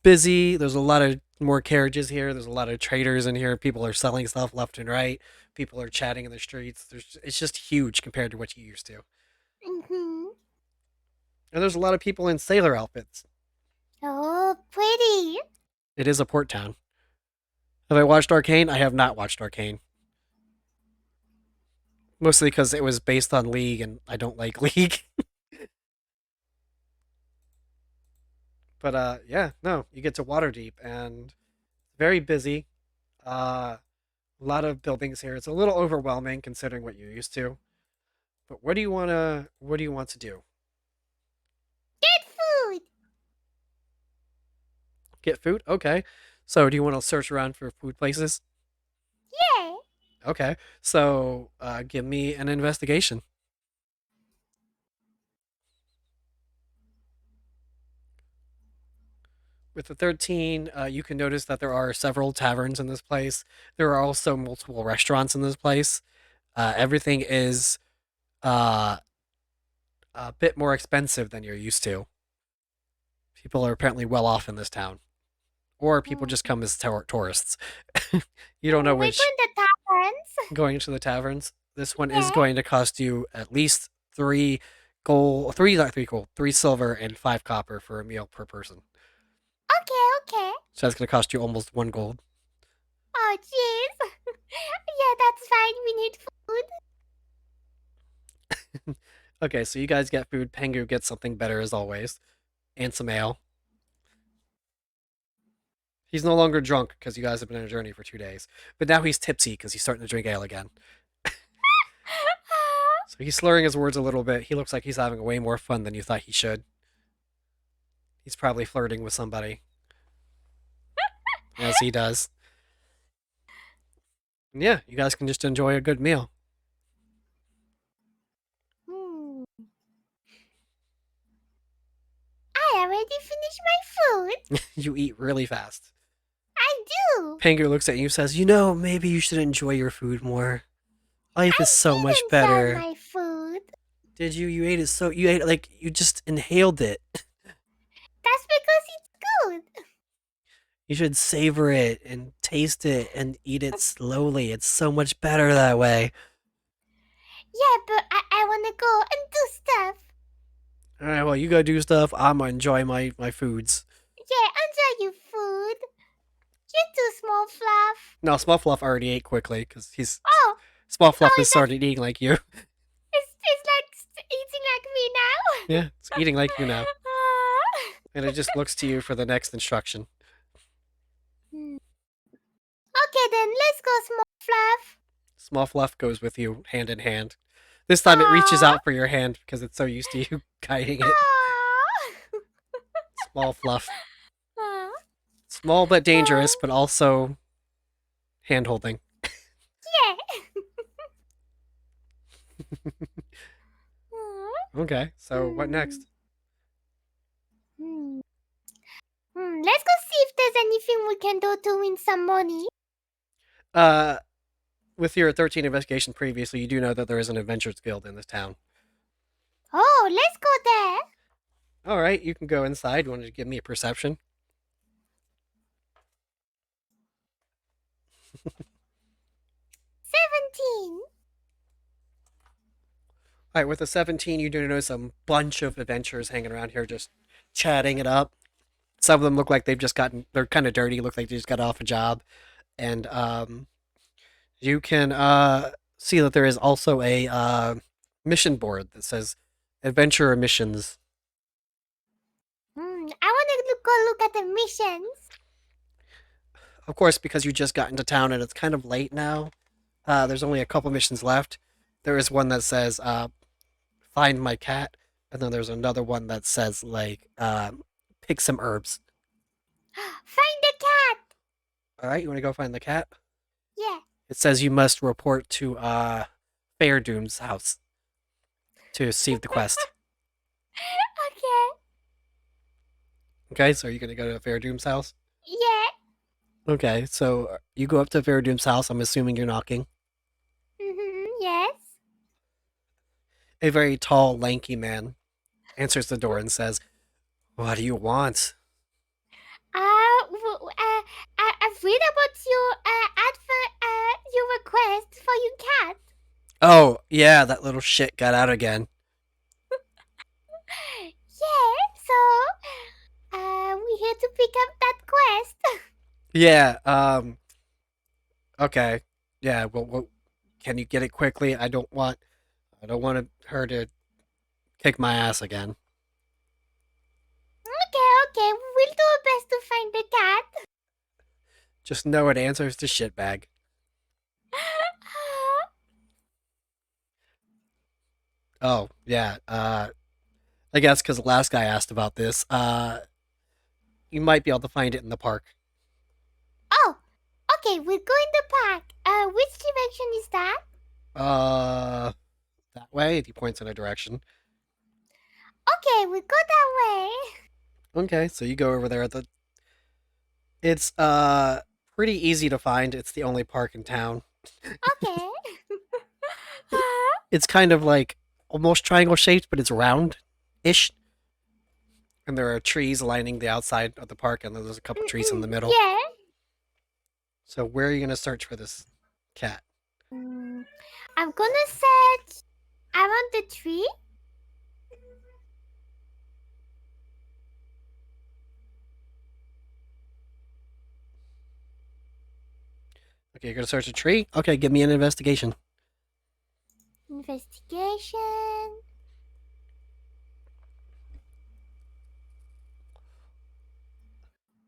busy. There's a lot of more carriages here. There's a lot of traders in here. People are selling stuff left and right. People are chatting in the streets. It's just huge compared to what you used to. Mm-hmm. And there's a lot of people in sailor outfits. Oh, pretty. It is a port town. Have I watched Arcane? I have not watched Arcane. Mostly because it was based on League, and I don't like League. But yeah, no, you get to Waterdeep, and very busy. A lot of buildings here. It's a little overwhelming considering what you're used to. But what do you want to do? Get food. Get food? Okay. So do you want to search around for food places? Yeah. Okay. So give me an investigation. With the 13, you can notice that there are several taverns in this place. There are also multiple restaurants in this place. Everything is uh, a bit more expensive than you're used to. People are apparently well off in this town. Or people just come as tourists. You don't know We're which. going to taverns. Going to the taverns. This one is Yeah. going to cost you at least 3 silver and 5 copper for a meal per person. Okay. So that's going to cost you almost 1 gold. Oh, jeez. Yeah, that's fine. We need food. Okay, so you guys get food. Pengu gets something better as always, and some ale. He's no longer drunk because you guys have been on a journey for 2 days, but now he's tipsy because he's starting to drink ale again. So he's slurring his words a little bit. He looks like he's having way more fun than you thought he should. He's probably flirting with somebody, as he does. And yeah, you guys can just enjoy a good meal. Hmm. I already finished my food. You eat really fast. I do. Penguin looks at you and says, "You know, maybe you should enjoy your food more. Life is so much Enjoy better." my food. Did you? You ate it so you ate like you just inhaled it. That's because it's good. You should savor it and taste it and eat it slowly. It's so much better that way. Yeah, but I wanna go and do stuff. All right, well, you go do stuff. I'm gonna enjoy my foods. Yeah, enjoy your food. You too, Small Fluff. No, Small Fluff already ate quickly because he's Oh, Small Fluff Oh, has is that- started eating like you. it's like eating like me now. Yeah, it's eating like you now, Ah. and it just looks to you for the next instruction. Okay, then let's go, Small Fluff. Small Fluff goes with you hand in hand. This time it reaches Aw. out for your hand because it's so used to you guiding it. Aww. Small Fluff. Aw. Small but dangerous, but also hand holding. Yeah. Aw. Okay, so what next? Let's go see if there's anything we can do to win some money. With your 13 investigation previously, you do know that there is an adventurers guild in this town. Oh, let's go there. All right, you can go inside. You want to give me a perception? 17. All right, with a 17, you do notice a bunch of adventurers hanging around here just chatting it up. Some of them look like they're kind of dirty, look like they just got off a job. And you can see that there is also a mission board that says Adventurer Missions. I want to go look at the missions. Of course, because you just got into town and it's kind of late now, there's only a couple missions left. There is one that says find my cat, and then there's another one that says like pick some herbs. Find the cat. All right, you want to go find the cat? Yeah. It says you must report to Fairdoom's house to receive the quest. Okay. Okay, so are you going to go to Fairdoom's house? Yeah. Okay, so you go up to Fairdoom's house. I'm assuming you're knocking. Yes. A very tall, lanky man answers the door and says, "What do you want?" I've read about your your request for your cat. Oh, yeah, that little shit got out again. Yeah. So, we're here to pick up that quest. Yeah, okay. Yeah, well, can you get it quickly? I don't want her to kick my ass again. Okay. We'll do our best to find the cat. Just know it answers to shitbag. Oh, yeah, I guess because the last guy asked about this, you might be able to find it in the park. Oh, okay. We're going to park. Which direction is that? That way? He points in a direction. Okay, we go that way. Okay, so you go over there. It's pretty easy to find. It's the only park in town. Okay. It's kind of like almost triangle shaped, but it's round-ish. And there are trees lining the outside of the park, and then there's a couple trees in the middle. Yeah. So where are you gonna search for this cat? I'm gonna search around the tree. Okay, you're gonna search a tree? Okay, give me an investigation. Investigation.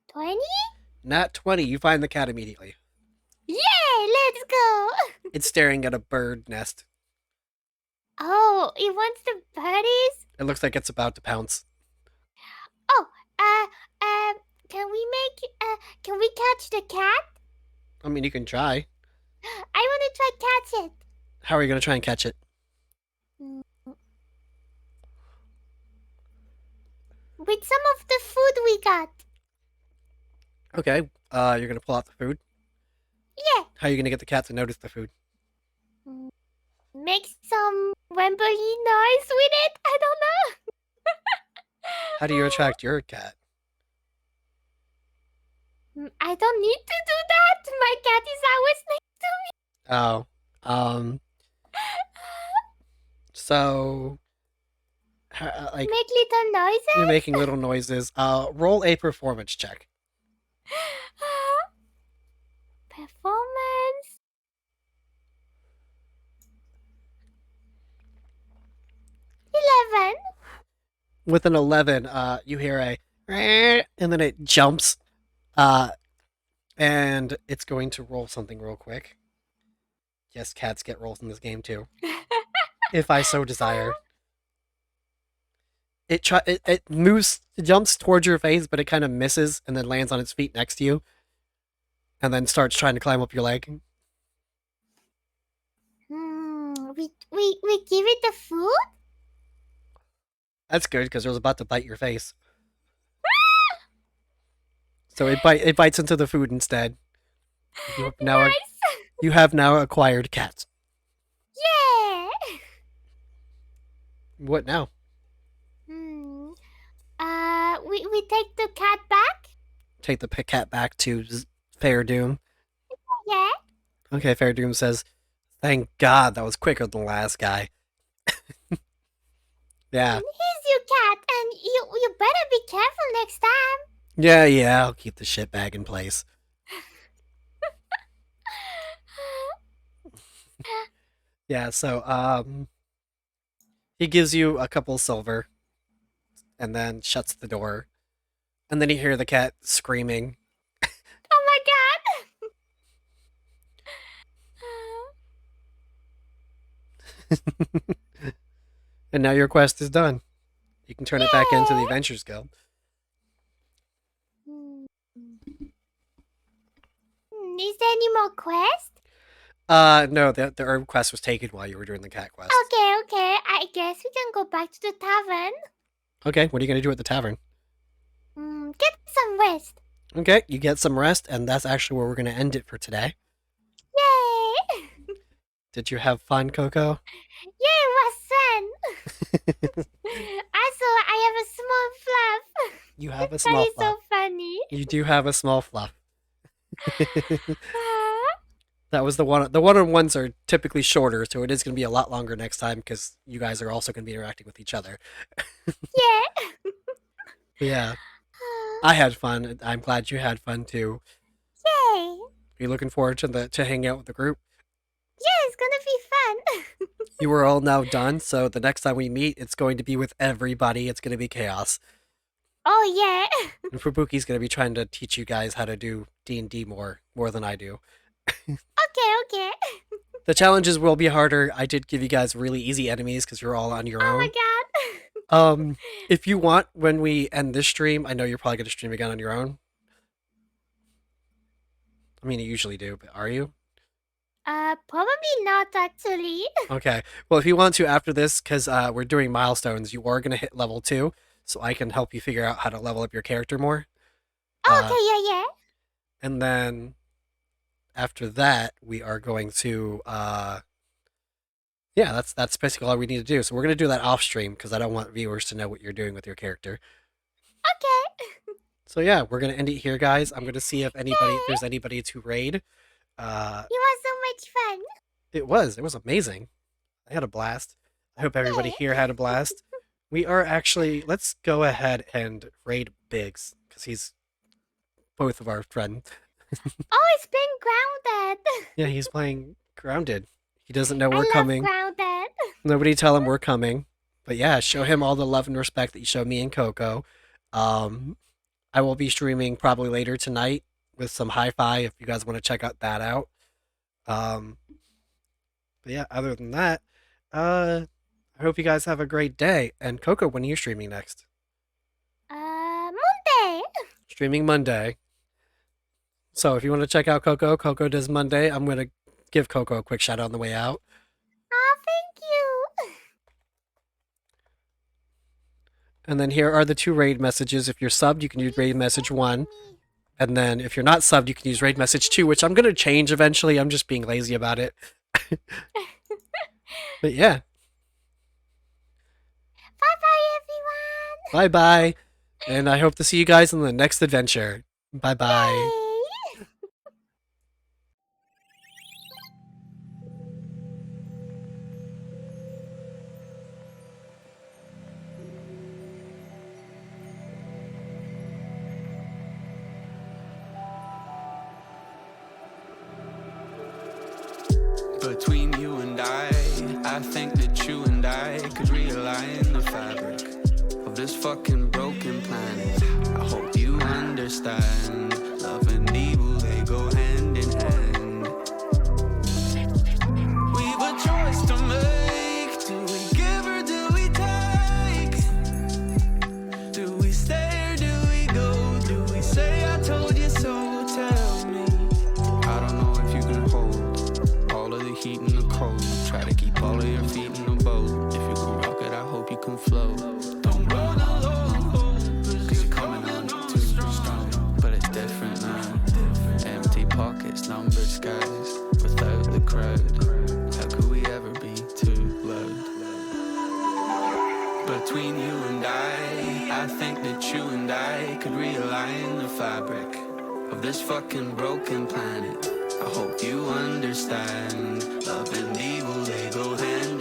20? Nat 20, you find the cat immediately. Yay! Let's go. It's staring at a bird nest. Oh, it wants the birdies. It looks like it's about to pounce. Oh, can we catch the cat? I mean, you can try. I want to try catch it. How are you gonna try and catch it? With some of the food we got. Okay. You're gonna pull out the food. Yeah. How are you gonna get the cat to notice the food? Mm, Make some Wembley noise with it. I don't know. How do you attract your cat? I don't need to do that. My cat is always next to me. Oh. So, like Make little noises. you're making little noises. Roll a performance check. Performance. 11. With an 11, you hear a and then it jumps, and it's going to roll something real quick. Yes, cats get rolls in this game too, if I so desire. It moves, it jumps towards your face, but it kind of misses and then lands on its feet next to you, and then starts trying to climb up your leg. We give it the food. That's good because it was about to bite your face. So it bites into the food instead. Nice. You have now acquired cats. Yeah. What now? We take the cat back. Take the cat back to Fair Doom. Yeah. Okay, Fair Doom says, "Thank God that was quicker than the last guy." Yeah. Here's your cat, and you better be careful next time. Yeah, I'll keep the shit bag in place. Yeah, so he gives you a couple silver and then shuts the door. And then you hear the cat screaming. Oh my god. And now your quest is done. You can turn it back into the Yay. Adventures Guild. Is there any more quest? No, the herb quest was taken while you were doing the cat quest. Okay. I guess we can go back to the tavern. Okay, what are you going to do at the tavern? Get some rest. Okay, you get some rest, and that's actually where we're going to end it for today. Yay! Did you have fun, Coco? Yeah, it was fun. Also, I have a small fluff. You have a That small is fluff. so funny. You do have a small fluff. That was the one. The one-on-ones are typically shorter, so it is going to be a lot longer next time because you guys are also going to be interacting with each other. Yeah. Yeah, I had fun. I'm glad you had fun too. Yay. Are you looking forward to hanging out with the group? Yeah, it's gonna be fun. You were all now done, so the next time we meet, it's going to be with everybody. It's going to be chaos. Oh yeah. And Fubuki's going to be trying to teach you guys how to do D&D more than I do. Okay. The challenges will be harder. I did give you guys really easy enemies because you're all on your Oh own. my god. If you want, when we end this stream, I know you're probably going to stream again on your own. I mean, you usually do, but are you? Probably not actually. Okay. Well, if you want to after this, because we're doing milestones, you are going to hit level 2, so I can help you figure out how to level up your character more. Okay, yeah. And then after that, we are going to yeah, that's basically all we need to do. So we're gonna do that off stream because I don't want viewers to know what you're doing with your character. Okay. So yeah, we're gonna end it here, guys. I'm gonna see if there's anybody to raid. It was so much fun. It was amazing. I had a blast. I hope everybody here had a blast. We are actually, let's go ahead and raid Biggs because he's both of our friends. Oh, it's been grounded. Yeah, he's playing Grounded. He doesn't know I we're love coming. grounded. Nobody tell him we're coming. But yeah, show him all the love and respect that you showed me and Coco. I will be streaming probably later tonight with some hi-fi if you guys want to check that out. But yeah, other than that, I hope you guys have a great day. And Coco, when are you streaming next? Monday. Streaming Monday. So if you want to check out Coco does Monday. I'm going to give Coco a quick shout out on the way out. Oh, thank you. And then here are the 2 raid messages. If you're subbed, you can use raid message 1. And then if you're not subbed, you can use raid message too, which I'm gonna change eventually. I'm just being lazy about it. But yeah, Bye-bye, everyone. bye bye, and I hope to see you guys in the next adventure. Bye bye. Yay. Between you and I think that you and I could realign the fabric of this fucking broken planet. I hope you understand. Love and evil, they go hand in hand. We've a choice to make. Do we give or do we take? Do we stay or do we go? Do we say I told you so? Tell me. I don't know if you can hold all of the heat and the cold. Try to keep all of your feet in the boat. If you can rock it, I hope you can float. Don't run alone, cause you're coming on too strong. But it's different now. Empty pockets, numbered skies. Without the crowd, how could we ever be too loud? Between you and I think that you and I could realign the fabric of this fucking broken planet. I hope you understand. Love and evil, they go hand